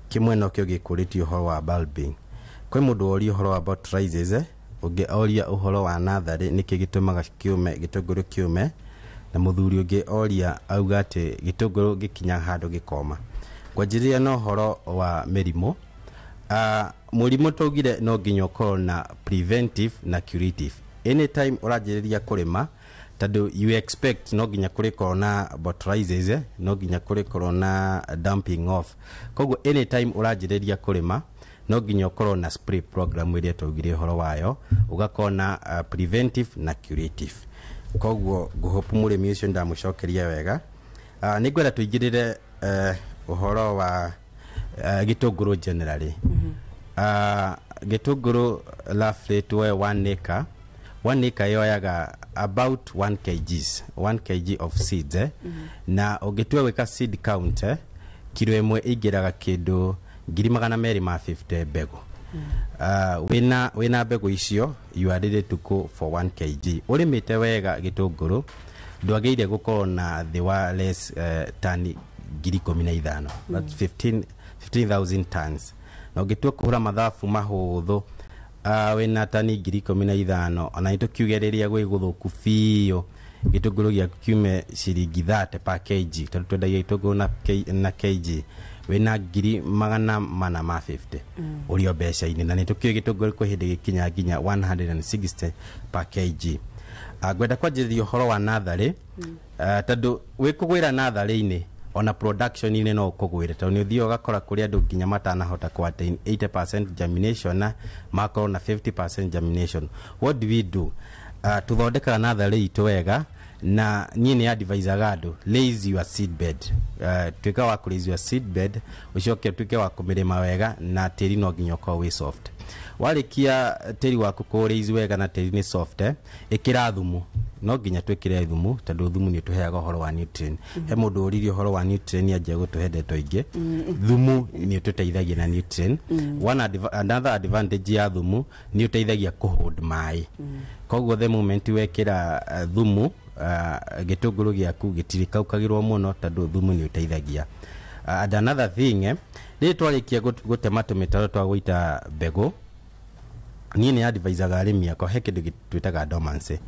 kimwe no kĩo gĩkũrĩtio ũhoro wa bulbing kwĩ mũndũ woria ũhoro wa botrytis ũngĩ oria ũhoro wa natharĩ nĩkĩ gĩtũmaga kĩume gĩtũngũrũ kĩume na mũthuri ũngĩ oria auga atĩ gĩtũngũrũ gĩkinya handũ gĩkoma kwanjĩrĩria na ũhoro wa mĩrimũ mũrimũ tũgire no nginya ũkorwo na preventive na curative anytime ũranjĩrĩria kũrĩma tondũ you expect no nginya kũrĩkorwo na botrytis no nginya kũrĩkorwo na dumping off koguo anytime ũranjĩrĩria kũrĩma no nginya ũkorwo na spray program ĩrĩa tũgire ũhoro wayo ũgakorwo na preventive na curative koguo ngũhopu mũrĩmi ũcio ndamũcokeria wega nĩ ngwenda tũingĩrĩre ũhoro wa gĩtũngũrũ generally gĩtũngũrũ roughly tuoe 1 acre yoyaga about 1 kg of seeds na ũngĩtua gwĩka seed count kilo ĩmwe ingĩraga kĩndũ 250 mbegũ wĩna mbegũ icio you are ready to go for 1 kg ũrĩmĩte wega gĩtũngũrũ ndwagĩrĩire gũkorwo na thĩ wa less tani 15,000 that's 15,000 tons na ũngĩtua kũhũra mathabu mahũthũ wĩna tani 15,000 ona nĩtũkiuge rĩrĩa gwĩ gũthũku biũ gĩtũngũrũ gĩaku kiume ciringi 30 per kg tondũ twendagia gĩtũngũrũ na kg wĩna 450 ũrĩo mbeca-inĩ na nĩtũkiuge gĩtũngũrũ kwa hĩndĩ gĩkinya nginya 160 per kg ngwenda kwanjĩrĩria ũhoro wa natharĩ tondũ wĩkũgwĩra natharĩ-inĩ ona production-inĩ no ũkũgwĩre tondũ nĩ ũthiĩ ũgakora kũrĩ andũ nginya matanahota ku attain 80% germination makorwo na 50% germination what do we do tũthondekaga natharĩ itũ wega na niĩ nĩ advisaga andũ raise your seed bed tuĩka wa kũ raise your seed bed ũcoke tuĩke wa kũmĩrĩma wega na tĩri no nginya ũkorwo wĩ soft warĩkia tĩri waku kũ raise wega na tĩri nĩ soft ĩkĩra thumu no nginya twĩkĩre thumu tondũ thumu nĩ ũtũheaga ũhoro wa nutrient he mũndũ ũririe ũhoro wa nutrient anjia gũtũhe ndeto ingĩ thumu nĩ ũtũteithagia na nutrient another advantage ya thumu nĩ ũteithagia kũhold maĩ koguo the moment wekĩra thumu gĩtũngũrũ gĩaku gĩtirĩkaukagĩrwo mũno tondũ thumu nĩ ũteithagia and another thing rĩrĩa twarĩkia gũtema tũmĩtaro twa gũita mbegũ niĩ nĩ advisaga arĩmi akwa he kĩndũ twĩtaga dormancy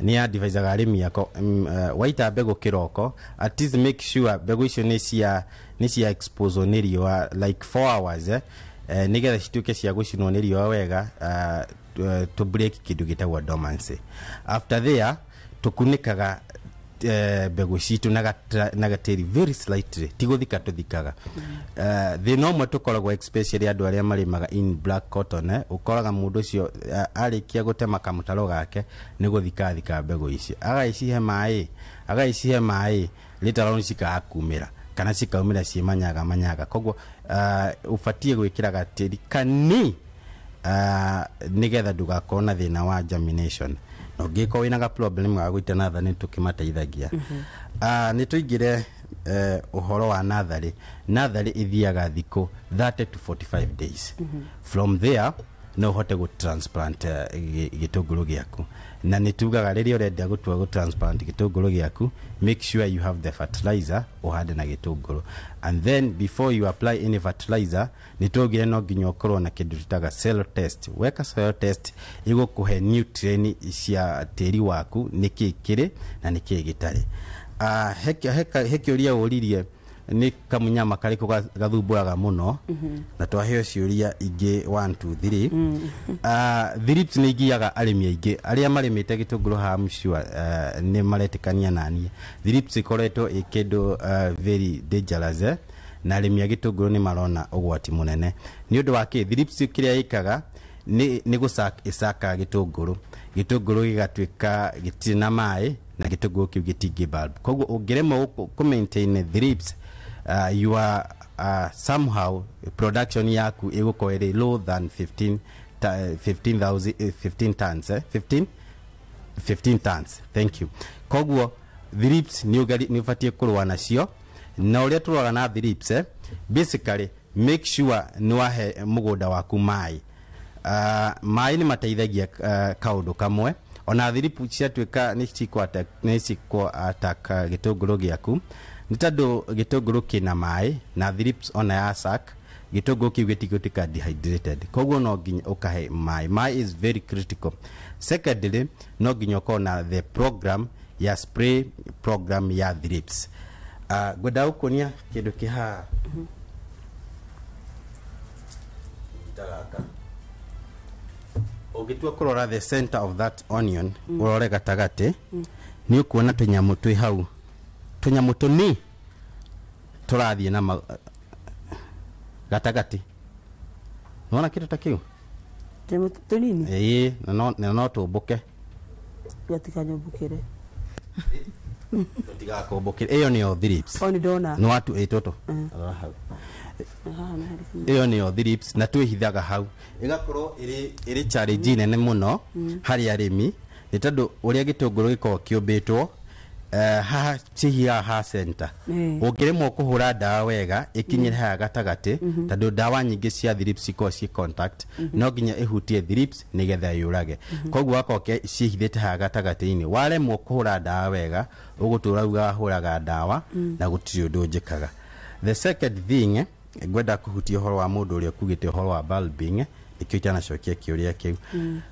ni advisaga arĩmi akwa waita mbegũ kĩroko at least make sure mbegũ icio nĩ cia expose nĩ riũa like 4 hours nĩgetha cituĩke cia gũcinwo nĩ riũa wega to break kĩndũ gĩtagwo dormancy after there tukunikaga mbegu citu na gatiri very slightly tiguthika tuthikaga thina umwe tukoragwo especially andu aria marimaga in black cotton ukoraga mundu ucio arikia gutema kamutaro gake ni guthika mbegu ici agaicihe mai later on cikakumira kana cikaumira ci manyaga koguo ufatie gwikira gatiri kani nigetha ndugakona thina wa germination no ngiko wina ga problem ga gwita nathari tukimateithagia ni tuingire uhoro wa nathari ithiaga thiko 30 to 45 days from there no hote go transplant gitunguru giaku na nitugaga riria urenda gutua go transplant gitunguru giaku make sure you have the fertilizer uhande na gitunguru and then before you apply any fertilizer nitugire no nginya ukorwo na kindu tutaga soil test weka soil test igukuhe nutrient cia tiri waku nikikire na nikigitari hekiuria uririe ni kamunyama kariko gathumburaga muno na twaheo ciuria ingi 1 2 3 thrips ni igiaga arimi aingi aria marimite gitunguru ha mshua ni maretikania nani thrips ikoretwo ikindu very dangerous na arimi a gitunguru ni marona ugwati munene ni undu wa ki thrips kiria ikaga ni gusaka gitunguru gigatwika gitina mai na gitunguru kiu gitingi bulb koguo ungirema ku maintain thrips you are somehow production yaku iguko iri low than 15 tons 15 tons thank you koguo thrips ni ufatie kurwa nacio na uria turwaga na thrips basically make sure ni wahe mugunda waku mai ni mateithagia kaundu kamwe ona thrips ciatwika ni cikwo attack gitunguru giaku nitado gitunguru kina mai na thrips ona ya sack gitunguru kiu gitigutika dehydrated koguo no nginya ukahe mai is very critical secondly no nginya ukona the program ya spray program ya thrips gwenda ukunia kindu kiha itagaka ugitua kurora the center of that onion urore gatagati ni ukuona tunyamu twi hau tunyamu tuni turathie na gatagati nona kitu takiu tunini no tubuke gatikanyobukire tutigakobukire iyo ni thrips oni dona no watu etoto iyo ni thrips na twihithaga hau igakorwo iri challenge nene muno hari arimi ni tondu uria gitunguru giko kiumbitwo ha chihia ha center ukiremwo kuhura dawa wega ikinyire ha gatagati tondu dawa nyingi cia thrips iko ci contact no nginya ihutie thrips nigetha yurage koguo akoke cihithite ha gatagati-ini waremwo kuhura dawa wega ugutura uga huraga dawa na gutiri undu njikaga the second thing gwenda kuhutia horo wa mundu uria kugite horo wa bulbing ikiitana cokia kiuria kiu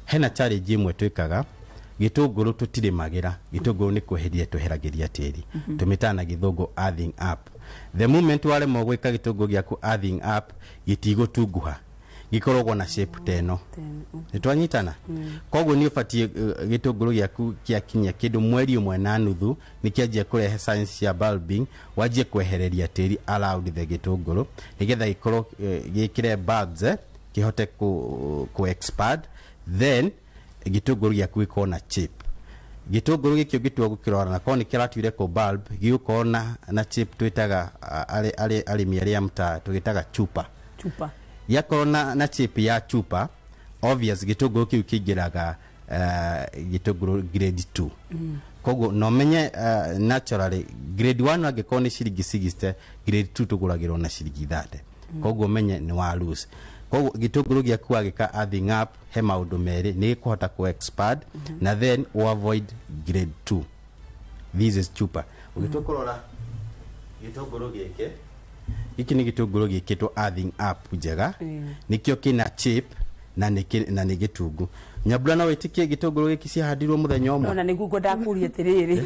hena challenge imwe twikaga gitunguru tutirimagira gitunguru ni kweheria tuheragiria tiri tumitana githungu earthing up the moment wale mogwika gitunguru giaku earthing up gitigotunguha gikorogwo na shape teno nitwanyitana koguo ni ufatie gitunguru giaku kiakinya kindu mweri umwe na nuthu nikianjia kurehe science ya bulbing wajie kwehereria tiri around the gitunguru nigetha gikorwo gikire bulbs kihote ku expand then gitunguru giaku ikona chip gitunguru gikio gitwa gukirora na koni kiratwire ko bulb giukona na chip twitaga arimi aria mta tugitaga chupa yakorona na chip ya chupa obvious gitunguru kiu kingiraga gitunguru grade 2 koguo no menye naturally grade 1 agikoni ciringi 60 grade 2 tuguragirwo na ciringi 30 koguo menye ni wa lose koguo gitunguru giaku agika earthing up he maundu meri ni kuhota ku expand na then avoid grade 2 this is chupa ugitukura gitunguru gieke iki ni gitunguru giekitwo earthing up njega nikio kina chip na ni gitungu nyabura no witikie gitunguru giki ciahandirwo muthenya umwe ona niguo ndakurie tiriri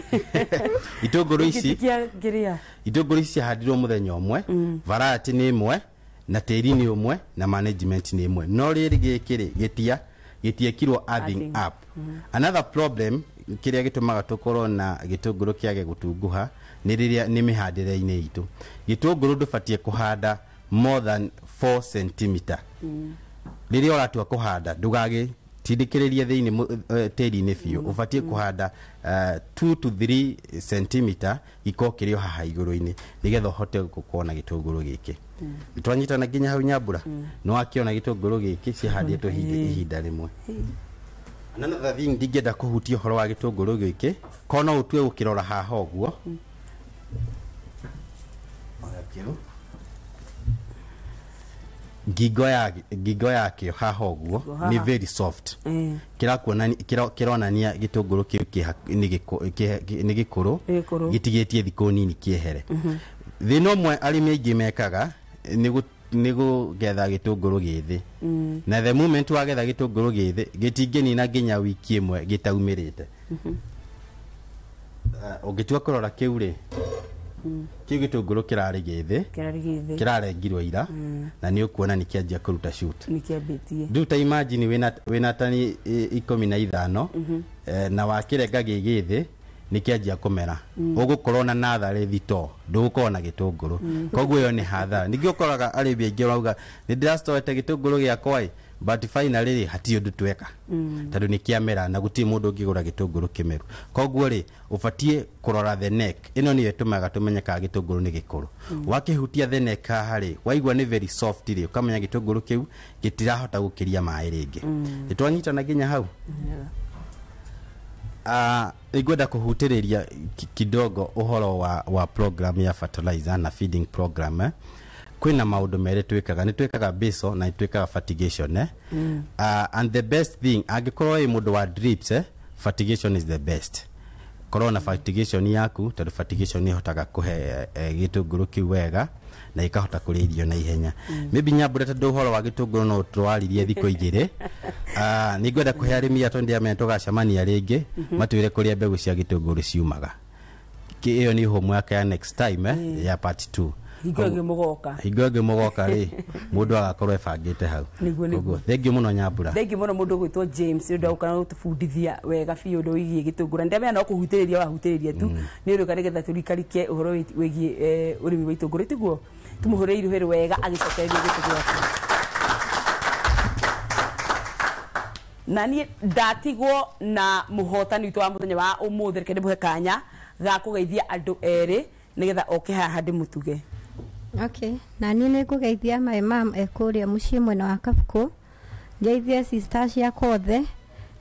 gitunguru ici ciahandirwo muthenya umwe variety ni imwe na tiri ni umwe na management ni imwe no riri gikiri gitiekirwo earthing up another problem kiria gitumaga tukorwo na gitunguru kiage gutunguha ni riria ni mihandire-ini itu. Gitunguru ndubatie kuhanda more than 4 cm. Riria uratua kuhanda ndugage tidikiririe thiini tiri-ini biu, ubatie kuhanda 2 to 3 cm iko kirio haha iguru-ini nigetha hote gukona gitunguru giki. Twanyitana nginya hau Nyambura no akiona gitunguru giki cihanditwo ihinda rimwe. Another thing ndingenda kuhutia horo wa gitunguru giki kono utue ukirora haha oguo. Gigo yake haha oguo ni very soft. Kironania gitunguru kiu ni gikuru gitigetie thiku nini kiehere. Thino mwe arimi aingi mekaga nigu getha gitunguru githi. Na the moment wa getha gitunguru githi gitingeni na nginya wiki imwe gitaumirite. Ugitua kurora kiu ri kiu gitunguru kirari githi kirarengirwo ira na ni ukuona nikianjia kuruta shoot nikiambitie nduta imagine wina tani 15 na wakirenga gigithi nikianjia kumera ugukorwo na nathari thito ndugukorwo na gitunguru koguo yo ni hathara ningi ukoraga arimi aingi rauga ni ndirastowete gitunguru giakwa but finally hati undu tweka tondu nikiamera na guti mundu ngigura gitunguru kimeru koguo ri ubatie kurora the neck ino ni yetumaga tumenyeka gitunguru ni gikuru wakihutia the neck hari waigwa ni very soft ri ukamenya gitunguru kiu gitirahota gukiria mai ringi nitwanyitana nginya hau igwenda kuhutiriria kidogo uhoro wa program ya fertilizer na feeding program kwina maundu mere twikaga ni twikaga beso na twikaga fertigation and the best thing agikorwo i mundu wa drips fertigation is the best corona fertigation yaku tondu fertigation ni hotaga kuhe gitunguru kiwega na ikahota kuririo na ihenya maybe Nyambura tondu uhoro wa gitunguru no twaririe thiko igire ni ngwenda kuhe arimi atondi amento gacamania ringi matwire kuria mbegu cia gitunguru ciumaga iyo ni homework ya next time ya part 2 Higoge mugoka ri mundu agakorwo ebangite hau koguo thengi muno Nyambura thengi muno mundu gwitwo James ndu ukana utufundithia wega biu ndu wigie gitungura ndemea no kuhutiriria wahutiriria tu ni uri kana getha turikarike uhoro wigie urimi wa itungura tiguo tumuhureire heru wega agicokereria gitungura nani ndatigwo na muhotani witu wa muthenya wa umuthi kende muhe kanya ga kugeithia andu eri nigetha oke haha ndimutuge. Okay, na nini kugeithia my mom ekuria mucii mwena wa Kabuku ngeithie sister cia kothe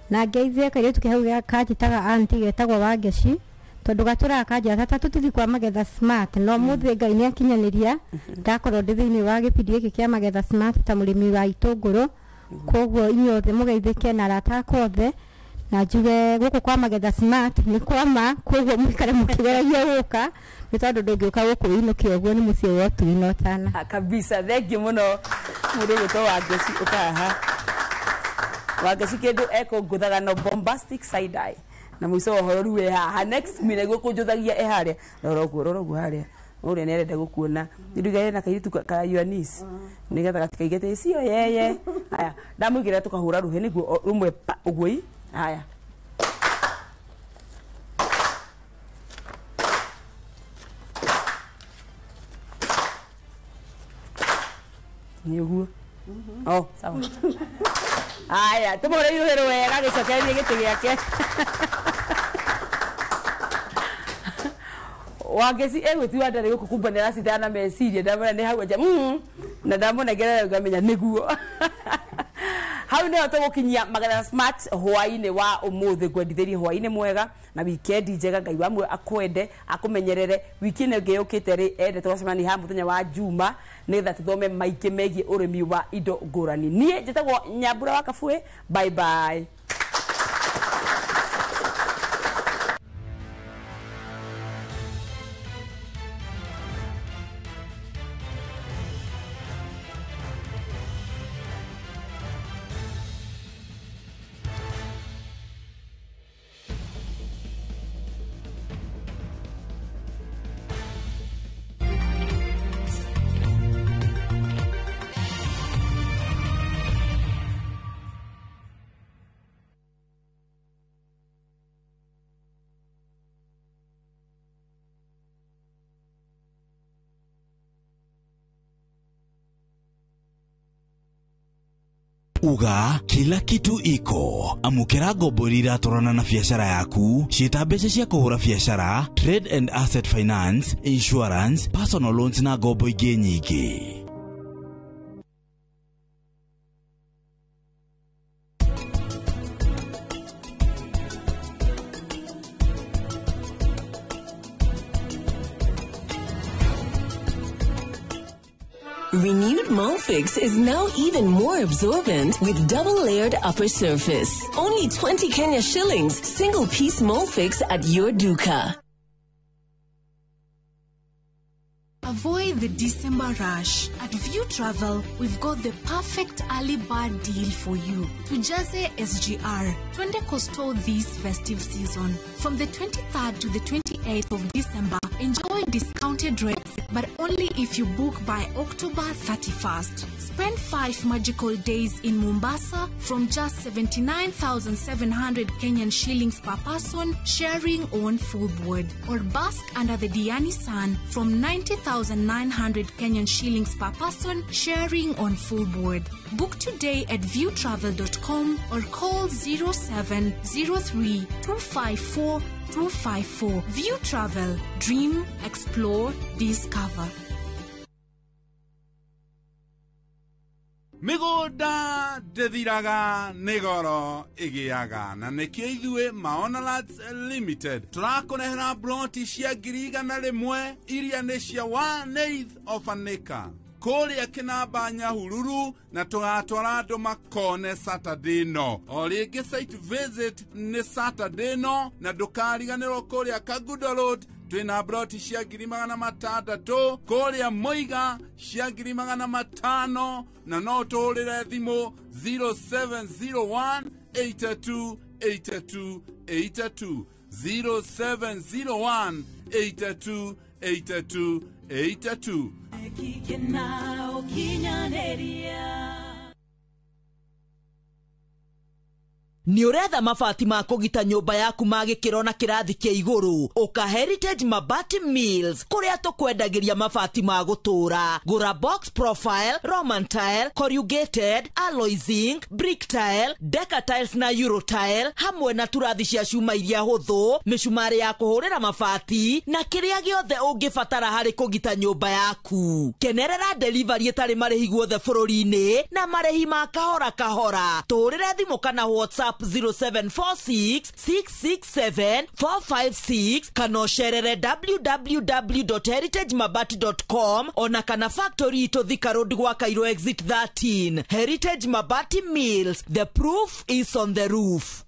na ngeithie kairitu kehau gya kajitaga auntie getagwo Wangeci tondu gatura kaja tata tututhi kwa magetha smart no muthi Ngai ni akinyaniria ndakorwo ndi thiini wa gipindi giki kia magetha smart ta murimi wa itunguru koguo inyothe mugeithike na rata kothe na njuge guku kwa magetha smart ni kwama koguo mwikare mukigeragia guka ni tondu ndungiuka guku inukia uguo ni mucii wotu inotana kabisa thengi muno mundu gwitwo Wangeci ukaha Wangeci kindu eko nguthaga no bombastic side eye na mwiso uhoro ruwe haha next mine guku njuthagia eharia roroguo haria uri nerenda gukuona ndigaire na kairitu ka Yohanis nigetha gatikaigete icio yeye haya ndamugira tukahura ruhe niguo rumwe ugui haya ni uguo oh sawa haya tumureire heru wega gicokererie giti giake Wangeci egwitiwa ndari guku kumbanira cindana meciria ndamona ni hau aja na ndamona gerera ngamenya niguo hau ne tugukinyia magetha smart hwaini wa umuthi gwendithirie hwaini mwega na weekend njega Ngai wamwe akwende akumenyerere wiki ne ngeyukite ri ende twacemani ha muthenya wa Juma nigetha tuthome maiki megie urimi wa indo ngurani nie njitagwo Nyambura wa Kabui bye bye. uga kila kitu iko. Amukira ngombo iria twarana na biashara yaku, ciita mbeca cia kuhura biashara, trade and asset finance, insurance, personal loans na ngombo ingĩ nyingĩ. Renewed Molfix is now even more absorbent with double-layered upper surface. Only 20 Kenya shillings, single-piece Molfix at your duka. Avoid the December rush. At View Travel, we've got the perfect early bird deal for you. Tujaze SGR, Twende Coastal this festive season. From the 23rd to the 28th of December, enjoy discounted rates, but only if you book by October 31st. Spend 5 magical days in Mombasa from just 79,700 Kenyan shillings per person, sharing on full board. Or bask under the Diani sun from 90,900 Kenyan shillings per person, sharing on full board. Book today at viewtravel.com or call 0703 254 254. View Travel. Dream, explore, discover. Migoda dediraga negoro igiaga na nekio ithue Maonalads Limited turakonehera broti cia ngiriga na rimwe iria nĩ cia 1/8 of an acre kũrĩa Kinamba Nyahururu na tũgatwara andũ makone Saturday no. O rĩngĩ site visit nĩ Saturday no na ndũkariganĩrwo kũrĩa Kagudo Road twina broti cia 600 kũrĩa Muiga cia 500 na no tũrĩre thimũ 0701 82 82 82 0701 82 82 82. Ni uretha mabati ma kugita nyumba yaku ma gikiro na kirathi kia iguru uka Heritage Mabati Mills kuria tukwendagiria mabati ma gutura. Gura box profile, Roman tile, corrugated, alloy zinc, brick tile, Deca tiles na Euro tile hamwe na turathi cia cuma iria huthu, micumari ya kuhurira mabati na kiria giothe ungibatara hari kugita nyumba yaku. Kenerera delivery itari marihi guothe bururi-ini na marihi ma kahora kahora. Turire thimu kana WhatsApp 0746 667 456 kana sherere www.heritagemabati.com ona kana factory ito Thika Road gwa Cairo exit 13. Heritage Mabati Mills, the proof is on the roof.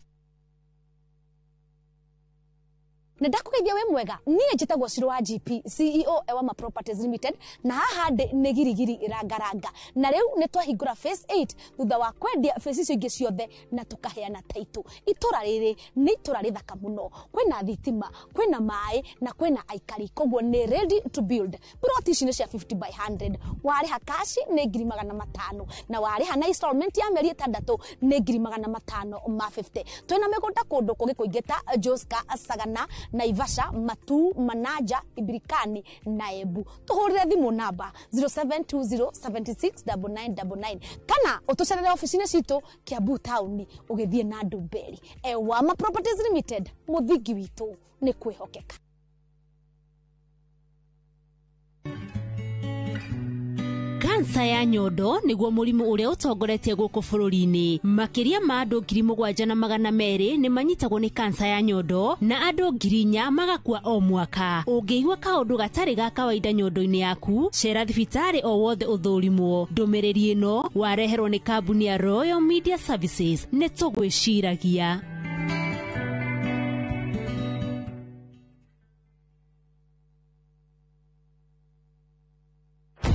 Na ndakugeithia we mwega niĩ njĩtagwo Shiro wa GP CEO Ewama Properties Limited na haha nĩ girigiri irangaranga na rĩu nĩ twahingũra phase 8 thutha wa kwendia phase icio ingĩ ciothe na tukaheana title. Itũra rĩrĩ nĩ itũra rĩthaka mũno, kwĩna thitima, kwĩna maĩ na kwĩna aikari, koguo nĩ ready to build. Plot ici nĩ cia 50 by 100, warĩha cash nĩ 500 na warĩha na installment ya mĩeri 6 nĩ 550. Twĩna mĩgũnda kũndũ kũngĩ kũingĩ ta Joska, Sagana, Naivasha, Matu, Manaja, Ibirikani na Embu. Tuhurire thimu namba 0720769999 kana utucerere ofisini citu Kiambu town ugithie na Ndumberi. Ewama Properties Limited, muthingi witu ni kwihokeka. Kansa ya nyondo niguo murimu uria utongoretie guku bururi-ini. Makiria ma andu 7,200 ni manyitagwo ni kansa ya nyondo na andu 4,000 magakua o mwaka. Ungiigua kaundu gatari ga kawaida nyondo-ini yaku, cera thibitari o wothe uthurimwo. Ndumiriri ino wareherwo ni kambuni ya Royal Media Services ni tugwiciragia.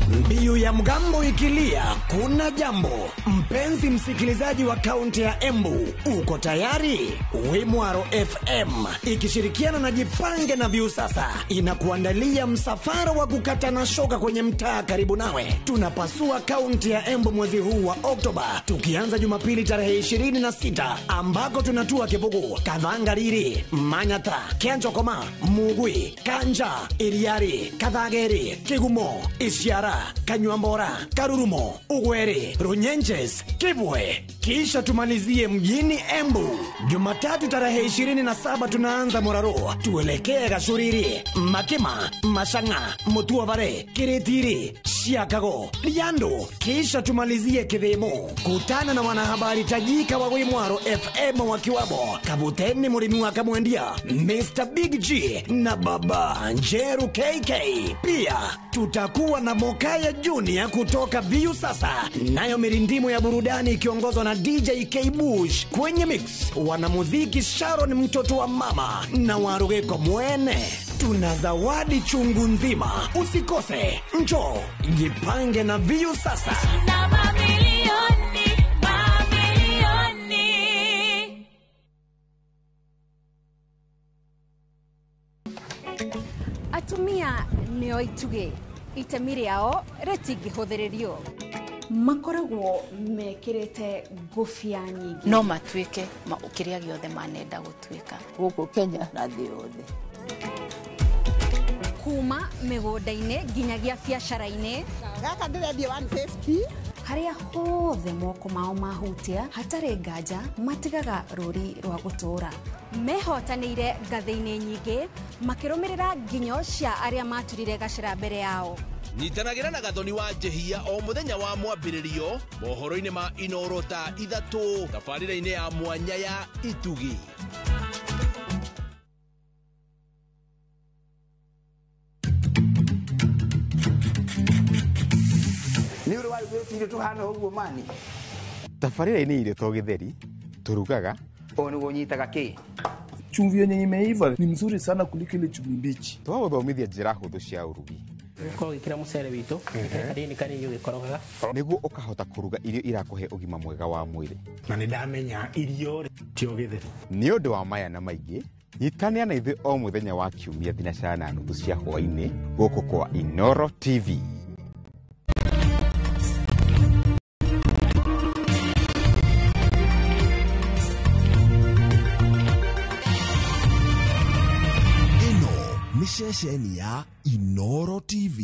Mbiu ya mgambo ikilia, kuna jambo. Mpenzi msikilizaji wa kaunti ya Embu, uko tayari? Wimwaro FM ikishirikiana na Jipange na View sasa inakuandalia msafara wa kukatana shoka kwenye mtaa karibu nawe. Tunapasua kaunti ya Embu mwezi huu wa Oktoba, tukianza Jumapili tarehe 26 ambako tunatua Kibugu, Kathangariri, Manyata, Kenjokoma, Mugui, Kanja, Iriari, Kathageri, Kigumo, Isiara, Kanywambora, Karurumo, Ugweri, Runyenjes, Kibwe, kisha tumalizie mjini Embu. Jumatatu tarehe 27 tunaanza Moraro, tuelekee Gashuriri, Makima, Mashanga, Mutuavare, Kiritiri, Chiakago, Liando, kisha tumalizie Kidhemo. Kutana na wanahabari tajika wa Wimwaro FM wakiwamo Kabuteni Murimi wa Kamwendia, Mr. Big G na Baba Njeru KK. Pia tutakuwa na Mokaya Junior kutoka Viu Sasa, nayo mirindimo ya burudani ikiongozwa na DJ K Bush. Kwenye mix wanamuziki Sharon mtoto wa mama na Warugeko Mwene. Tuna zawadi chungu nzima, usikose. Njoo jipange na Viu Sasa. Atumia nio ituge itemi riao ritingihuthirio, makoragwo mekirite ngufia nyingi no matuike kiria giothe manenda gutuika guku Kenya na thĩ yothe, kuma migunda-ini nginyagia biacara-ini. Gaka ndirendia 150 haria hothe moko mao mahutia hatari nganja matigaga ruri rwa gutura. Mehotanĩire ngathĩ-inĩ nyingĩ makirumirira nginyo cia aria maturire gacira mbere yao. Nyitanagĩra na Gathoni wa Njehia o muthenya wa mwambĩrĩrio mohoro-inĩ ma Inooro ta 3 tabarĩra-inĩ ya mwanya ya Itugi. Nĩ ũrĩ warugĩte tuhana ũguo mani? Tabarĩra-inĩ irio to gĩtheri turugaga. O nĩguo unyitaga kĩ? Chumvi yenye imeiva ni mzuri sana kuliko ile chumvi mbichi. Twaguthomithia njĩra hũthũ cia urugi. Ko gikira mucere witu kanini kanini ugikorogaga niguo ukahota kuruga irio irakuhe ugima mwega wa mwiri. Na nĩ ndamenya irio tio gĩtheri. Nĩ ũndũ wa maya na maingĩ nyitania na ithuĩ o muthenya wa Kiumia thinacara na nuthu cia hwaĩ-inĩ gũkũ kwa Inooro TV. Ni ceceni ya Inooro TV.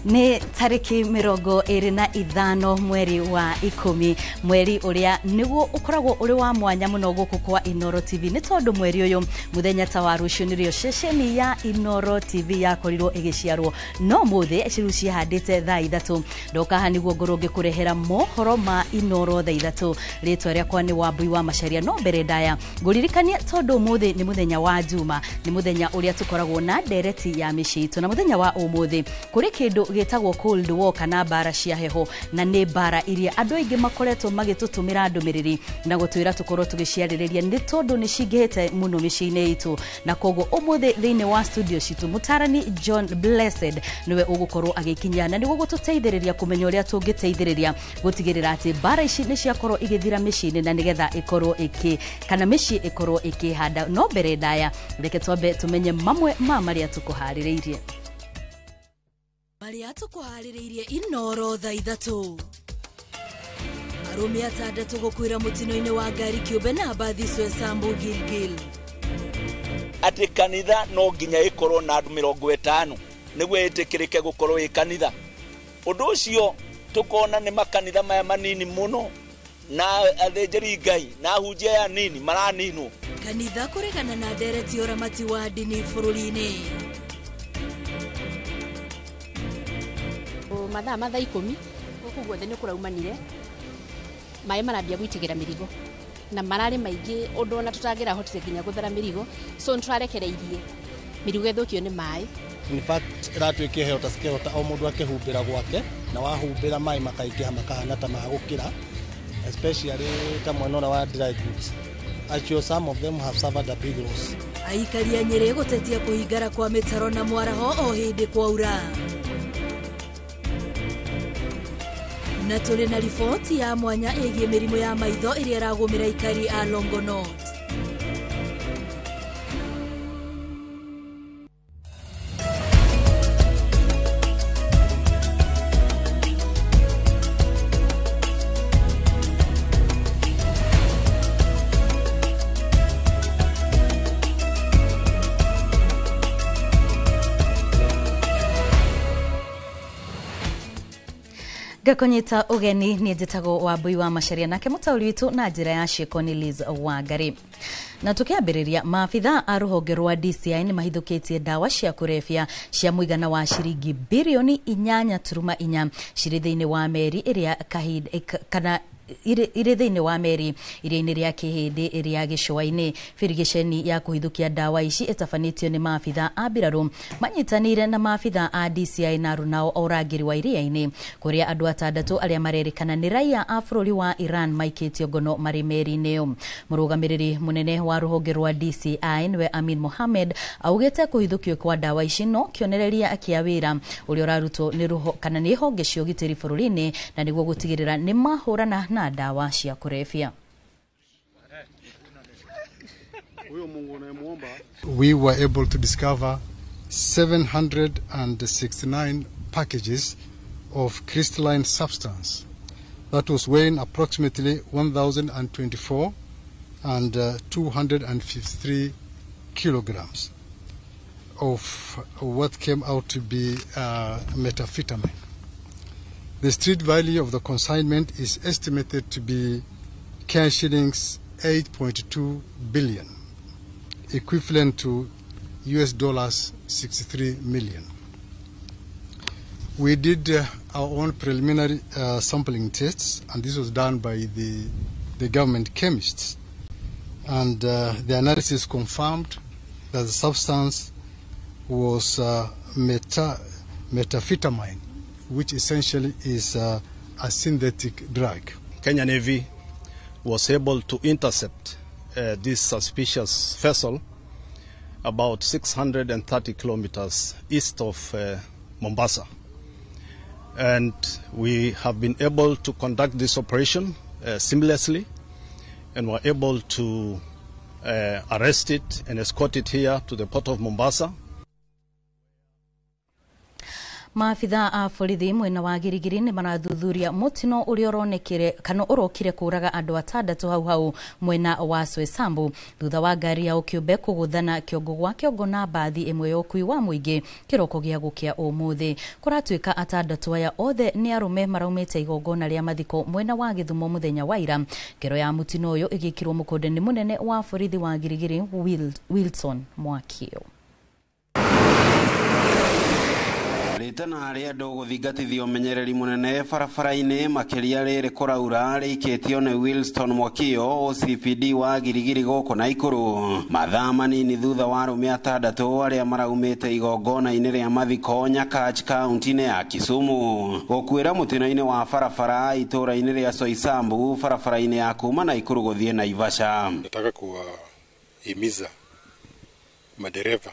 Ni tariki 25 mweri wa 10 mweri uria niguo ukoragwo uri wa mwanya muno guku kwa Inooro TV ni tondu mweri uyu muthenya ta wa rucio nirio ceceni ya Inooro TV yakorirwo igiciarwo no muthi ciru cihandite thaa 3 ndoka ha niguo ngoro ngikurehera mohoro ma Inooro thaa 3 ritwa riakwa ni Wambui wa Macharia no mbere ndaya nguririkania tondu muthi ni muthenya wa Juma ni muthenya uria tukoragwo na ndereti ya micitu na muthenya wa umuthi kuri kindu gitagwo Cold War kana bara cia heho na ni bara iria andu aingi makoretwo magitutumira ndumiriri na gutwira tukorwo tugiciaririria ni tondu ni cingihite muno micini itu na kogo umuthi thiini wa studio citu mutarani John Blessed niwe ugukorwo agikinya na niguo gututeithiriria kumenya uria tungiteithiriria gutigirira ati bara ici ni ciakorwo igithira micini na nigetha ikorwo kana mici ikorwo ikihanda no mbere ndaya reke twambe tumenye mamwe ma maria tukuhaririirie maria tukuhaririirie Inooro thaa 3 arume 6 gukwira mutino-ini wa ngari kiumbe na mbathi cio Sambu Gilgil ati kanitha no nginya ikorwo na andu 50 niguo itikirike gukorwo i kanitha undu ucio tukona ni makanitha maya manini muno na athenjeri Ngai na hunjia ya nini maraninwo kanitha kurigana na ndereti uramati wa dini bururi-ini mathaa 10 guku guothe ni kuraumanire mai marambia gwitigira mirigo na marari maingi undu ona tutangira hotire nginya guthara mirigo so nitwarekereirie mirigo ithukio ni mai in fact iratwike heo ta o mundu akihumbira gwake na wahumbira mai makaingiha makahana ta magukira especially tamwanora wa dry goods. Actually, some of them have suffered a big loss. Aikari a Nyeri gũtetia kũhingara kwa mĩtaro na mwaraho o hĩndĩ kwaura. Na tũrĩ na riboti ya mwanya ĩgiĩ mĩrimũ ya maitho ĩrĩa ĩragũmĩra aikari a Longonot. Gakonyita ugeni ni njĩtagwo Wambui wa Macharia nake mũtaũri witũ na njĩra ya ciĩko ni Liz Wangari. Na tukiambĩrĩria maabitha a rũhonge rwa DCI nĩ mahithũkĩtie ndawa cia kũrebia cia mũigana wa ciringi birioni 8.4 cirĩ thĩinĩ wa meri ĩrĩa kana ire thĩinĩ wa meri iria-inĩ rĩa kĩhĩndĩ rĩa gĩcũa-inĩ. Birigiceni ya kũhithũkia ndawa ici ĩtabanĩtio nĩ maabitha a mbirarũ manyitanĩire na maabitha a DCI na runao orangĩri wa iria-inĩ kũrĩa andũ 6 arĩa marerĩkana nĩ raia a bũrũri wa Iran maikĩtio ngono marĩ meri-inĩ ĩyo. Mũrũgamĩrĩri mũnene wa rũhonge rwa DCI nĩwe Amin Mohamed augĩte kũhithũkio kwa ndawa ici no kĩonereria kĩa wĩra ũrĩa ũrarutwo nĩ honge cia ũgitĩri bũrũri-inĩ na nĩguo gũtigĩrĩra nĩ mahũrana na dawa cia kũrebia. We were able to discover 769 packages of crystalline substance that was weighing approximately 1,024 and 253 kilograms of what came out to be methamphetamine. The street value of the consignment is estimated to be Kenya shillings 8.2 billion, equivalent to US dollars 63 million. We did our own preliminary sampling tests, and this was done by the government chemists. And the analysis confirmed that the substance was methamphetamine, which essentially is a synthetic drug. Kenya Navy was able to intercept this suspicious vessel about 630 kilometers east of Mombasa. And we have been able to conduct this operation seamlessly, and were able to arrest it and escort it here to the port of Mombasa. Maabitha a borithi mwena wa Girigiri nĩ marathuthuria mutino ũrĩa ũronekire kana ũrokire kũraga andũ 6 hau mwena wa Soesambu thutha wa ngari ya ũkĩũmbe kũgũthana kĩongo gwa kĩongo na bathi ĩmwe ya ũkui wa mũingĩ kĩroko gĩa gũkĩa ũmũthĩ. Kũratuĩka 6 aya othe nĩ arũme maraumĩte igongona rĩa mathiko mwena wa Gĩthumo mũthenya wa ira. Ngero ya mutino ũyũ ĩgĩkirwo mũkonde-inĩ mũnene wa borithi wa Girigiri Wilson Mwakio. Ritana arĩa andũ gũthingatithio ũmenyereri mũnene barabara-inĩ makĩria rĩrĩ kũraura rĩikĩtio nĩ Wilson Mwakio OCPD wa Girigiri gũkũ Naikuru. Mathaa manini thutha wa arũme 6 arĩa maraumĩte igongona-inĩ rĩa mathiko Nyakach kaunti-inĩ ya Kisumu gũkuĩra mũtino-inĩ wa barabara itũũra-inĩ rĩa Soisambu barabara-inĩ ya kuma Naikuru gũthiĩ Naivasha. Nataka kuwahimiza madereva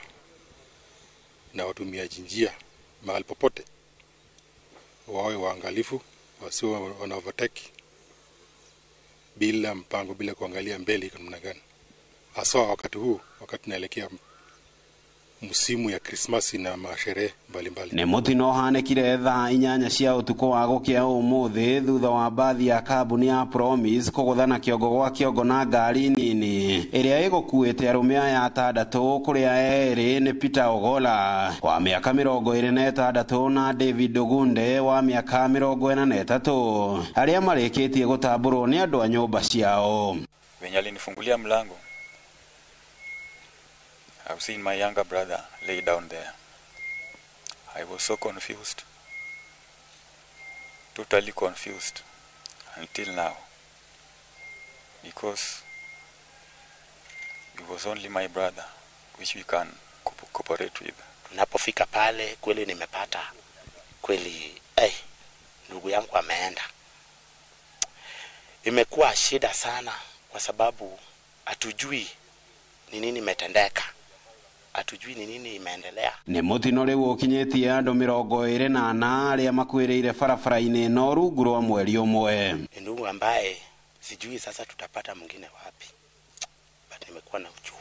na watumiaji njia mahali popote wawe waangalifu, wasiwe wana overtake bila mpango, bila kuangalia mbele iko namna gani, hasa wakati huu, wakati tunaelekea musimu ya Christmas na masherehe mbalimbali. Nĩ mutino hanekire thaa 8 cia utuko wa gũkĩa ũmũthĩ thutha wa bathi ya kambuni ya Promise kũgũthana kĩongo gwa kĩongo na ngari nini ĩrĩa ĩgũkuĩte arũme aya 6 kũrĩa erĩ nĩ Peter Ogola wa mĩaka 26 na David Ogunde wa mĩaka 43 arĩa marĩkĩtie gũtambũrwo nĩ andũ a nyũmba ciao. Venye alinifungulia mlango, I've seen my younger brother lay down there. I was so confused, totally confused until now, because it was only my brother which we can cooperate with. Napofika pale kweli nimepata kweli ndugu yangu ameenda. imekuwa shida sana kwa sababu hatujui ni nini imetendeka. Hatujui ni nini imeendelea. Nĩ mũtino rĩu ũkinyĩtie andũ 24 arĩa makuĩrĩire barabara-inĩ no rungu rwa mweri ũmwe. Ndugu ambaye sijui sasa tutapata mwingine wapi. But nimekuwa na uchungu.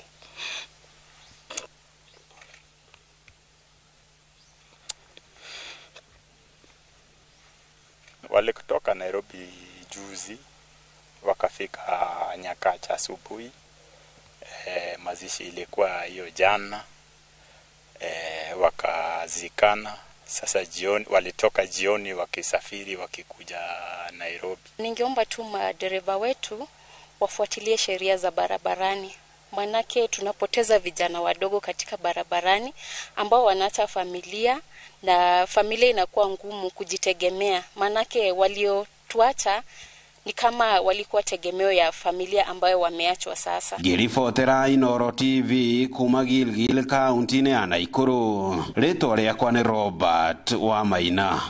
Wale kutoka Nairobi juzi wakafika Nyakacha asubuhi. Mazishi ilikuwa hiyo jana. Wakazikana. Sasa jioni walitoka jioni wakisafiri wakikuja Nairobi. Ningeomba tu madereva wetu wafuatilie sheria za barabarani. Manake tunapoteza vijana wadogo katika barabarani ambao wanaacha familia na familia inakuwa ngumu kujitegemea. Manake waliotuacha ni kama walikuwa tegemeo ya familia ambayo wameachwa sasa. Ngĩribotera Inooro TV kuma Gilgil kaunti-inĩ ya Nakuru. Rĩtwa rĩakwa nĩ Robert Wamaina.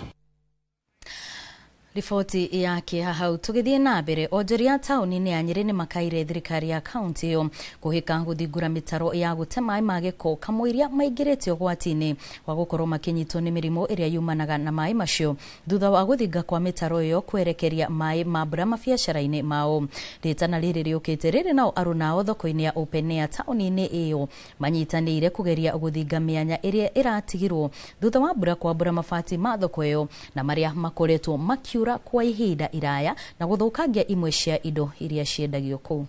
Riboti yake hau tugithie na mbere onjoria tauni-inĩ ya Nyeri nĩ makaire thirikari ya kaunti ĩyo kũhĩka gũthingũra mĩtaro ya gũte maĩ ma gĩko kamũiria maingĩrĩte ũgwati-inĩ wa gũkorwo makĩnyitwo nĩ mĩrimũ ĩrĩa yumanaga na maĩ macio thutha wa gũthinga kwa mĩtaro ĩyo kwerekeria maĩ ma mbura mabiacara-inĩ mao. Rĩtana rĩrĩ rĩũkĩte rĩrĩ nao arunao thoko-inĩ ya open air tauni-inĩ ĩyo manyitanĩire kũgeria gũthinga mĩanya ĩrĩa ĩratigirwo thutha wa mbura kwambura mabati ma thoko ĩyo na marĩa makoretwo makiura kwa ihinda iraya na gũthũkangia imwe cia indo iria ciendagio kũu.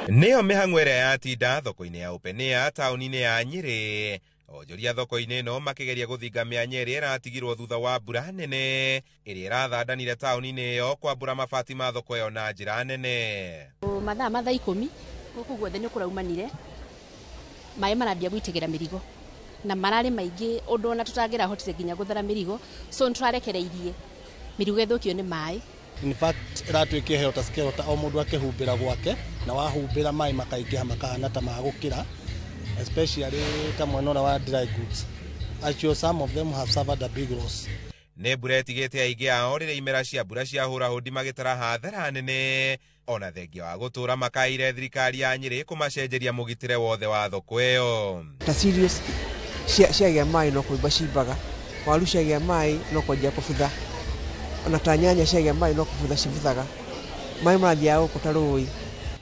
Nĩyo mĩhang'o ĩrĩa yatinda thoko-inĩ ya open air tauni-inĩ ya Nyeri. Onjoria thoko-inĩ no makĩgeria gũthinga mĩanya ĩrĩa ĩratigirwo thutha wa mbura nene ĩrĩa ĩrathandanire tauni-inĩ ĩyo kwambura mabati ma thoko ĩyo na njĩra nene. Mathaa 10 gũkũ guothe nĩ kũraumanire maĩ marambia gũitĩgĩra mĩrigo na mararĩ maingĩ ũndũ ona tutangĩrahotire nginya gũthara mĩrigo, so nĩtũrarekereirie mĩrigo ĩthũkio nĩ maĩ. In fact ĩratuĩkia hehota cikehota o mũndũ akĩhumbĩra gwake na wahumbĩra maĩ makaingĩha makahana ta magũkĩra, especially ta mwena ũrĩa wa dry goods. Actually some of them have suffered a big loss. Nĩ mbura ĩtigĩte aingĩ ao rĩrĩa imera cia mbura ciahũra hũndi magĩtara hathara nene ona thengia wa gũtũra makaire thirikari ya Nyeri kũmacenjeria mũgitĩre wothe wa thoko ĩyo. Ta serious ciagĩa maĩ no kũimba cimbaga, waru ciagĩa maĩ no kwendia kũbutha, ona ta nyanya ciagĩa maĩ no kũbutha cibuthaga, maĩ marathiaga gũkũ ta rũĩ.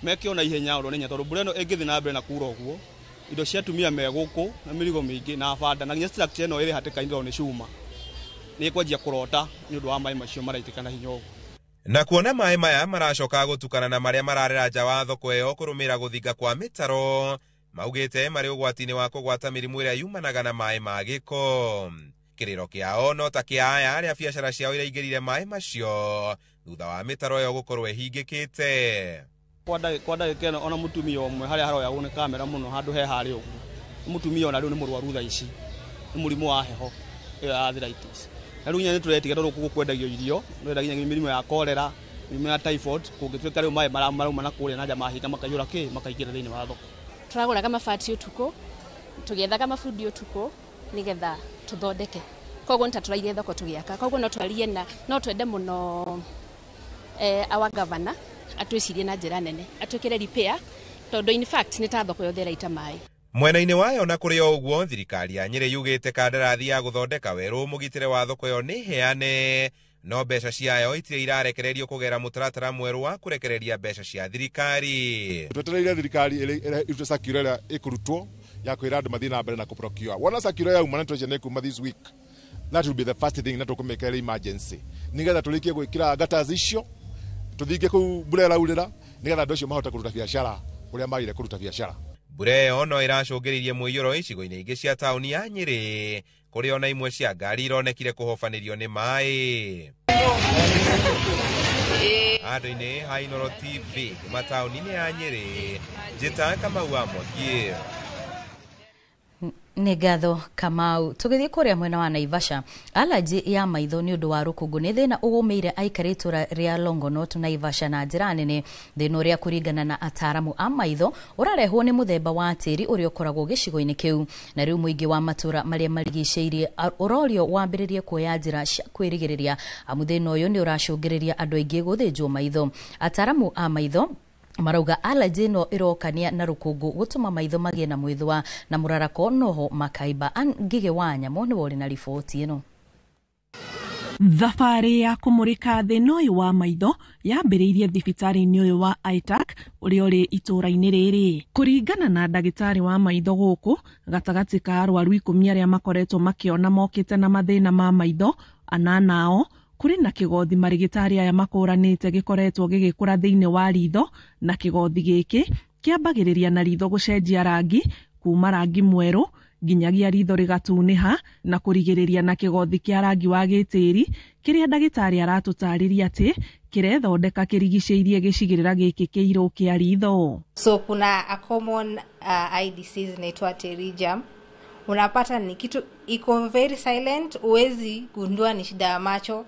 Mekĩo na ihenya ũndũ nĩ tondũ mbura ĩno ĩngĩthiĩ na mbere na kuura ũguo indo cia tumia me gũkũ na mĩrigo mĩingĩ na banda na nginya structure ĩno ĩrĩ hatĩka-inĩ nĩ cuma nĩ kwanjia kũrota nĩ ũndũ wa maĩ macio maraitĩkana hinya ũguo. Na kuona maĩ maya maracoka gũtukana na marĩa mararĩra nja wa thoko ĩyo kũrũmĩra gũthinga kwa mĩtaro maugĩte marĩ ũgwati-inĩ wa kũgwata mĩrimũ ĩrĩa yumanaga na maĩ ma gĩko. Kĩrĩro kĩao no ta kĩa aya arĩa biacara ciao iraingĩrire maĩ macio thutha wa mĩtaro ĩyo gũkorwo ĩhingĩkĩte. Kwa ndagĩka ĩno ona mũtumia ũmwe harĩa haroyagwo nĩ kamera mũno handũ he harĩ ũguo, mũtumia ona rĩu nĩ mũrwaru thaa ici nĩ mũrimũ wa heho ĩyo ya arthritis. Na rĩu nĩ tũretiga tondũ gũkũ kwendagio irio nĩrenda nginya mĩrimũ ya cholera, mĩrimũ ya typhoid kũngĩtuĩka rĩu maĩ marauma na kũrĩa na nja mahinga makaiyũra makaingĩra thĩinĩ wa thoko. Tũragũraga mabati ũtukũ, tũgĩethaga mabundi ũtukũ nĩgetha tũthondeke. Koguo nĩtatũraire thoko tũgĩaka, koguo no twende mũno our governor atwĩcirie na njĩra nene atwĩkĩre repair tondũ in fact nĩ ta thoko yothe ĩraita maĩ. Mwena-inĩ wayo na kũrĩ o ũguo thirikari ya Nyeri yugĩte kandarathi ya gũthondeka werũ mũgitĩre wa thoko ĩyo nĩ heane, no mbeca ciayo itirĩ irarekererio kũgera mũtaratara mwerũ wa kũrekereria mbeca cia thirikari. Twetereire thirikari ĩrute circular ĩrĩa ĩkũrutwo ya kwĩra andũ mathiĩ na mbere na kũprocure. Wona circular yauma nĩ kuma this week, that will be the first thing na tũkũmĩkĩra emergency nĩgetha tũrĩkie gwĩkĩra gutters icio tũthinge kũu mbura ĩraurĩra nĩgetha andũ acio mahote kũruta biacara ũrĩa magĩrĩire kũruta biacara. Mbura ĩyo no ĩracũngĩrĩirie mũiyũro icigo-inĩ ingĩ cia tauni ya Nyeri kũrĩ ona imwe cia ngari ironekire kũhobanĩrio nĩ maĩ. Handũ-inĩ ha Inooro TV kuma tauni-inĩ ya Nyeri, njĩta Kamau wa Mwangi. Nĩ ngatho Kamau. Tũgĩthiĩ kũrĩa mwena wa Naivasha, allergy ya maitho nĩ ũndũ wa rũkũngũ nĩ thĩna ũgũmĩire aikari itũra rĩa Longonot Naivasha na njĩra nene. Thĩna ũrĩa kũringana na ataaramu a maitho ũrarehwo nĩ mũthemba wa tĩri ũrĩa ũkoragwo gĩcigo-inĩ kĩu, na rĩu mũingĩ wa matũra marĩa marigicĩirie ũrorio wambĩrĩrie kuoya njĩra cia kwĩrigĩrĩria amu thĩna ũyũ nĩ ũracũngĩrĩria andũ aingĩ gũthĩnjwo maitho. Ataaramu a maitho marauga allergy no irokania na rũkũngũ gũtũma maitho magĩe na mwĩthũa na mũrarako noho makaimba. Ngige wa Nyamũ nĩ wori na riboti ĩno. Thabarĩ ya kũmũrĩka thĩna ũyũ wa maitho yambĩrĩirie thibitarĩ-inĩ ũyũ wa Aitak ũrĩa ũrĩ itũra-inĩ rĩrĩ. Kũringana na ndagĩtarĩ wa maitho gũkũ, gatagatĩ ka arwaru 10 arĩa makoretwo makĩona mokĩte na mathĩna ma maitho, 8 ao kũrĩ na kĩgothi marigitari aya makũranĩte gĩkoretwo gĩgĩkũra thĩinĩ wa ritho, na kĩgothi gĩkĩ kĩambagĩrĩria na ritho gũcenjia rangi kuma rangi mwerũ nginyagia ritho rĩgatunĩha na kũrigĩrĩria na kĩgothi kĩa rangi wa gĩtĩri kĩrĩa ndagĩtarĩ aratũtarĩria atĩ kĩrethondeka kĩrigicĩirie gĩcigĩrĩra gĩkĩ kĩirũ kĩa ritho. So kuna a common eye disease inaitwa pterygium. Unapata ni kitu iko very silent, uwezi gundua ni shida ya macho,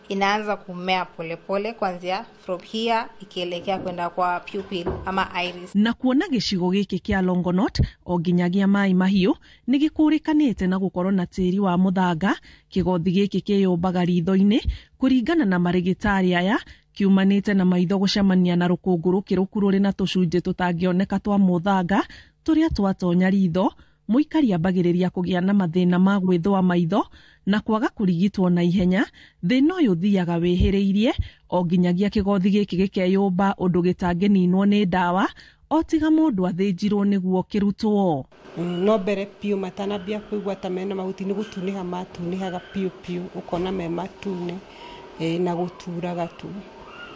inaanza kumea polepole kuanzia from here ikielekea kwenda kwa pupil ama iris. Na kuona gĩcigo gĩkĩ kĩa Longonot o nginyagia mai mahiũ nĩ gĩkũrĩkanĩte na gũkorwo na tĩri wa mũthanga, kĩgothi gĩkĩ kĩyũmbaga ritho-inĩ kũringana na marigitari aya kiumanĩte na maitho gũcemania na rũkũngũ rũkĩrũku rũrĩ na tũcunjĩ tũtangĩoneka twa mũthanga tũrĩa twatonya ritho. Mũikari ambagĩrĩria kũgĩa na mathĩna ma gwĩthũa maitho na kwaga kũrigitwo na ihenya. Thĩna ũyũ thiaga wĩhĩrĩirie o nginyagia kĩgothi gĩkĩ gĩkeyũmba ũndũ gĩtangĩninwo nĩ ndawa o tiga mũndũ athĩnjirwo nĩguo kĩrutwo. No mbere piũ matanambia kũigua ta mena mahuti nĩ gũtunĩha matunĩhaga piũ piũ, ũkona me matune na gũturaga tu.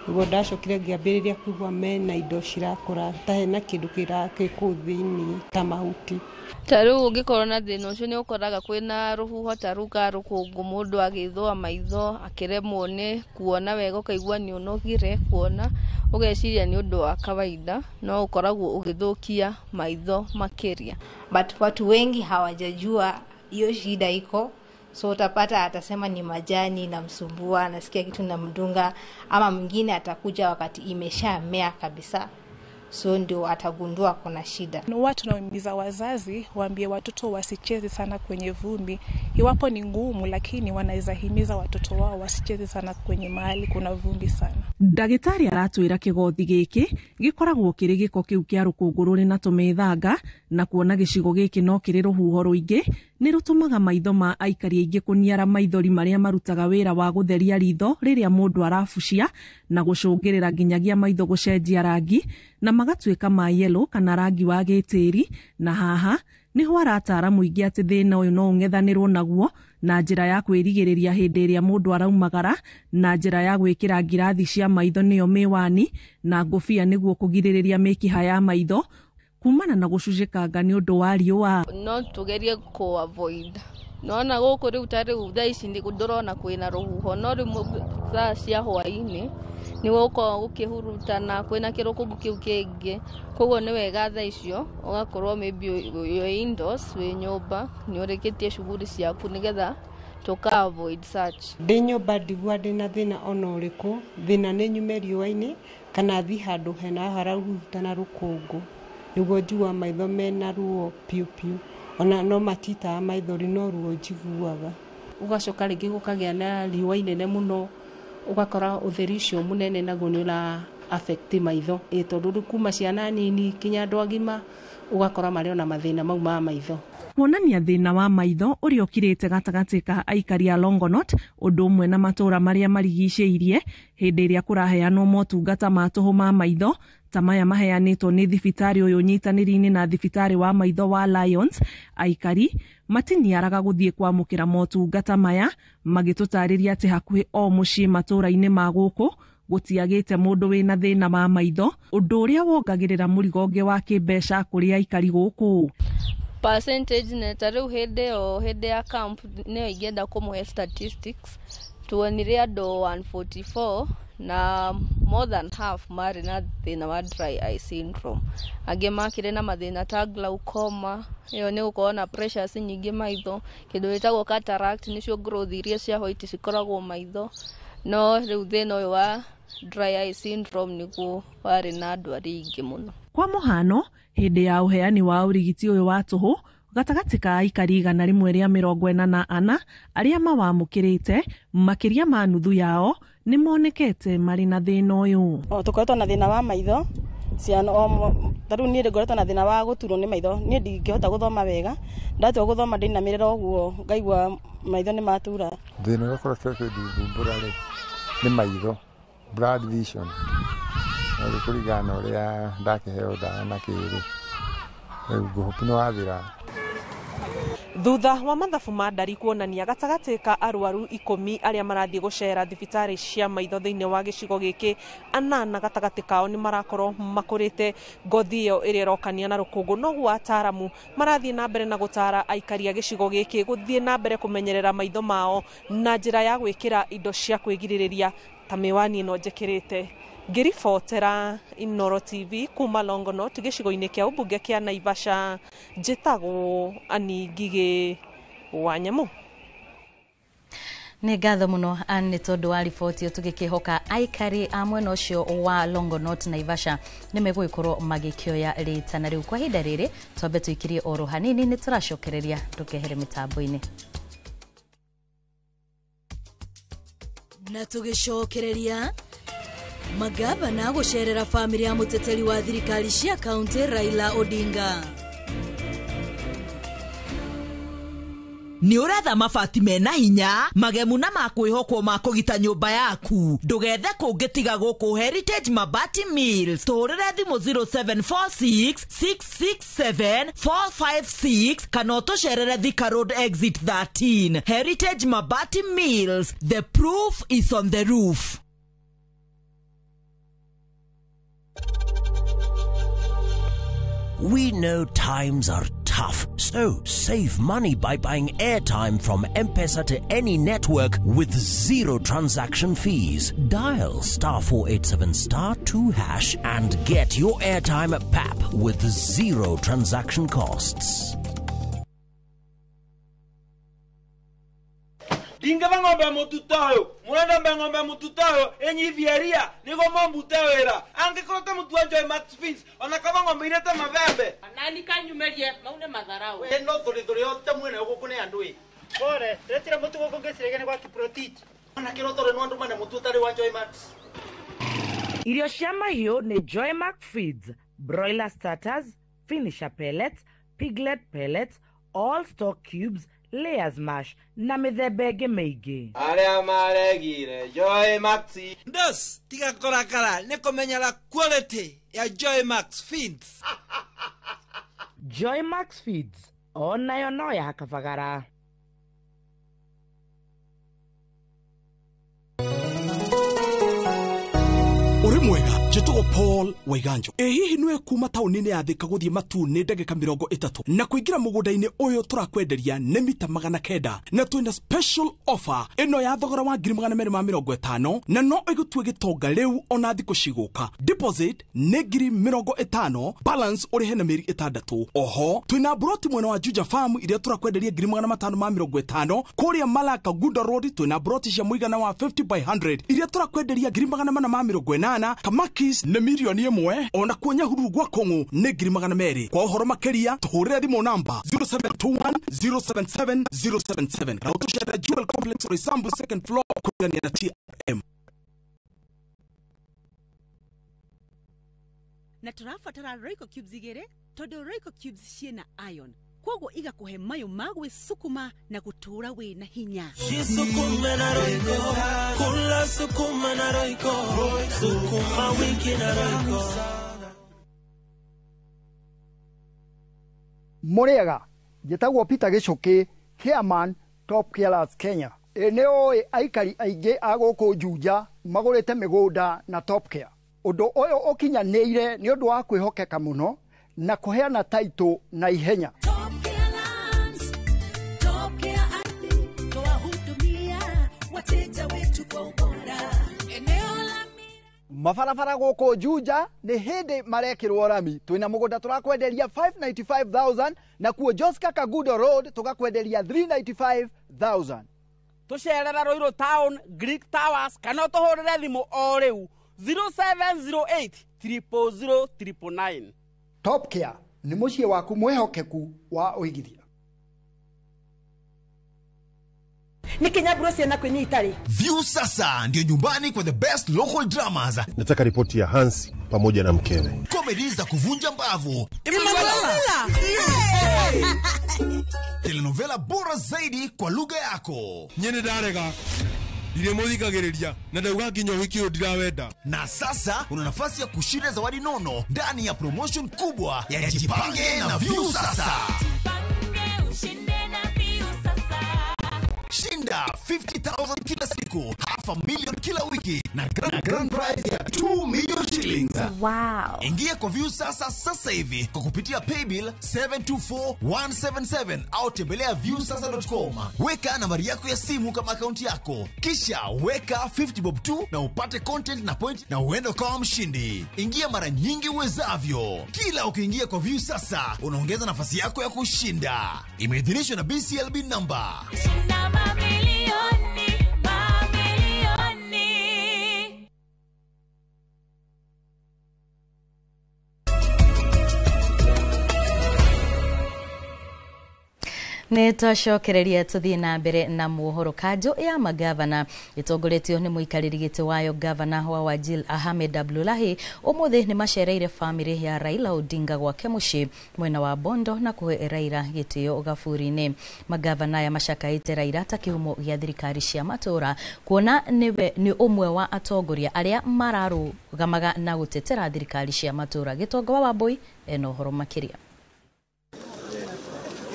Nĩguo ndacokire ngĩambĩrĩria kũigua mena indo cirakũra ta hena kĩndũ kĩrakĩkũu thĩinĩ ta mahuti. Ta rĩu ũngĩkorwo na thĩna ũcio nĩ ũkoraga kwĩna rũhuho ta rũu ka rũkũngũ, mũndũ agĩthũa maitho akĩremwo nĩ kuona wega, ũkaigua nĩ ũnogire kuona, ũgeciria nĩ ũndũ wa kawaida, no ũkoragwo ũgĩthũkia maitho makĩria. But watu wengi hawajajua hiyo shida iko. So utapata atasema ni majani na msumbua, anasikia kitu na mdunga, ama mwingine atakuja wakati imeshamea kabisa. So ndio atagundua kuna shida. Watu naimiza wazazi waambie watoto wasicheze sana kwenye vumbi. Iwapo ni ngumu, lakini wanaweza himiza watoto wao wasicheze sana kwenye mahali kuna vumbi sana. Ndagĩtarĩ aratwĩra kĩgothi gĩkĩ gĩkoragwo kĩrĩ gĩko kĩu kĩa rũkũngũ rũrĩ na tũmĩthanga, na kuona gĩcigo gĩkĩ no kĩrĩ rũhuho rũingĩ nĩ rũtũmaga maitho ma aikari aingĩ kũniara maithori marĩa marutaga wĩra wa gũtheria ritho rĩrĩa mũndũ arabucia na gũcũngĩrĩra nginyagia maitho gũcenjia rangi na magatuĩka ma yellow kana rangi wa gĩtĩri. Na haha nĩho arataaramu aingĩ atĩ thĩna ũyũ no ũng'ethanĩrwo naguo na njĩra ya kwĩrigĩrĩria hĩndĩ ĩrĩa mũndũ araumagara, na njĩra ya gwĩkĩra ngirathi cia maitho nĩyo mĩwani na ngũbia nĩguo kũgirĩrĩria mĩkiha ya maitho kumana na gũcunjĩkanga nĩ ũndũ wa riũa. No tugerie kũ avoid. Nona gũkũ rĩu ta rĩu thaa ici ndĩrona kwĩna rũhuho, no rĩu thaa cia hwaĩ-inĩ nĩ gũkorwo gũkĩhurutana, kwĩna kĩrũkũngũ kĩu kĩngĩ, koguo nĩ wega thaa icio ũgakorwo maybe you're indoors, wĩ nyũmba, nĩ ũrĩkĩtie shughuli ciaku nĩgetha tũka avoid such. Ndĩ nyũmba ndigua ndĩna thĩna ona ũrĩkũ, thĩna nĩ nyume riũa-inĩ kana thiĩ handũ hena harahurutana rũkũngũ, nĩguo njigua maitho mena ruo piũ piũ. Ona no matitaga maithori no ruo njiguaga. Ũgacoka rĩngĩ gũkagĩa na riũa inene mũno, ũgakora ũtheri ũcio mũnene naguo nĩ ũra affect maitho. Tondũ kuma ciana nini kinya andũ agima ũgakora marĩ ona mathĩna mau ma maitho. Kuonania thĩna wa maitho ũrĩa ũkirĩte gatagatĩ ka aikari a Longonot ũndũ ũmwe na matũra marĩa marigicĩirie hĩndĩ ĩrĩa kũraheanwo motungata ma tũhũ ma maitho ta maya maheanĩtwo nĩ thibitarĩ ũyũ nyitanĩri-inĩ na thibitarĩ wa maitho wa Lions. Aikari matiniaraga gũthiĩ kwamũkĩra motungata maya, magĩtũtarĩria atĩ hakuhĩ o mũciĩ matũra-inĩ ma gũkũ gũtiagĩte mũndũ wĩna thĩna wa maitho, ũndũ ũrĩa wongagĩrĩra mũrigo ũngĩ wa kĩmbeca kũrĩ aikari gũkũ. Percentage neta rĩu hĩndĩ ya camp nĩyo ingĩenda kũmũhe statistics, tuonire andũ 144 na more than half mari na thina wa dry eye syndrome. Angĩ makĩrĩ na mathĩna ta glaucoma, ĩyo nĩ gũkorwo na pressures nyingĩ maitho, kĩndũ gĩtagwo cataract nĩcio growth iria cia white cikoragwo maitho. No rĩu thĩna ũyũ wa dry eye syndrome nĩguo warĩ na andũ arĩa aingĩ mũno. Kwa mũhano, hĩndĩ ya ũheani wa ũrigiti ũyũ wa tũhũ, gatagatĩ ka aikari 144 arĩa mawamũkĩrĩte, makĩria ma nuthu yao nĩ monekete marĩ na thĩna ũyũ. Tũkoretwo na thĩna wa maitho, ciana tarĩu niĩ ngoretwo na thĩna wa gũturwo nĩ maitho, niĩ ndingĩhota gũthoma wega, ndatua gũthoma ndĩinamĩrĩra ũguo ngaigua maitho nĩ matura. Thĩna ũrĩa ũkoretwo ũkĩndumbũra rĩ nĩ maitho, blood vision, na kũringana ũrĩa ndakĩheo ndawa na kĩrĩ rĩu ngũhũki nĩ wathira. Thutha wa mathabu ma ndari kuonania gatagatĩ ka arwaru 10 arĩa marathiĩ gũcera thibitarĩ cia maitho thĩinĩ wa gĩcigo gĩkĩ, 8 gatagatĩ kao nĩ marakorwo makũrĩte ngothi ĩyo ĩrĩa ĩrokania na rũkũngũ. Noguo ataaramu marathiĩ na mbere na gũtara aikari a gĩcigo gĩkĩ gũthiĩ na mbere kũmenyerera maitho mao na njĩra ya gwĩkĩra indo cia kwĩgirĩrĩria ta mĩwani ĩno njĩkĩrĩte. Ngĩribotera Inoro TV kuma Longonot gĩcigo-inĩ kĩa ũmbunge kĩa Naivasha, njĩtagwo Ani Ngigĩ wa Nyamũ. Nĩ ngatho mũno nĩ tondũ wa riboti ĩyo, tũgĩkĩhoka aikari a mwena ũcio wa Longonot Naivasha nĩ megũgĩkorwo magĩkĩoya rĩtana rĩu. Kwa ihinda rĩrĩ twambe tũikirie oro hanini, nĩ tũracokereria tũkehere mĩtambo-inĩ. Na tũgĩcokereria magavana gũcerera famĩlĩ ya mũteteri wa thirikari cia kaunti Raila Odinga. Nĩ ũretha mabati mena hinya, magemu na makwĩhokwo ma kũgita nyũmba yaku. Ndũgethe kũngĩtiga gũkũ Heritage Mabati Mills. Tũrĩre thimũ 0746 667 456 kana ũtũcerere Thika Road Exit 13. Heritage Mabati Mills, the proof is on the roof. We know times are tough, so save money by buying airtime from M-Pesa to any network with zero transaction fees. Dial *487*2# and get your airtime PAP with zero transaction costs. Dinga ng'ombe mututayo, murenda ng'ombe mututayo, enyi vieria, nigo mombute wera. Angekota mutu Joy Max Fins, ona kama ng'ombe irete mavembe. Nani kanyumerie, maune madharau. We no thori yote mwene huko ne andui. Bore, retira mutu goko ngesirege kwa kiprotich. Ona kiroto re nwandu mane mutu tari wa Joy Max. Irio cia mahiũ nĩ Joy Max Feeds, broiler starters, finisher pellets, piglet pellets, all stock cubes, layers mash na mĩthemba ĩngĩ mĩingĩ. Arĩa maregire Joy Max. Ndos, tiga korakara, nĩ kũmenyera quality ya Joy Max Feeds. Joy Max Feeds, onayo no ya kabagara. Uri mwega, njĩtagwo Paul Waiganjo. Hihi nĩwe kuma taũni-inĩ ya Thika gũthiĩ Matune ndagĩka 30 na kũingĩra mũgũnda-inĩ ũyũ tũrakwenderia nĩ mita 900 na twĩna special offer ĩno ya thogora wa 250 na no ĩgũtue gĩtonga rĩu ona thikũ cigũka. Deposit nĩ 50,000, balance ũrĩhe na mĩeri 6. Oho twĩna broti mwena wa Juja Farm iria tũrakwenderia 550 kũrĩa Malaka Gunda Road. Twĩna broti cia mũigana wa 50/100 iria tũrakwenderia 480 Kamakis nĩ milioni 1 ona kuonya hururu gwa Kongo nĩ 200,000. Kwa ũhoro makĩria tũhũrĩre thimũ namba 0721077077 na ũtũcerere Jewel Complex Roysambu second floor kũrigania na TRM. Na tũrabatara Royco Cubes 2 tondũ Royco Cubes ciĩna iron, koguo igakũhe mayo ma gwĩsukuma na gũtũra wĩna hinya. Sukuma na Royco, kula sukuma na Royco, sukuma wiki na Royco. Mũrĩega, njĩtagwo Peter Gĩcũkĩ, Chairman Top Carers Kenya. Nĩũĩ aikari aingĩ a gũkũ Juja magũrĩte mĩgũnda na Top Care. Ũndũ ũyũ ũkinyanĩire nĩ ũndũ wa kwĩhokeka mũno na kũheana taitũ na ihenya. Wateja wetu kwa ubora. Eneo la mabarabara guku Juja ni hindi marekirwo rami twina mugunda turakwenderia 595,000 na kuo Joska Kagudo Road tugakwenderia 395,000 tucerera Roiro Town Greek Towers kana tuhurire thimu o riu 0708 000 999. Top Care ni mucie waku mwehokeku wa uigithia. Ni Kenya Bruce na kwenye Itali. View sasa ndio nyumbani kwa the best local dramas. Nataka ripoti ya Hansi pamoja na mkewe. Comedy za kuvunja mbavu. Telenovela bora zaidi kwa lugha yako. Nyene darega. Ile muthikagiriria na ndauga kinyo wiki ndirawenda. Na sasa una nafasi ya kushinda zawadi nono ndani ya promotion kubwa ya Jipange na View sasa. Shinda 50,000 kila siku, $500,000 kila wiki na grand prize ya 2 million shillings. Wow. Ingia kwa View sasa hivi kwa kupitia paybill 724177 au tembelea viewsasa.com. Weka nambari yako ya simu kama akaunti yako, kisha weka 50 bob tu na upate content na point na uende kwa mshindi. Ingia mara nyingi uwezavyo. Kila ukiingia kwa View sasa unaongeza nafasi yako ya kushinda. Imeidhinishwa na BCLB number. Nĩ twacokereria tuthie na mbere na muhoro. Kanjo ya magavana itongoretio ni muikariri giti wayo gavana wa Wajir Ahmed Abdullahi umuthi ni macereire family ya Raila Odinga gwake mucii mwena wa Bondo na kuhe Raila gitio gaburi-ini. Magavana ya macakaite Raila ta kihumo gya thirikari cia matura kuona ni umwe wa atongoria aria mararugamaga na gutetera thirikari cia matura. Gitongo wa Wambui eno horo makiria.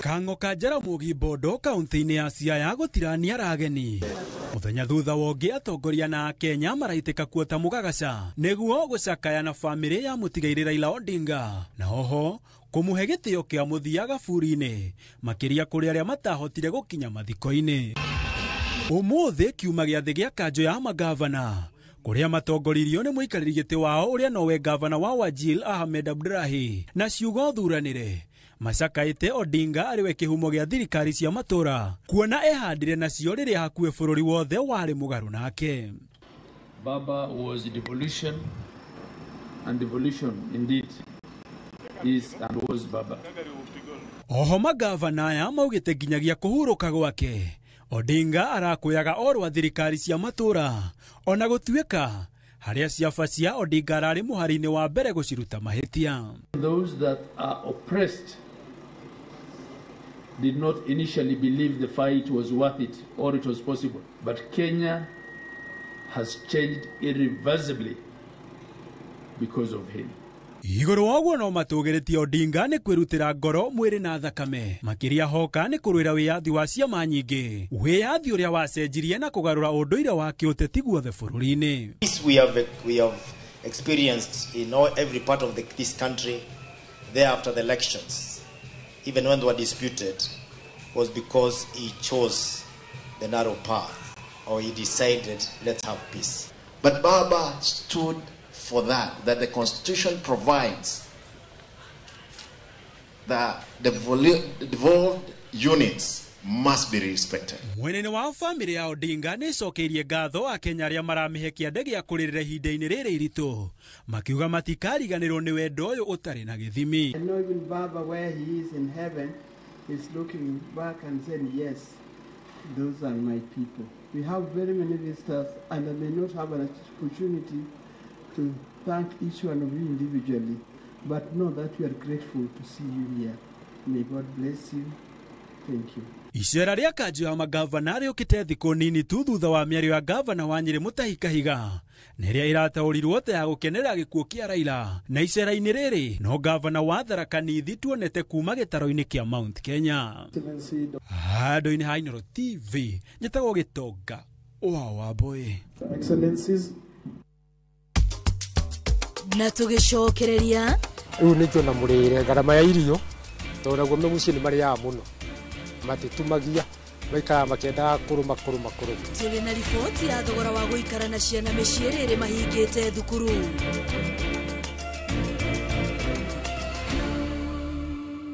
Kango ka Jaramogi Bondo kaunti-ini ya Siaya gutirania rageni. Muthenya thutha wongi atongoria na Kenya maraitika kuota mugagaca niguo gucakaya na family ya mutigaire Raila Odinga na oho kumuhe gitio kia muthia gaburi-ini makiria kuri aria matahotire gukinya mathiko-ini. Umuthi kiuma giathi gia kanjo ya magavana kuria matongoririo ni muikariri giti wao uria nowe gavana wa Wajir Ahmed Abdullahi na ciugo thuranire macakaite Odinga ariwe kihumo gya thirikari cia matura kuona ehandire nacio riria hakuwe bururi wothe wari mugaru nake. Baba was devolution, and devolution indeed is and was Baba. Oho magavana aya maugite nginyagia kuhuruka gwake Odinga arakuyaga orwa thirikari cia matura ona gutuika haria ciafa cia Odinga arari muhari-ini wa mbere guciruta mahitia. Those that are oppressed did not initially believe the fight was worth it or it was possible, but Kenya has changed irreversibly because of him. Iguru waguo no matugeretie Odinga ni kwirutira ngoro mwiri na thakame makiria hoka ni kurwira wiyathi wa ciama nyingi wiyathi uria wacenjirie na kugarura unduire wa kiuteti guothe bururi-ini. We have experienced in every part of this country thereafter the elections, even when they were disputed, was because he chose the narrow path or he decided let's have peace. But Baba stood for that the Constitution provides that the devolved units must be respected. Mwenene wa family ya Odinga ni cokeirie ngatho akenya aria maramihekia ndege ya kuririra ihinda-ini riri iritu makiuga matikariganirwo ni wendo uyu utari na githimi. I know even Baba where he is in heaven is looking back and saying yes, those are my people. We have very many visitors and I may not have an opportunity to thank each one of you individually, but know that we are grateful to see you here. May God bless you. Thank you. Icera ria kanjo ya magavana riukite thiku nini tu thutha wa miario ya gavana wa Nyeri Mutahi Kahiga neria irataũrirwo ta ya gukenerera gikuo kia Raila na icera-ini riri no gavana wa Tharaka Nithi tuonete kuma gitaro-ini kia Mount Kenya. Handu-ini ha Inooro TV njitagwo Gitonga wa Wambui. Excellencies, na tugicokereria riu ni tuona murire garama ya irio tondu guo muciĩ ni mariaga muno matitumagia maikara makĩendaga kũrũma. Tũrĩ na riboti ya thogora wa gũikara na ciana mĩciĩ rĩrĩ mahingĩte thukuru.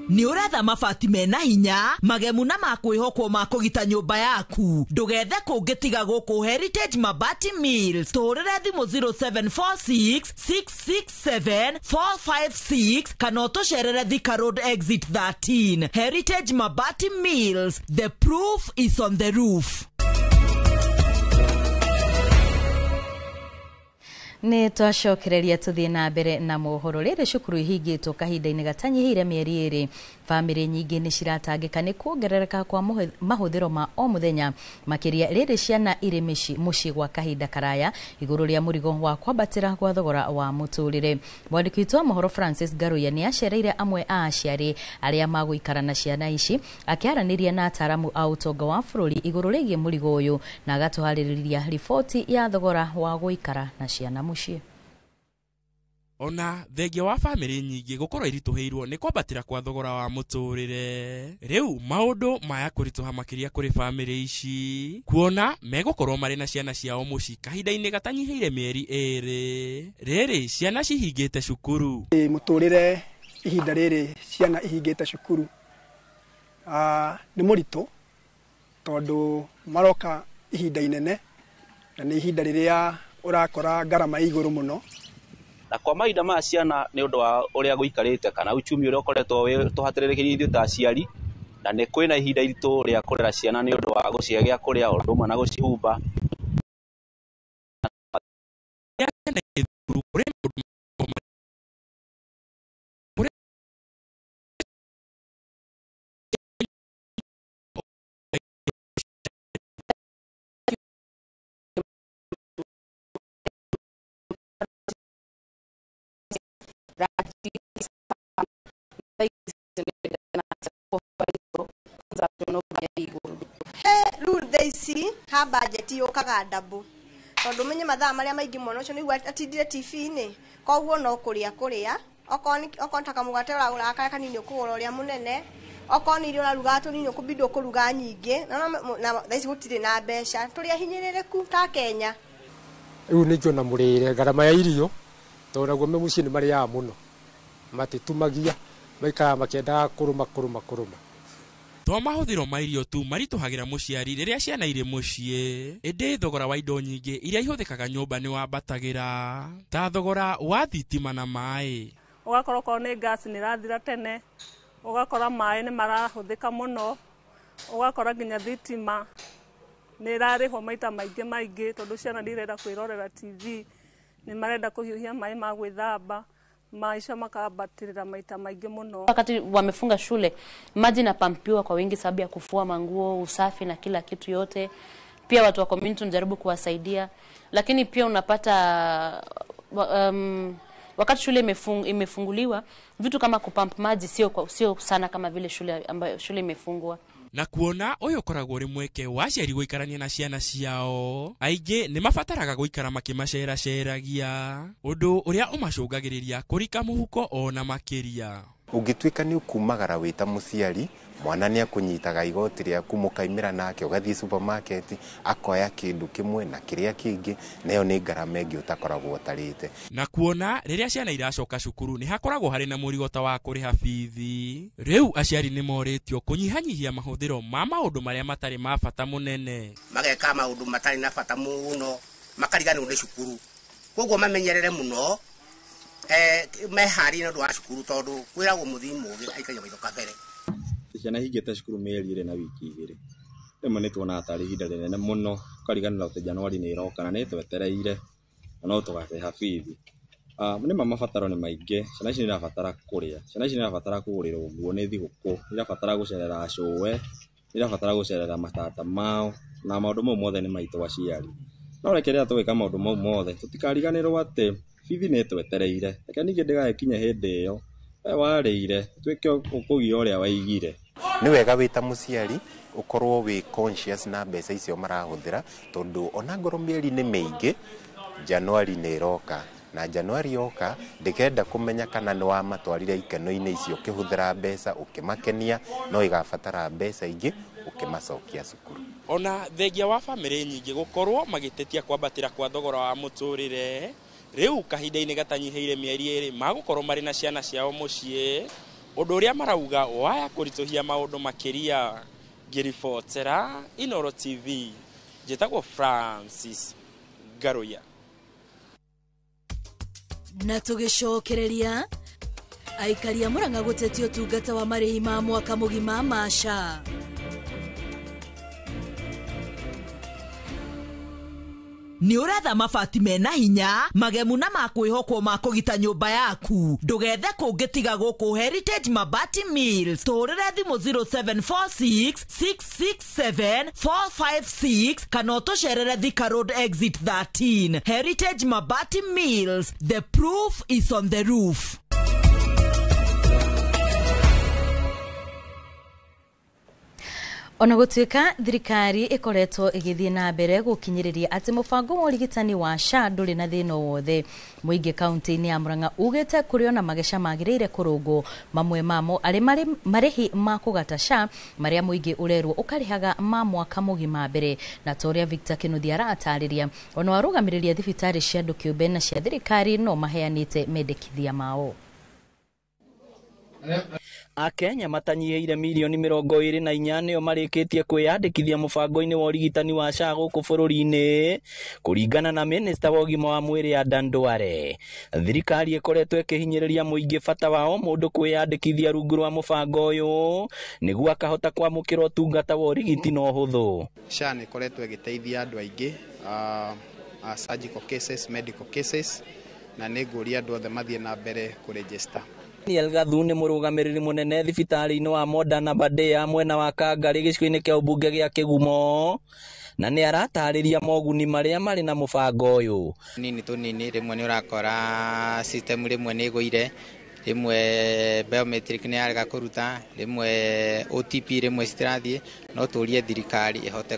Nĩ ũretha mabati mena hinya, magemu na makwĩhokwo ma kũgita nyũmba yaku. Ndũgethe kũngĩ tiga gũkũ Heritage Mabati Mills. Tũrĩre thimũ 0746 667 456 kana ũtũcerere Thika Road Exit 13. Heritage Mabati Mills. The proof is on the roof. Nĩ twacokereria tũthiĩ na mbere na mohoro. Rĩrĩ cukuru ihingĩtwo kahinda-inĩ gatanyihĩire mĩeri ĩrĩ, bamĩrĩ nyingĩ nĩ ciratangĩka nĩ kuongerereka kwa mahũthĩro ma o mũthenya, makĩria rĩrĩ ciana irĩ mũciĩ gwa kahinda karaya igũrũ rĩa mũrigo wa kwambatĩra gwa thogora wa mũtũrĩre. Mwandĩki witũ wa mohoro Francis Garuya nĩ acereire amwe a aciari arĩa magũikara na ciana ici, akĩaranĩria na ataaramu a ũtonga wa bũrũri igũrũ rĩgiĩ mũrigo ũyũ na agatũharĩrĩria riboti ya thogora wa gũikara na ciana mũciĩ. Ona thengia wa bamĩrĩ nyingĩ gũkorwo iritũhĩirwo nĩ kwambatĩra kwa thogora wa mũtũrĩre. Rĩu maũndũ maya kũritũha makĩria kũrĩ bamĩrĩ ici, kuona megũkorwo marĩ na ciana ciao mũciĩ kahinda-inĩ gatanyihĩire mĩeri ĩrĩ. Rĩrĩ ciana cihingĩte cukuru. Mũtũrĩre ihinda rĩrĩ ciana ihingĩte cukuru nĩ mũritũ, tondũ maroka ihinda inene na nĩ ihinda rĩrĩa urakora ngarama igũrũ mũno. Na kwa mahinda ma ciana nĩ ũndũ wa ũrĩa gũikarĩte kana uchumi ũrĩa ũkoretwo tũhatĩrĩrĩkĩrie ithuĩ ta aciari, na nĩ kwĩna ihinda iritũ rĩa kũrera ciana nĩ ũndũ wa gũcihe gĩa kũrĩa ũndũ ũmwe na gũcihumba. Rudeci ha budget yokaga double tondu menye mathaa maria maingi mwana ucio nigua atindire TV-ini, koguo no kuria okon taka mugate uragura akaya kanini ukugura uria munene, okon irio uraruga tunini ukubidi ukuruga nyingi na thaici gutire na mbeca turi ahinyiririku ta Kenya. Riu nikiona murire garama ya irio tondu naguo me muciĩ nĩ marĩaga mũno, matitumagia maikara makĩendaga kũrũma. To mahũthĩro ma irio tu maritũhagĩra mũciari rĩrĩa ciana irĩ mũciĩ, ĩndĩ thogora wa indo nyingĩ iria ihũthĩkaga nyũmba nĩ wambatagĩra, ta thogora wa thitima na maĩ. Ũgakora okorwo nĩ gas nĩ ĩrathira tene, ũgakora maĩ nĩ marahũthĩka mũno, ũgakora nginya thitima nĩ ĩrarĩhwo maita maingĩ tondũ ciana ndirenda kwĩrorera TV, nĩ marenda kũhiũhia maĩ ma gwĩthamba, maisha makabatĩrĩra maita maingĩ mũno. Wakati wamefunga shule, maji inapampiwa kwa wingi sababu ya kufua manguo, usafi na kila kitu yote. Pia watu wa community tunajaribu kuwasaidia, lakini pia unapata wakati shule imefunguliwa, vitu kama kupump maji sio sana kama vile shule imefungwa. Na kuona ũyũ ũkoragwo ũrĩ mweke wa aciari gũikarania na ciana ciao, aingĩ nĩ mabataraga gũikara makĩmaceraceragia, ũndũ ũrĩa ũmacũngagĩrĩria kũrika mũhuko ona makĩria. Ũngĩtuĩka nĩ ũkumagara wĩ ta mũciari, mwana nĩ akũnyitaga igoti rĩaku mũkaimĩra nake, ũgathiĩ supermarket akoya kĩndũ kĩmwe na kĩrĩa kĩngĩ, nayo nĩ ngarama ĩngĩ ũtakoragwo ũtarĩte. Na kuona rĩrĩa ciana iracoka cukuru nĩ hakoragwo harĩ na mũrigo ta wa kũrĩha bithi, rĩu aciari nĩ morĩtio kũnyihanyihia mahũthĩro ma maũndũ marĩa matarĩ ma bata mũnene. Mageka maũndũ matarĩ na bata mũno, makariganĩrwo nĩ cukuru. Koguo mamenyerere mũno meharĩ na ũndũ wa cukuru, tondũ kwĩragwo mũthii mũgĩ aikaria maitho kabere. Ciana hingĩte cukuru mĩeri ĩrĩ na wiki igĩrĩ. Rĩmwe nĩ tuonaga tarĩ ihinda rĩnene mũno, ũkariganĩra atĩ Januari nĩ ĩroka na nĩ twetereire na no tũgateha bithi. Nĩma mabataro nĩ maingĩ, ciana ici nĩ irabatara kũrĩa, ciana ici nĩ irabatara kũgũrĩrwo nguo nĩ thigũkũ, nĩ irabatara gũcerera acũwe, nĩ irabatara gũcerera matata mao, na maũndũ mau mothe nĩ maitũ aciari. No reke rĩrĩa tũgĩka maũndũ mau mothe tũtikariganĩrwo atĩ bithi nĩ twetereire. Reke ningĩ ndĩgagĩkinye hĩndĩ ĩyo warĩire tuĩke ũkũgia ũrĩa waigire. Nĩ wega wĩ ta mũciari ũkorwo wĩ conscious na mbeca icio marahũthĩra, tondũ ona ngoro mĩeri nĩ mĩingĩ, Januari nĩ ĩroka na Januari yoka ndikenda kumenya kana ni wa matwarire ikeno-ini icio ukihuthira mbeca ukimakenia no igabatara mbeca ingi ukimacokia cukuru. Ona thengia wa family nyingi gukorwo magitetia kwambatira kwa thogora wa muturire riu kahinda-ini gatanyiheire mieri eri magukorwo mari na ciana ciao mucii undu uria marauga waya kurituhia maundu makiria. Ngiribotera Inooro TV njitagwo Francis Garoya. Na tugicokereria aikaria Murang'a gutetia utungata wa marihi ma mwaka mugima masha. Ni uretha mabati mena hinya magemu na makwihokwo ma kugita nyumba yaku ndugethe kungitiga guku Heritage Mabati Mills turire thimu 0746 667 456 kana utucerere Thika Road exit 13. Heritage Mabati Mills, the proof is on the roof. Ona gutuika thirikari ikoretwo igithie na mbere gukinyiriria ati mubango wa urigitani wa SHA nduri na thina wothe. Muingi kaunti-ini ya Murang'a ugite kuri ona magesha magiriire kurungu mamwe mamo ari marihi ma kugata SHA maria muingi urerwo ukarihaga ma mwaka mugima mbere na toria Victor Kinuthia aratariria ona warugamirirĩa thibitari cia andu kiumbe na cia thirikari no maheanite mendekithia mao. Akenya matanyiheire milioni 24 nio marikitie kwiyandikithia mubango-ini wa urigitani wa SHA guku bururi-ini kuringana na minister wa ugima wa mwiri Adan Duale. Thirikari ikoretwo ikihinyiriria muingi bata wao mundu kwiyandikithia rungu rwa mubango uyu niguo akahota kwamukira utungata wa urigiti no huthu. SHA ni ikoretwo igiteithia andu aingi surgical cases, medical cases na niguria andu othe mathie na mbere kuregister. Daniel Gathu ni murugamiriri munene thibitari-ini wa Modern Aberdeen mwena wa Kangari gicigo-ini kia ubunge gia Kigumo na ni aratariria moguni maria mari na mubango uyu. Nini tunini rimwe ni urakora system rimwe ni iguire, rimwe biometric ni arega kuruta, rimwe OTP rimwe citirathie no turie thirikari ihote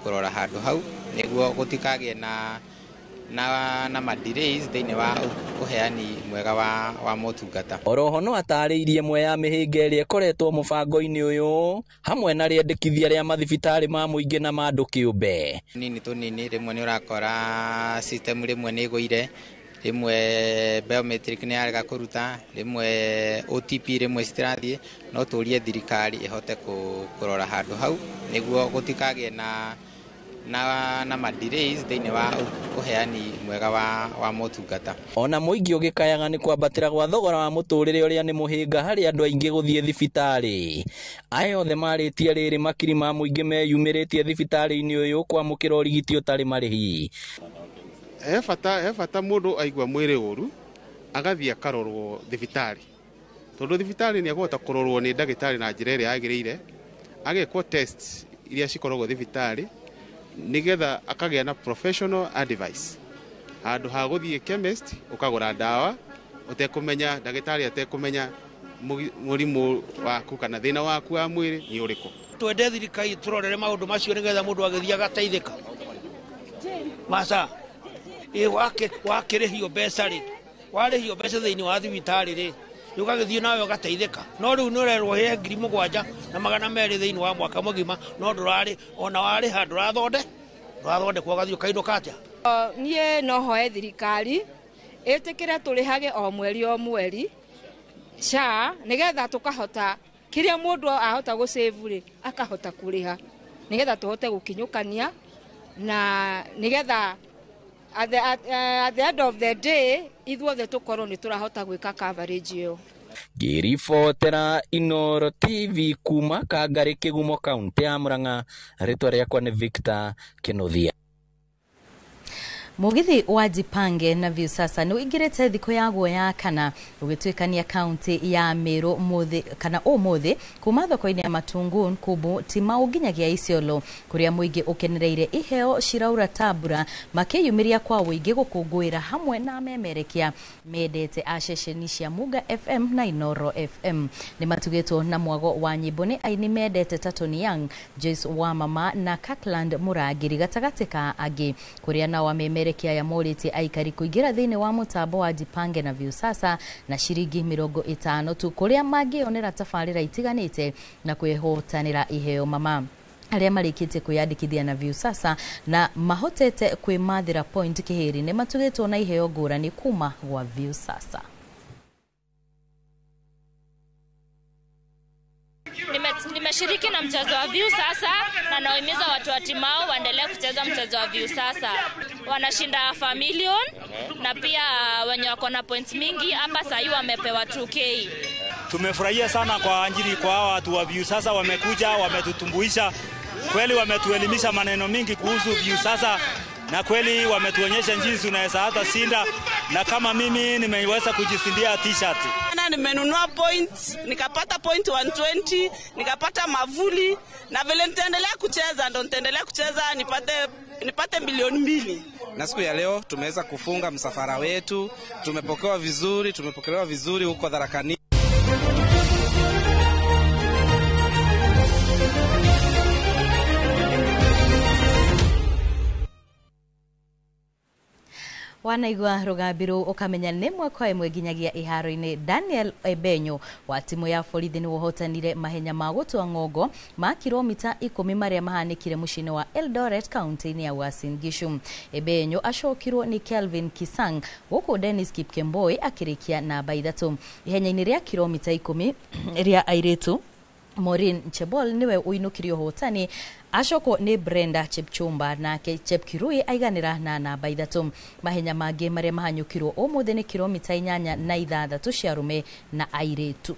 kurora handu hau niguo gutikagie na madelays thiini wa uheani mwega wa motungata. Oroho no atariirie mwe ya mihinga iria ikoretwo mubango-ini uyu hamwe na riendekithia ria mathibitari ma muingi na mandu kiumbe. Nini tunini rimwe ni urakora system rimwe ni iguire, rimwe biometric ni arega kuruta, rimwe OTP rimwe citirathie no turie thirikari ihote kurora handu hau niguo gutikagie na madelays thiini wa uheani mwega wa motungata. Ona muingi ugikayaga ni kwambatira gwa thogora wa muturire uria ni muhinga hari andu aingi guthie thibitari. Aya othe maritie riri makiri ma muingi meyumiritie thibitari-ini uyu kwamukira urigiti utari marihi. Bata mundu aigua mwiri uru agathie akarorwo thibitari tondu thibitari ni agota kurorwo ni ndagitari na njira iria yagiriire, agekwo test iria cikoragwo thibitari nigetha akagia na professional advice handu ha guthie chemist ukagura dawa utekumenya ndagitari atekumenya murimu waku kana thina waku wa mwiri ni uriku. Twende thirikari turorere maundu macio nigetha mundu agithia gateithika masa wakirihio mbeca ri warihio mbeca thiini wa thibitari ri ukagithio nawe ugateithika no riu ni urerwo he 7,200 thiini wa mwaka mugima no ndurari ona wariha ndurathonde kwagathio kainduka atia. Nie no hoe thirikari itikire turihage o mweri SHA nigetha tukahota kiria mundu ahota gusave ri akahota kuriha nigetha tuhote gukinyukania na nigetha at the end of the day ithuothe tukorwo ni turahota gwika coverage iyo. Ngiribotera Inooro TV kuma Kangari Kigumo kaunti ya Murang'a, ritwa riakwa ni Victor Kinuthia. Mugithi wa Jipange na view sasa ni uingirite thiko ya guoya kana ugituikania kaunti ya Meru muthi kana umuthi kuma thoko-ini ya Matungu Nkubu Timau nginyagia Isiolo kuria muingi ukenereire iheo Shiraura Tabura makiyumiria kwa uingi gukungwira hamwe na memerekia mendete aceceni cia Muga FM na Inooro FM. Ni matugitwo na mwago wa nyimbo ni aini mendete Tatoni Young, Joyce Wamama na Kirkland Muragiri gatagati ka angi kuria na wa memere merekia ya morĩtie aikari kũingĩra thĩinĩ wa mũtambo wa Jipange na Viusasa na ciringi 50 tu kũrĩa mangĩonera tabarĩra itiganĩte na kwĩhotanĩra iheo mama. Arĩa marĩkĩtie kwĩyandĩkithia na Viusasa na mahotete kwĩmathĩra point kĩhĩri nĩ matugĩtwo na iheo ngũrani kuma gwa Viusasa. Nimeshiriki na mchezo wa Viusasa na naimiza watu wa timao waendelee kucheza mchezo wa Viusasa. Wanashinda familion na pia wenye wako na points mingi hapa sasa wamepewa 2K. Tumefurahia sana kwa ajili kwa hawa watu wa Viusasa wamekuja, wametutumbuisha. Kweli wametuelimisha maneno mingi kuhusu Viusasa na kweli wametuonyesha jinsi unaweza hata shinda, na kama mimi nimeweza kujisindia t-shirt. Nimenunua points, nikapata point 120, nikapata mavuli na vile nitaendelea kucheza ndo nitaendelea kucheza nipate milioni 2. Na siku ya leo tumeweza kufunga msafara wetu, tumepokelewa vizuri huko Tharaka. Wanaigua Rũgambirũ ukamenya nĩ mwaka ĩmwe nginyagia iharo-inĩ. Daniel Ebenyo wa timu ya borithi nĩ wohotanire mahenya ma gũtua ng'ongo ma kilomita 10 marĩa mahanĩkire mũciĩ-inĩ wa Eldoret kaunti-inĩ ya Uasin Gishu. Ebenyo acokirwo nĩ Kelvin Kisang gũkũ Dennis Kipkemboi akĩrĩkia namba 3. Ihenya-inĩ rĩa kilomita 10 rĩa airĩtu Maureen Chebol niwe uinukirio hotani acoko ni Brenda Chepchumba na Chepkirui aiganira na namba 3. Mahenya mangĩ marĩa mahanyũkirwo ũmũthĩ nĩ kilomita 8 na 6 cia arũme na airĩtu.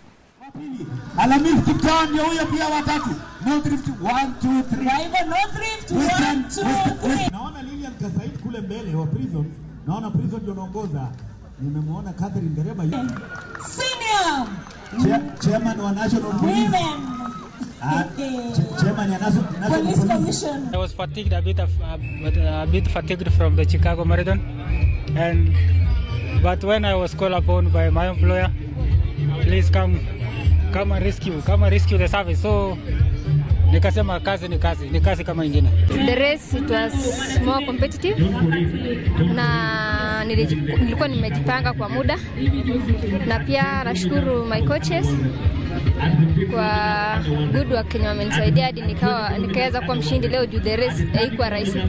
Alamis Kiptan huyo pia watatu. No drift 1 2 3. Driver no drift 1 2 3. Naona Lilian Kasaid kule mbele wa Prisons. Naona Prison ndio anaongoza. Nimemwona Catherine Dereba Senior Chairman wa National Police. Chairman of National Police Commission. I was fatigued a bit fatigued from the Chicago Marathon, but when I was called upon by my employer, please come and rescue the service, so nikasema kazi ni kazi kama ingine. The race it was more competitive na nilikuwa nimejipanga kwa muda, na pia nashukuru my coaches kwa good work Kenya wamenisaidia hadi nikaweza kuwa mshindi leo juu the race haikuwa rahisi.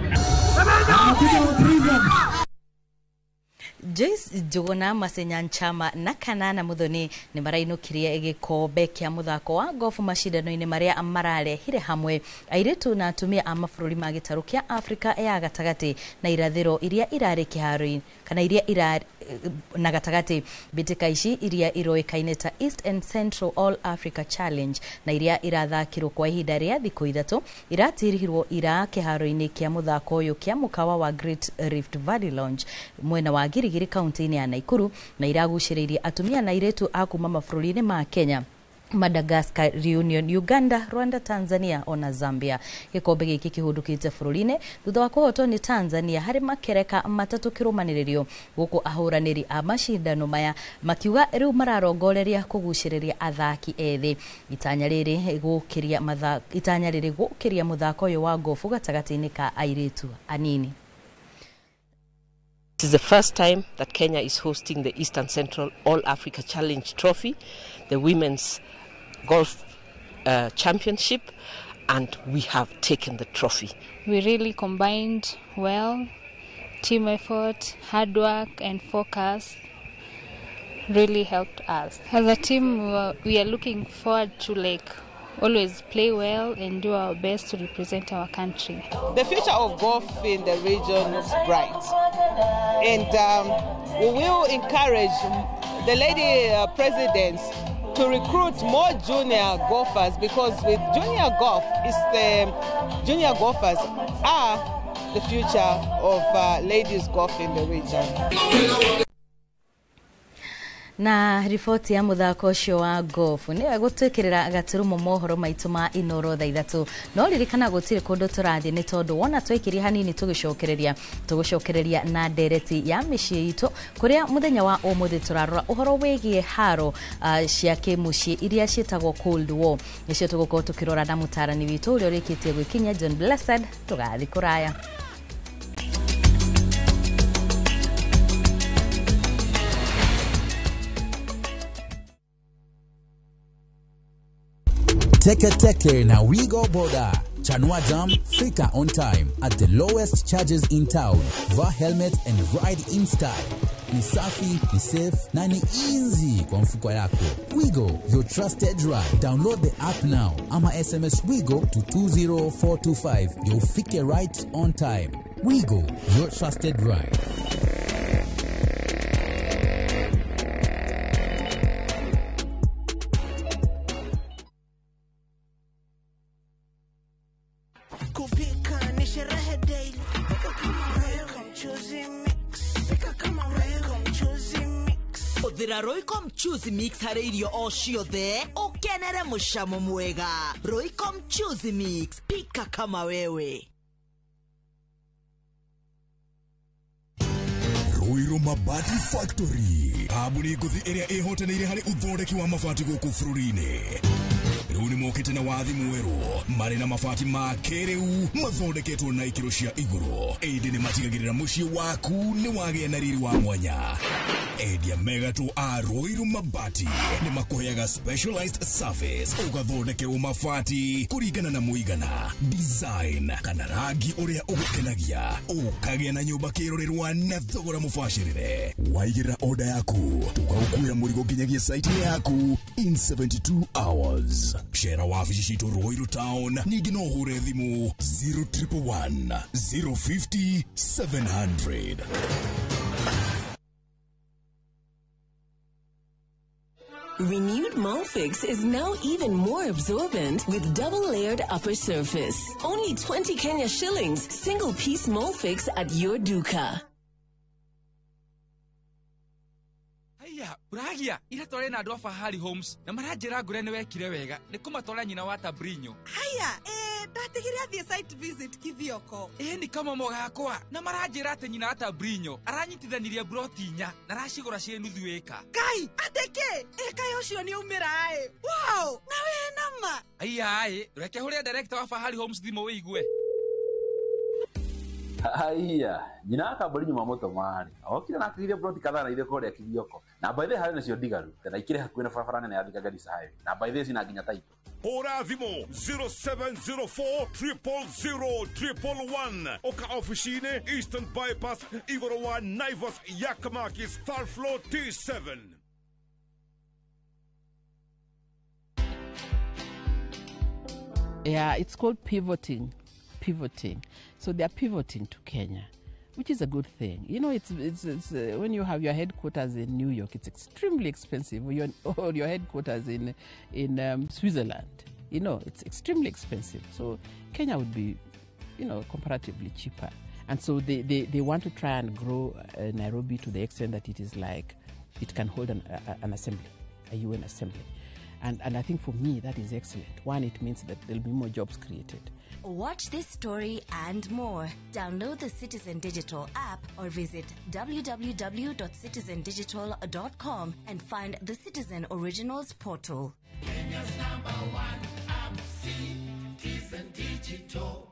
Joyce Jogona Masenya Nchama na Kanana Muthoni ni marainukirie gikombe kia muthako wa golf mashindano-inĩ marĩa mararehire hamwe airĩtu na atumia a mabũrũri ma gĩtarũ kĩa Afrika ya gatagati na irathĩro iria irarĩ kĩharo-inĩ kana iria irarĩ na gatagati. Mbĩtĩka ici iria iroĩkaine ta East and Central All Africa Challenge na iria irathakirwo kwa ihinda rĩa thikũ 3 iratirihirwo ira kĩharo-inĩ kĩa muthako ũyũ kĩa mũkawa wa Great Rift Valley Lounge mwena wa Girigiri kaunti-inĩ ya Naikuru na iragucĩrĩirie atumia na airĩtu a kuma mabũrũri-inĩ ma Kenya, Madagascar, Reunion, Uganda, Rwanda, Tanzania ona Zambia. Gikombe gĩkĩ kĩhũndũkĩte bũrũri-inĩ thutha wa kũhotwo nĩ Tanzania harĩ makereka 3 kĩrũmanĩrĩrio, gũkũ ahũranĩri a macindano maya makiuga rĩu mararongoreria kũgucĩrĩria athaki ethĩ. Itanya rĩrĩ gũkĩria mũthako ũyũ wa golf gatagati-inĩ ka airĩtu anini. This is the first time that Kenya is hosting the Eastern Central All Africa Challenge Trophy, the women's golf championship, and we have taken the trophy. We really combined well, team effort, hard work and focus really helped us. As a team, we are looking forward to always play well and do our best to represent our country. The future of golf in the region is bright, and we will encourage the lady presidents to recruit more junior golfers, because with junior golf, junior golfers are the future of ladies golf in the region. Na riboti ya muthako ũcio wa golf nĩ gũtwĩkĩrĩra gaturumo mohoro maitũ ma Inoro thaa 3, no ririkana gũtirĩ kũndũ tũrathiĩ nĩ tondũ wona twaikirie hanini tũgũcokereria na ndereti ya mĩciĩ itũ, kũrĩa mũthenya wa ũmũthĩ tũrarora ũhoro wĩgiĩ haro cia kĩmũciĩ iria ciĩtagwo Cold War. Nĩcio tũgũkorwo tũkĩrora na mũtarani witũ ũrĩa ũrĩkĩtie gwĩkinyia John Blessed. Tũgathiĩ kũraya. Teke teke na Wigo Boda. Chanua Jam, fika on time at the lowest charges in town. Wear helmet and ride in style. Ni safi, ni safe, na ni easy kwa mfuko yako. Wigo, your trusted ride. Download the app now. Ama SMS Wigo to 20425. You'll fike right on time. Wigo, your trusted ride. Roycom Choose Mix hari irio o ciothe ukenere mucamo mwega. Roycom Choose Mix, pika kama wewe. Ruiru Mabati Factory, abuni nguthi iria ihotanire hari uthondeki wa mabati guku bururi-ini. Riu ni mokite na wathi mweru mari na mabati ma kiriu mathondeketwo na ikiro cia iguru. Indi ni matigagirira mucii waku ni wagia na riri wa mwanya. Endia Megato a Ruiru Mabati ni makuheaga specialized service ugathondekerwo mabati kuringana na muigana, design kana rangi uria ugukenagia, ukagia na nyumba kirorerwa na thogora mubashirire. Waigira order yaku tugagukuira murigo nginyagia site yaku in 72 hours. Shera wabici citu Ruiru Town, ningi no hure thimu 0111 050 700. Renewed Molfix is now even more absorbent with double-layered upper surface. Only 20 Kenya shillings, single-piece Molfix at your duka. Haya, Bragia, ira tore na andu a Fahari Homes na maranjira ngure ni wekire wega ni kumatwara nyina wa Tabrinyo. Haya, ndatigire athie site visit kithioko. Ni kama mogakwa na maranjira ati nyina wa Tabrinyo aranyitithanirie broti nya na racigura cie nuthu eka. Kai, ateke, eka yocio ni umira Wow, na we nama. Haya, reke huria director wa Fahari Homes thimo wiigwe. Haya, nyina akambori nyuma moto mari. Okire na akire broti kadhaa na ile kore ya kithioko. Na by the hari nacio digaru. Kana ikire hakuina barabara nene ya Thika Garissa Highway. Na by the sina nginya title. Hora thimo 0704 000 Oka officine Eastern Bypass Igoro 1 Naivas Yakamakis Third Floor T7. Yeah, it's called pivoting. So they are pivoting to Kenya, which is a good thing. You know, it's when you have your headquarters in New York, it's extremely expensive. Or your headquarters in Switzerland, you know, it's extremely expensive. So Kenya would be, you know, comparatively cheaper. And so they want to try and grow Nairobi to the extent that it is like it can hold an assembly, a UN assembly. And I think for me, that is excellent. One, it means that there'll be more jobs created. Watch this story and more. Download the Citizen Digital app or visit www.citizendigital.com and find the Citizen Originals portal. Kenya's #1 app, Citizen Digital.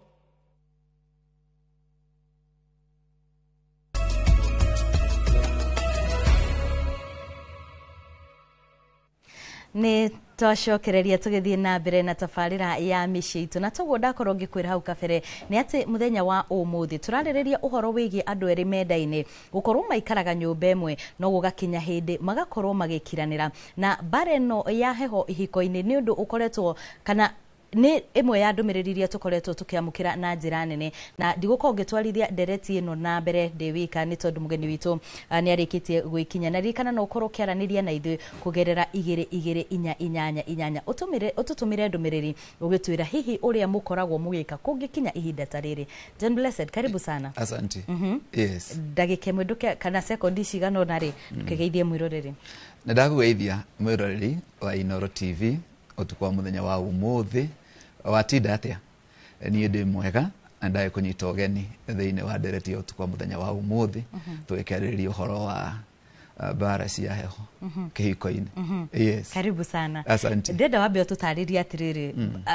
Ni twacokereria tugithie na mbere na tabarira ya mĩciĩ itũ na toguo ndakorwo ngĩkwĩra hau kabere nĩ atĩ mũthenya wa ũmũthĩ turarĩrĩria ũhoro wĩgiĩ andũ erĩ menda-inĩ gũkorwo maikaraga nyũmba ĩmwe no gũgakinya hĩndĩ magakorwo magĩkiranĩra na mbara ĩno ya heho ihiko-inĩ nĩ ũndũ ũkoretwo kana ni imwe ya ndumiriri iria tukoretwo tukiamukira na njira nene na ndigukorwo ngitwarithia ndereti ino na mbere ndi wika ni tondu mugeni witu ni arikitie gwikinya na ririkana no ukorwo kiaraniria na ithui kugerera 2288 ututumire ndumiriri ugitwira hihi uria mukoragwo mugika kungikinya ihinda ta riri. John Blessed, karibu sana. Asante. Yes. Ndagike mweduke kana sekondi cigano nari tukigeithie mwiroreri. Ndagugeithia mwiroreri wa Inoro TV utukwa muthenya wa umuthi watinda atia ni ndi mwega ndaye kunyita ogeni thiine wa ndereti utukwa muthenya wa umuthi twikariria uhoro wa bara cia heho kihiko-ini. Yes. Karibu sana. Asante. Ndenda wambe tutariria atiriri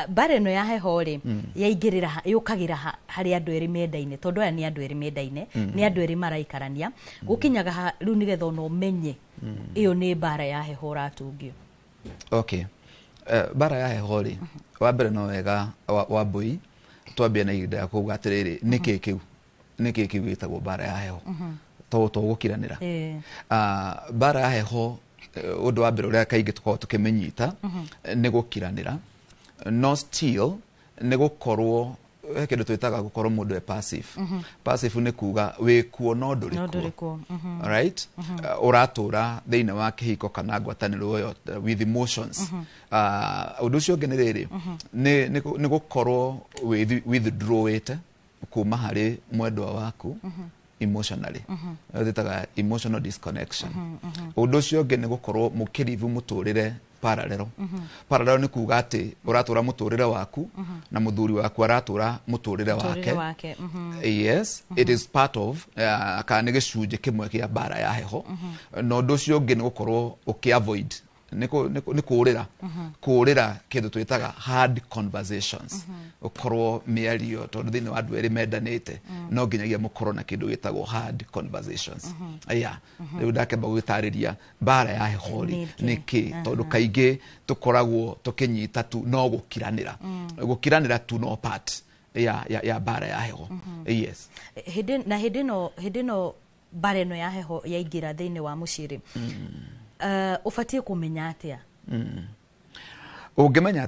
bara ino ya heho ri yaingirira yukagira hari andu eri menda-ini tondu aya ni andu eri menda-ini ni andu eri maraikarania gukinyaga riu nigetha no menye iyo ni bara ya heho ratungio. Okay. bara ya heho ri wa mbere no wega wa mbui twambie na ihinda ya kuuga atiriri niki kiu gitagwo bara ya heho to gukiranira bara ya heho undu wa mbere uria kaingi tukorwo tukimenyita ni gukiranira no still ni gukorwo kindu twitaga gukorwo mundu passive passive ni kuga wi kuo no nduri kuo right uratura thiine wa kihiko kana ngwataniro yo with emotions undu cio ngeniriri ni gukorwo withdrawete kuma hari mwendwa waku emotionally thitaga emotional disconnection undu cio nge ni gukorwo mukirivu muturire parallel ni kuga ati uratura muturire waku na muthuri waku aratura muturire wake yes it is part of kana gicunje kimwe kia bara ya heho no undu cio nge ni gukorwo ukiavoid ni kurira kindu twitaga hard conversations ukorwo miario tondu thini wa andu eri mendanite no nginyagia mukorwo na kindu gitagwo hard conversations riu ndakemba gwitariria bara ya hehori niki tondu kaingi tukoragwo tukinyita tu no gukiranira tu no part ya bara ya heho yes hindi no bara no ya heho yaingira thini wa muciri ufatie kumenya atia ungimenya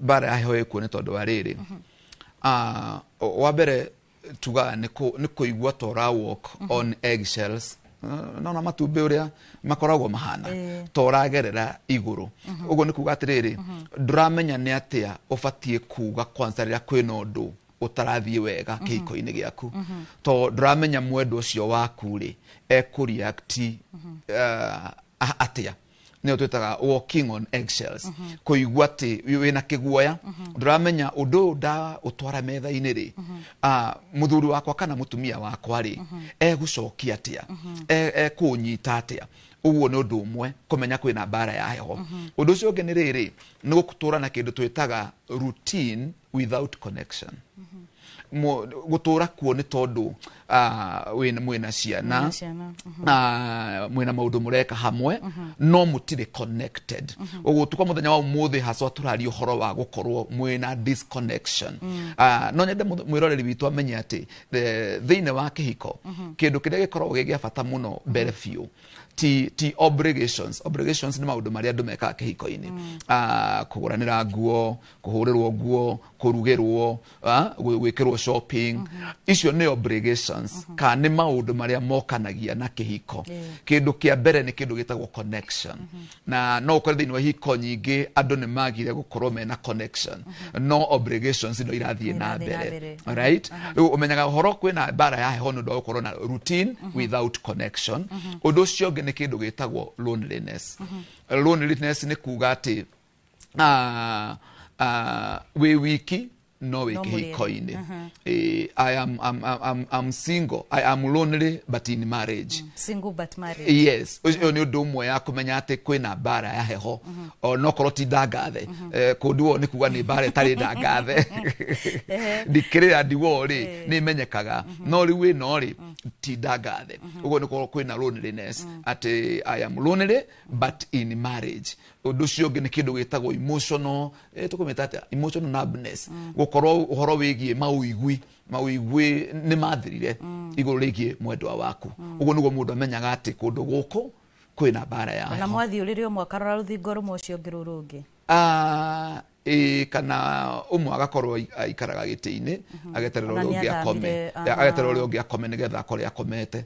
bara ya heho ikuo ni tondu wa riri wa mbere tuga ni kuigua tora walk on eggshells na matumbe uria makoragwo mahana toragerera iguru ugo ni kuga atiriri nduramenya ni atia ufatie kuga kwanza rira kwina undu utarathie wega kihiko-ini giaku to nduramenya mwendo ucio waku ri ekuriact atia ni twitaga walking on eggshells kuigua ati wina kiguoya nduramenya undu nda utwara metha-ini ri muthuri wakwa kana mutumia wakwa ri gucokia atia kunyita atia uguo ni undu umwe kumenya kwina bara ya heho undu ucio ungi ni riri ni gutura na kindu twitaga routine without connection gutura kuo ni tondu mwina ciana mwina maundu mureka hamwe no mutire connected uguo tukwa muthenya wa umuthi haswa turari uhoro wa gukorwo mwina disconnection no nyende mwiroreri witu amenye ati thiine wa kihiko kindu kiria gikoragwo gigia bata muno mbere biu ti obligations ni maundu maria andu mekaga kihiko-ini kuguranira nguo kuhurirwo nguo kurugirwo gwikirwo shopping icio ni obligations ka ni maundu maria mokanagia na kihiko kindu kia mbere ni kindu gitagwo connection na no ukore thiini wa hiko nyingi andu ni magire gukorwo mena connection no obligations no irathie na mbere right umenyaga horo kwina bara ya heho ndu gukorwo na routine without connection undu cio ni kindu gitagwo loneliness loneliness ni kuga ati we wiki no we kihiko-ini I'm single I am lonely but in marriage single but married yes ucio ni undu umwe ya kumenya ati kwina bara ya heho no korwo ti ndangathe kundu ni kuga ni bara tari ndangathe dikire ndiwo ri ni menyekaga no ri we no ri ti ndangathe ugo ni korwo kwina loneliness ati I am lonely but in marriage undu ucio ni kindu gitagwo emotional tukumeta ati emotional numbness gukorwo uhoro wigie mauigwi ni mathirire iguru rigie mwendwa waku uguo niguo mundu amenyaga ati kundu guku kwina bara ya na mwathi uririo mwakarora ruthingo rumwe ucio ngiru rungi kana umwe agakorwo aikaraga giti-ini ageterera uria ungi akome ageterera uria ungi akome nigetha akore akomete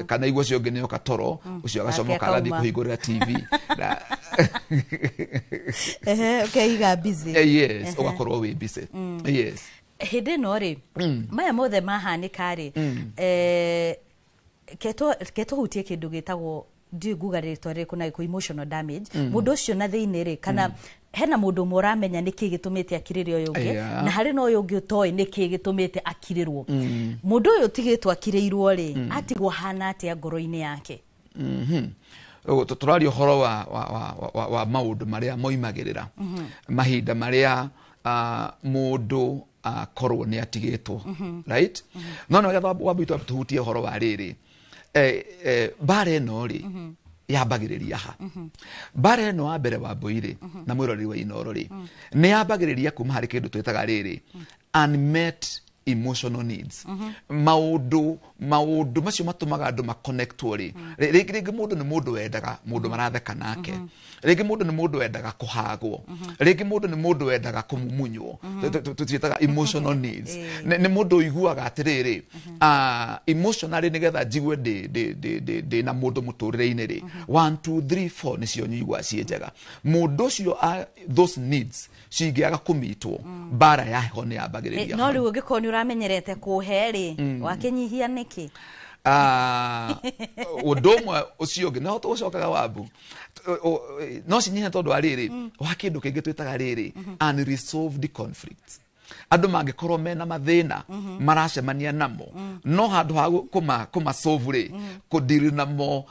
kana igua cio ngi ni okatoro ucio agacomoka agathi kuhingurira TV ukeiga busy yes ugakorwo wi busy yes hindi no ri maya mothe mahanika ri keto hutie kindu gitagwo nguga ritwa riku na emotional damage mundu ucio na thiini ri kana hena mundu muramenya niki gitumite akiririo uyu ungi na hari no uyu ungi utoi niki gitumite akirirwo mundu uyu tigitwa akirirwo ri atigwo hana atia ngoro-ini yake turari uhoro wa maundu maria moimagirira mahinda maria mundu korwo ni atigitwo right no getha wambitu tuhutie uhoro wa riri bare no ri yambagĩrĩria ha bara ĩno wa mbere wa Mbũire na mwĩrori wa Inooro rĩ nĩ yambagĩrĩria kuma harĩ kĩndũ twĩtaga rĩrĩ unmet emotional needs maundu macio matumaga andu maconnectwo ri rĩngĩ mũndũ nĩ mũndũ wendaga mũndũ maratheka nake rĩngĩ mũndũ nĩ mũndũ wendaga kũhagwo rĩngĩ mũndũ nĩ mũndũ wendaga kũmumunywo tũtiĩtaga emotional needs nĩ mũndũ ũiguaga atĩrĩrĩ emotionally nĩgetha njigue ndĩ na mũndũ mũtũrĩre-inĩ rĩ 1 2 3 4 nĩcio nyigua ciĩ njega mũndũ ũcio those needs cingĩaga kũmitwo bara ya heho nĩ yambagĩrĩria no rĩu ũngĩkorwo nĩ ũramenyerete kũhe rĩ wakĩnyihia nĩkĩ ũndũ ũmwe ũcio ũngĩ no tũcokaga Wambu no cinyihe tondũ wa rĩrĩ wa kĩndũ kĩngĩ twĩtaga rĩrĩ unresolved conflicts andũ mangĩkorwo mena mathĩna maracemania namo no handũ ha kũmasolve rĩ kũdeal namo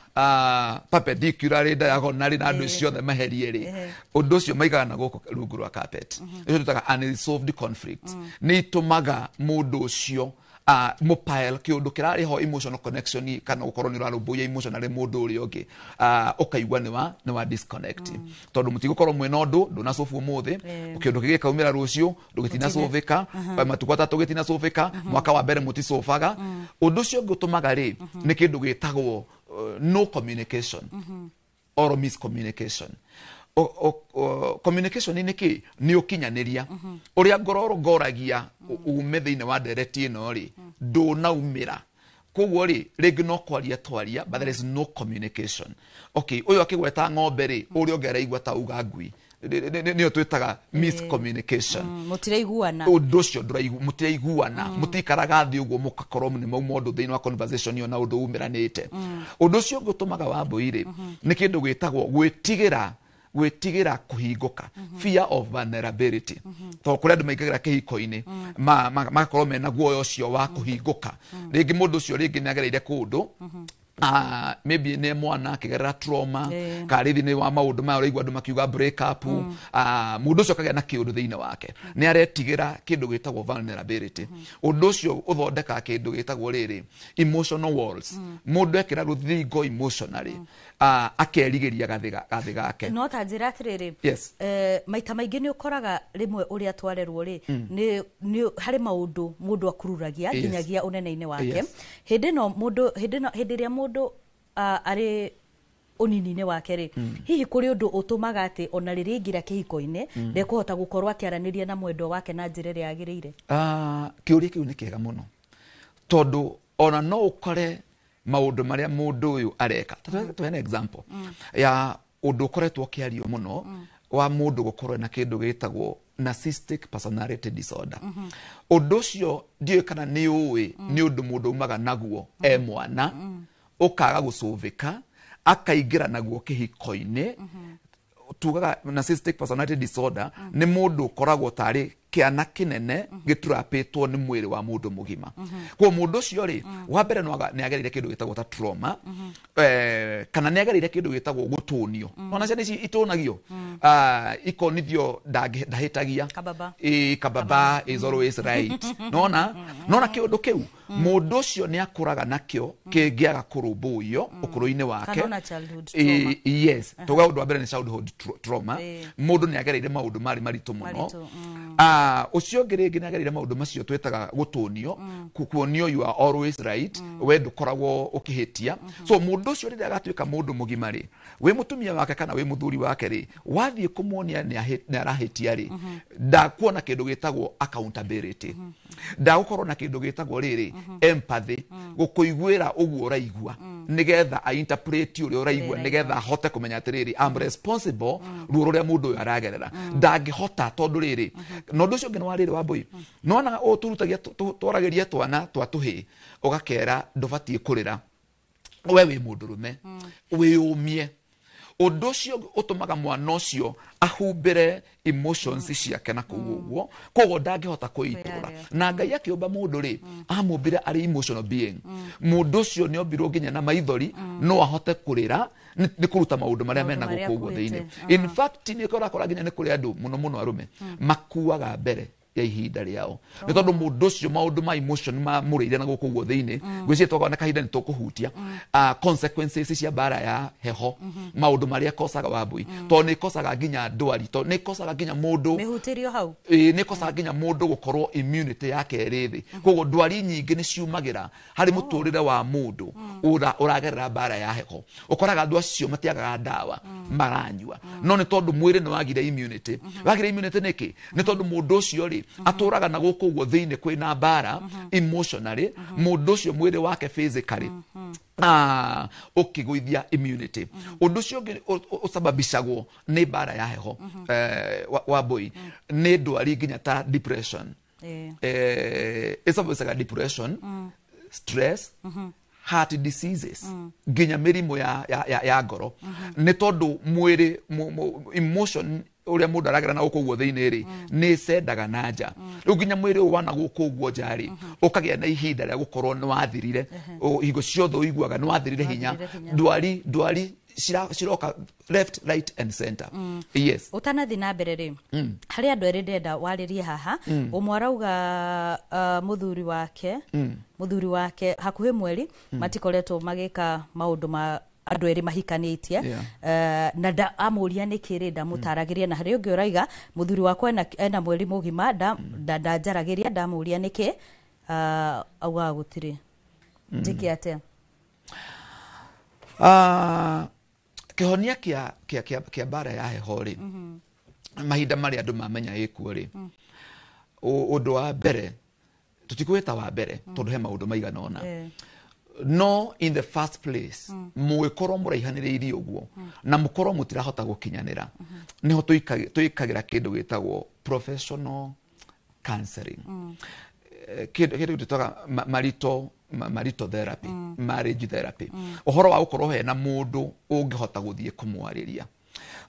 perpendicularly diagonally na andũ ciothe maherie rĩ ũndũ ũcio maigaga na gũkũ rungu rwa carpet ũcio twĩtaga unresolved conflicts nĩ itumaga mũndũ ũcio mobile kĩũndũ kĩrarĩ ho emotional connection kana ũkorwo nĩ ũrarũmbũiya emotionally mũndũ ũrĩa ũngĩ ũkaigua nĩ wa disconnect tondũ mũtigũkorwo mwĩna ũndũ ndũnacobu ũmũthĩ kĩũndũ kĩgĩ kaumĩra rũciũ ndũgĩtinacobĩka matukũ atatũ gĩtinacobĩka mwaka wa mbere mũticobaga ũndũ ũcio ũngĩ ũtũmaga rĩ nĩ kĩndũ gĩtagwo no communication or miscommunication communication nĩ kĩ nĩ ũkinyanĩria ũrĩa ngororo ngoragia ume thĩinĩ wa ndereti ĩno rĩ ndũnaumĩra koguo rĩ rĩngĩ no kwaria twaria but there is no communication okay ũyũ akĩgweta ng'ombe rĩ ũrĩa ũngĩ araigua ta uga ngui nĩyo twĩtaga miscommunication mũtiraiguana ũndũ ũcio mũtiraiguana mũtikaraga thĩ ũguo mũkakorwo nĩ mauma ũndũ thĩinĩ wa conversation ĩyo na ũndũ umiranĩte ũndũ ũcio ũngĩ ũtũmaga Wambũire nĩ kĩndũ gĩtagwo gwĩtigĩra kũhingũka fear of vulnerability tondũ kũrĩa andũ maingagĩra kĩhiko-inĩ magakorwo mena guoya ũcio wa kũhingũka rĩngĩ mũndũ ũcio rĩngĩ nĩ agereire kũndũ maybe nĩ mwana akĩgerera trauma karĩthi-inĩ wa maũndũ maya ũraigua andũ makiuga break up mũndũ ũcio akagĩa na kĩũndũ thĩinĩ wake nĩ aretigĩra kĩndũ gĩtagwo vulnerability ũndũ ũcio ũthondekaga kĩndũ gĩtagwo rĩrĩ emotional walls mũndũ ekĩra rũthingo emotionally akerigĩria gathĩ gake no ta njĩra atĩrĩrĩ maita maingĩ nĩ ũkoraga rĩmwe ũrĩa twarerwo rĩ nĩ harĩ maũndũ mũndũ akururagia nginyagia ũnene-inĩ wake hĩndĩ ĩrĩa mũndũ arĩ ũnini-inĩ wake rĩ hihi kũrĩ ũndũ ũtũmaga atĩ ona rĩrĩa aingĩra kĩhiko-inĩ ndekũhota gũkorwo akĩaranĩria na mwendwa wake na njĩra ĩrĩa yagĩrĩire kĩũria kĩu nĩ kĩega mũno tondũ ona no ũkore maũndũ marĩa mũndũ ũyũ areka tuhene example ya ũndũ ũkoretwo ũkĩario mũno wa mũndũ gũkorwo na kĩndũ gĩtagwo narcissistic personality disorder ũndũ ũcio ndiũĩ kana nĩ ũĩ nĩ ũndũ mũndũ umaga naguo mwana ũkaga gũcũvĩka akaingĩra naguo kĩhiko-inĩ tugaga narcissistic personality disorder nĩ mũndũ ũkoragwo tarĩ kĩana kĩnene gĩturapĩtwo nĩ mwĩrĩ wa mũndũ mũgima kwa mũndũ ũcio rĩ wa mbere nĩ agereire kĩndũ gĩtagwo ta trauma kana nĩ agereire kĩndũ gĩtagwo gũtũnio ona ciana ici itũnagio ikonithio ndahĩtagia kababa is always right nona kĩũndũ kĩu mũndũ ũcio nĩ akũraga nakĩo kĩngĩaga kũrũmbũiyo ũkũrũ-inĩ wake yes tuga ũndũ wa mbere nĩ childhood trauma mũndũ nĩ agereire maũndũ marĩ maritũ mũno ũcio ũngĩ rĩngĩ nĩ agereire maũndũ macio twĩtaga gũtũnio kuonio you are always right we ndũkoragwo ũkĩhĩtia so mũndũ ũcio rĩrĩa agatuĩka mũndũ mũgima rĩ wĩ mũtumia wake kana wĩ mũthuri wake rĩ wathiĩ kũmuonia nĩ arahĩtia rĩ ndakuona kĩndũ gĩtagwo accountability ndagũkorwo na kĩndũ gĩtagwo rĩrĩ empathy gũkũiguĩra ũguo ũraigua nĩgetha ainterpret ũrĩa ũraigua nĩgetha ahote kũmenya atĩrĩrĩ I'm responsible ruo rũrĩa mũndũ ũyũ aragerera ndangĩhota tondũ rĩrĩ na ũndũ ũcio ũngĩ nĩ wa rĩrĩ Wambũi nona ũũ tũrutagia twaragĩria twana twa tũhĩ ũgakera ndũbatiĩ kũrĩra we wĩ mũndũrũme wĩyũmie ũndũ ũcio ũtũmaga mwana ũcio ahumbĩre emotions ciake na kũu ũguo koguo ndangĩhota kwĩitũra na Ngai akĩũmba mũndũ rĩ amũmbire arĩ emotional being mũndũ ũcio nĩ ombirwo nginya na maithori no ahote kũrĩra nĩ kũruta maũndũ marĩa mena gũkũ ũguo thĩinĩ in fact nĩ ũrakora nginya nĩ kũrĩ andũ mũno arũme makuaga mbere ya ihinda rĩao nĩ tondũ mũndũ ũcio maũndũ ma emotion ma mũrĩire na gũkũ guo thĩinĩ gwĩciria toka na kahinda nĩ tũkũhutia consequences cia bara ya heho maũndũ marĩa kosaga Wambui tondũ nĩ kosaga nginya ndwari tondũ nĩ kosaga nginya mũndũ mĩhutĩrio hau nĩ kosaga nginya mũndũ gũkorwo immunity yake ĩrĩ thĩ koguo ndwari nyingĩ nĩ ciumagĩra harĩ mũtũrĩre wa mũndũ ũragerera bara ya heho ũkoraga andũ acio matiagaga ndawa maranyua no nĩ tondũ mwĩrĩ nĩ wagire immunity wagire immunity nĩkĩ nĩ tondũ mũndũ ũcio rĩ atũraga na gũkũ guo thĩinĩ kwĩna bara emotionally mũndũ ũcio mwĩrĩ wake physically ũkĩgũithia immunity ũndũ ũcio ũngĩ ũsababishagwo nĩ bara ya heho Wambui nĩ ndwari nginya ta depression ĩsababicaga depression stress heart diseases nginya mĩrimũ ya ngoro nĩ tondũ mwĩrĩ emotion uria mundu aragera na gũkũ guo thĩinĩ rĩ nĩ sendaga na nja rĩu nginya mwĩrĩ ũyũ wana gũkũ guo nja rĩ ũkagĩa na ihinda rĩa gũkorwo nĩ wathirire hingo ciothe ũiguaga nĩ wathirire hinya ndwari ciroka left right and center yes utanathi na mbere rĩ harĩ andũ erĩ ndenda warĩrie haha ũmwe arauga mũthuri wake hakuhĩ mweri matikoretwo magĩka maũndũ ma andũ erĩ mahikanĩtie na amũria nĩkĩ rĩ ndamũtaragĩria na harĩ ũngĩ ũraiga mũthuri wakwa ena mweri mũgima ndanjaragĩria ndamũria nĩkĩ auga gũtirĩ njĩke atĩa kĩhonia kĩa bara ya heho rĩ mahinda marĩa andũ mamenya ĩkuo rĩ ũndũ wa mbere tũtikwĩta wa mbere tondũ he maũndũ maigana ũna no in the first place mũgĩkorwo mũraihanĩrĩirie ũguo na mũkorwo mũtirahota gũkinyanĩra nĩho twĩkagĩra kĩndũ gĩtagwo professional counseling kĩndũ gĩtagwo marital therapy marriage therapy ũhoro wa gũkorwo hena mũndũ ũngĩhota gũthiĩ kũmwarĩria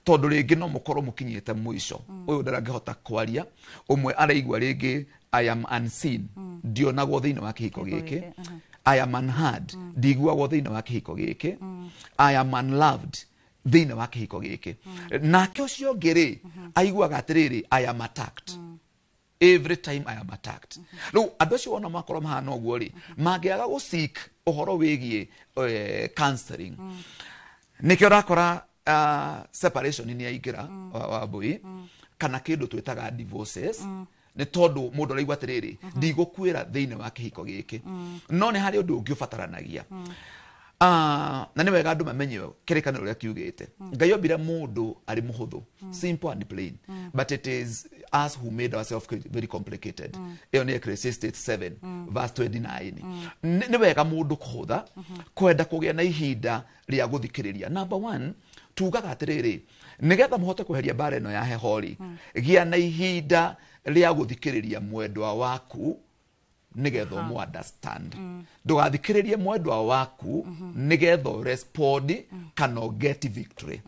tondũ rĩngĩ no mũkorwo mũkinyĩte mũico ũyũ ndarangĩhota kwaria ũmwe araigua rĩngĩ I am unseen ndionagwo thĩinĩ wa kĩhiko gĩkĩ I am unheard ndiguagwo thĩinĩ wa kĩhiko gĩkĩ I am unloved thĩinĩ wa kĩhiko gĩkĩ nake ũcio ũngĩ rĩ aiguaga atĩrĩrĩ I am attacked every time I am attacked rĩu andũ acio ona makorwo mahana ũguo rĩ mangĩaga gũseek ũhoro wĩgiĩ counseling nĩkĩo ũrakora separation nĩ yaingĩra Wambui kana kĩndũ twĩtaga divorces nĩ tondũ mũndũ araigua atĩrĩrĩ ndigũkuĩra thĩinĩ wa kĩhiko gĩkĩ no nĩ harĩ ũndũ ũngĩ ũbataranagia na nĩ wega andũ mamenye kĩrĩkanĩro ũrĩa kiugĩte Ngai ombire mũndũ arĩ mũhũthũ simple and plain but it is us who made ourselves very complicated ĩyo nĩ Ecclesiastes 7 verse 29 nĩ wega mũndũ kũhũtha kwenda kũgĩa na ihinda rĩa gũthikĩrĩria number 1 tugaga atĩrĩrĩ nĩgetha mũhote kweheria bara ĩno ya heho rĩ gĩa na ihinda rĩa gũthikĩrĩria mwendwa waku nĩgetha ũmũ understand ndũgathikĩrĩrie mwendwa waku nĩgetha respond kana get victory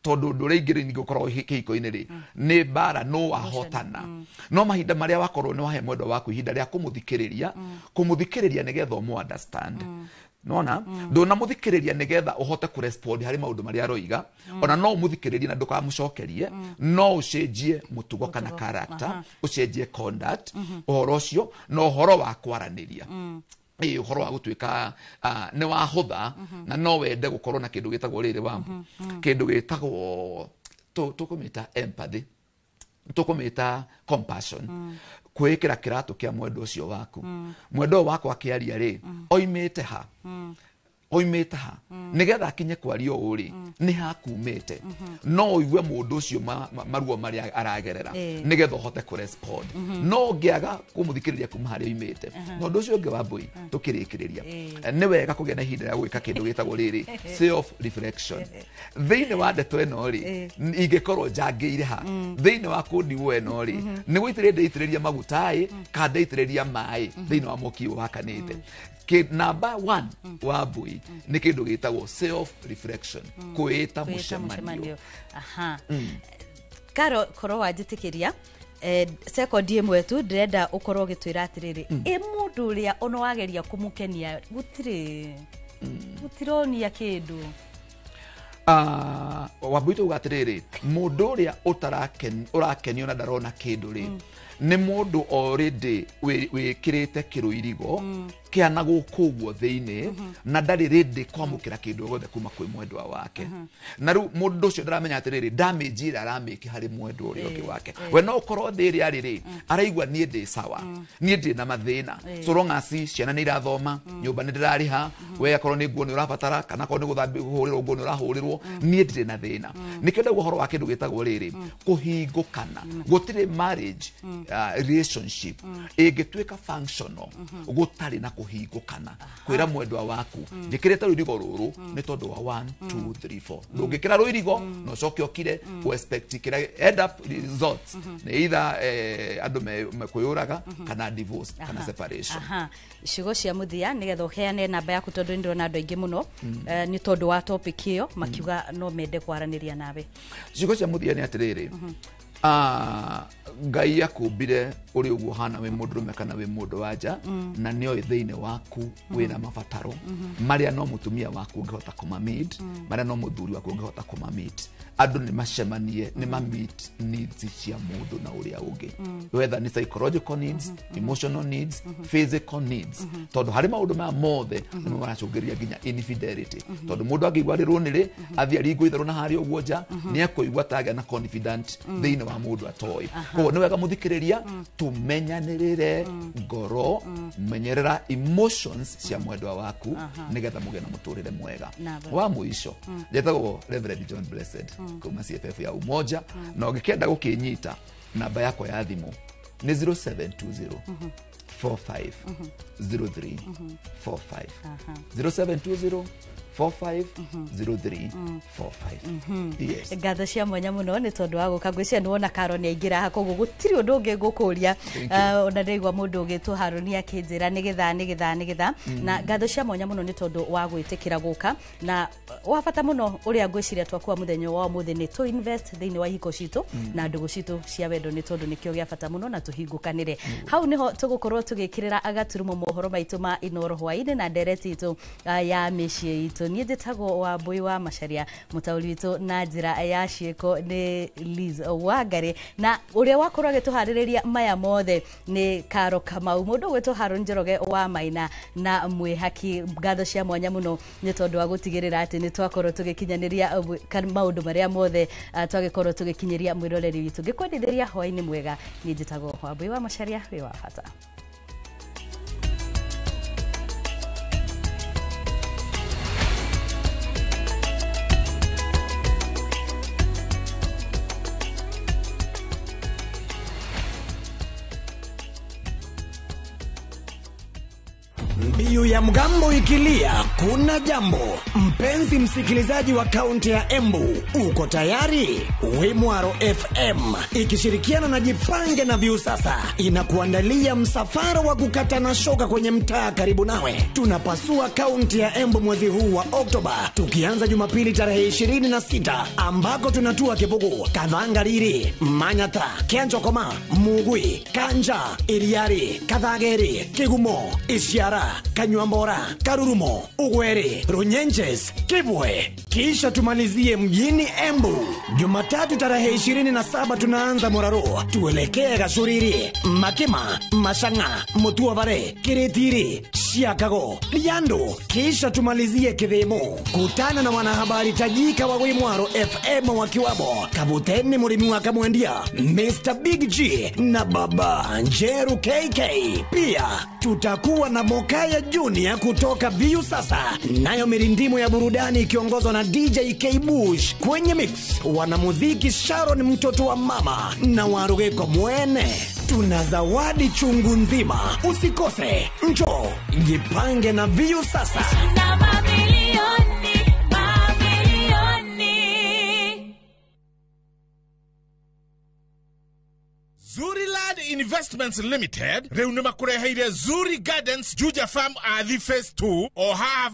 tondũ ũndũ ũrĩa ingĩ ningĩ ũkorwo kĩhiko-inĩ rĩ nĩ bara no wahotana no mahinda marĩa wakorwo nĩ wahe mwendwa waku ihinda rĩa kũmũthikĩrĩria nĩgetha ũmũ understand nona ndũnamũthikĩrĩria nĩgetha ũhote kũrespond harĩ maũndũ marĩa aroiga ona no ũmũthikĩrĩrie na ndũkamũcokerie no ũcenjie mũtugo kana character ũcenjie conduct ũhoro ũcio na ũhoro wa kwaranĩria ũhoro wa gũtuĩka nĩ wahũtha na no wende gũkorwo na kĩndũ gĩtagwo rĩrĩ Wambu kĩndũ gĩtagwo tũkũmĩta empathy tũkũmĩta compassion kwĩkĩra kĩratũ kĩa mwendwa ũcio waku mwendwa waku akĩaria rĩ oimĩte ha nĩgetha akinye kwaria ũũ rĩ nĩ hakumĩte no ũigue mũndũ ũcio maruo marĩa aragerera nĩgetha ũhote kũrespond no ngĩaga kũmũthikĩrĩria kuma harĩa oimĩte na ũndũ ũcio ũngĩ Wambui tũkĩrĩkĩrĩria nĩ wega kũgĩa na ihinda rĩa gwĩka kĩndũ gĩtagwo rĩrĩ self reflection thĩinĩ wa ndeto ĩno rĩ ingĩkorwo njangĩire ha thĩinĩ wa kũndigwo ĩno rĩ nĩ gũitĩrĩria maguta kana ndaitĩrĩria maĩ thĩinĩ wa mũki wakanĩte number 1 Wambui nĩ kĩndũ gĩtagwo self reflection kwĩta mũcemanio Karo korwo wanjĩtĩkĩria sekondi ĩmwe tu ndĩrenda ũkorwo ũgĩtwĩra atĩrĩrĩ mũndũ ũrĩa ona wageria kũmũkenia gũtironia kĩndũ Wambui tuga atĩrĩrĩ mũndũ ũrĩa ũrakenio na ndarona kĩndũ rĩ nĩ mũndũ already wĩkĩrĩte kĩrũirigo kĩana gũkũ guo thĩinĩ na ndarĩ ready kwamũkĩra kĩndũ gothe kuma kwĩ mwendwa wake na rĩu mũndũ ũcio ndaramenya atĩrĩrĩ damage ĩrĩa aramĩki harĩ mwendwa ũrĩa ũngĩ wake we no ũkorwo thĩ ĩrĩa arĩ araigua niĩ ndĩ sawa niĩ ndĩ na mathĩna so long as ciana nĩ irathoma nyũmba nĩ ndĩrarĩha we akorwo nĩ nguo nĩ ũrabatara kana akorwo nĩ gũthambia kũhũrĩrwo nguo nĩ ũrahũrĩrwo niĩ ndirĩ na thĩna nĩkĩo ndauga ũhoro wa kĩndũ gĩtagwo rĩrĩ kũhingũkana gũtirĩ marriage relationship ĩngĩtuĩka functional gũtarĩ na kũhingũkana kwĩra mwendwa waku njĩkĩrĩte rũirigo rũrũ nĩ tondũ wa 1 2 3 4 ndũngĩkĩra rũirigo no coke okire expect kĩrĩa end up results nĩ either andũ mekwĩyũraga kana divorce kana separation ciugo cia muthia nigetha uheane namba yaku tondu ndirona andu aingi muno ni tondu wa topic iyo makiuga no mende kwaranĩria nawe ciugo cia muthia ni atiriri Ngai akumbire uri uguo hana we mũndũrũme kana we mũndũ wanja na nĩoĩ thĩinĩ waku wĩna mabataro marĩa no mũtumia waku ũngĩhota kũmamit marĩa no mũthuri waku ũngĩhota kũmamit andũ nĩ macemanie nĩ mamit needs cia mũndũ na ũrĩa ũngĩ whether ni psychological needs emotional needs physical needs tondũ harĩ maũndũ maya mothe nĩ maracũngĩrĩria nginya infidelity tondũ mũndũ angĩigua rĩrwo nĩrĩ athiĩ aringwo itherũ na harĩa ũguo nja nĩ akũigua tagĩa na confident thĩinĩ wa mũndũ atoĩ koguo nĩ wega mũthikĩrĩria tumenyanĩrĩre ngoro menyerera emotions cia mwendwa waku nĩgetha mũgĩe na mũtũrĩre mwega wa mũico njetagwo Reverend John Blessed kuma CFF ya Umoja na ũngĩkenda gũkĩnyita namba yakwa ya thimũ nĩ 0720 45 03 45 0720 450345 yes ngatho cia mwanya muno ni tondu wa guka ngwĩcia nĩwona Karo nĩ aingĩra ha koguo gũtirĩ ũndũ ũngĩ ngũkũria ona ndaigua mũndũ ũgĩtwo Haroni akĩnjĩra nĩgetha na ngatho cia mwanya muno ni tondu wa gwĩtĩkĩra gũka na wa bata muno ũrĩa ngwĩciria twakua mũthenya wa mũthĩ nĩ to invest thĩinĩ wa ihiko citũ na ndũgũ citũ cia wendo nĩ tondu nĩkĩo gĩa bata muno na tũhingũkanĩre hau niho tũgũkorwo tũgĩkĩrĩra agaturumo mohoro maitũ ma Inoro hwainĩ na ndereti itũ ya mĩciĩ itũ niĩ njĩtagwo Wambui wa Macharia mũtaũri witũ na njĩra ya ciĩko nĩ Liz Wangari na ũrĩa wakorwo agĩtũharĩrĩria maya mothe nĩ Karo Kamau mũndũ gwĩtwo Haroni Njoroge wa Maina na mwĩhaki ngatho cia mwanya muno nĩ tondu wa gũtigĩrĩra atĩ nĩ twakorwo tũgĩkinyanĩria maũndũ marĩa mothe twagĩkorwo tũgĩkinyĩria mwĩroreri witũ ngĩkwendithĩria hwainĩ mwega niĩ njĩtagwo Wambui wa Macharia wĩ wa bata Mbiu ya mgambo ikilia kuna jambo. Mpenzi msikilizaji wa kaunti ya Embu, uko tayari? Wimwaro FM ikishirikiana na Jipange na Viusasa inakuandalia msafara wa kukatana shoka kwenye mtaa karibu nawe. Tunapasua kaunti ya Embu mwezi huu wa Oktoba, tukianza Jumapili tarehe 26 ambako tunatua Kibugu, Kathangariri, Manyata, Kenjokoma, Mugui, Kanja, Iriari, Kathageri, Kigumo, Isiara, Kanywambora, Karurumo, Ugweri, Runyenjes, Kibwe. Kisha tumalizie mjini Embu. Jumatatu tarehe 27 tunaanza Moraro, tuelekee Gashuriri, Makima, Mashanga, Mutuavare, Kiritiri, Shiakago, Liando. Kisha tumalizie Kithemo. Kutana na wanahabari tajika wa Wimwaro FM wakiwamo Kabuteni Murimi wa Kamwendia, Mr. Big G na Baba Njeru KK. Pia tutakuwa na Mokaya Junior kutoka Viusasa, nayo mirindimo ya burudani ikiongozwa na DJ K Bush. Kwenye mix wanamuziki Sharon mtoto wa mama na Warugeko Mwene. Tuna zawadi chungu nzima, usikose. Njoo Jipange na Viusasa. Zuriland Investments Limited reunima kureheire Zuri Gardens Juja Farm Athi Phase 2 oha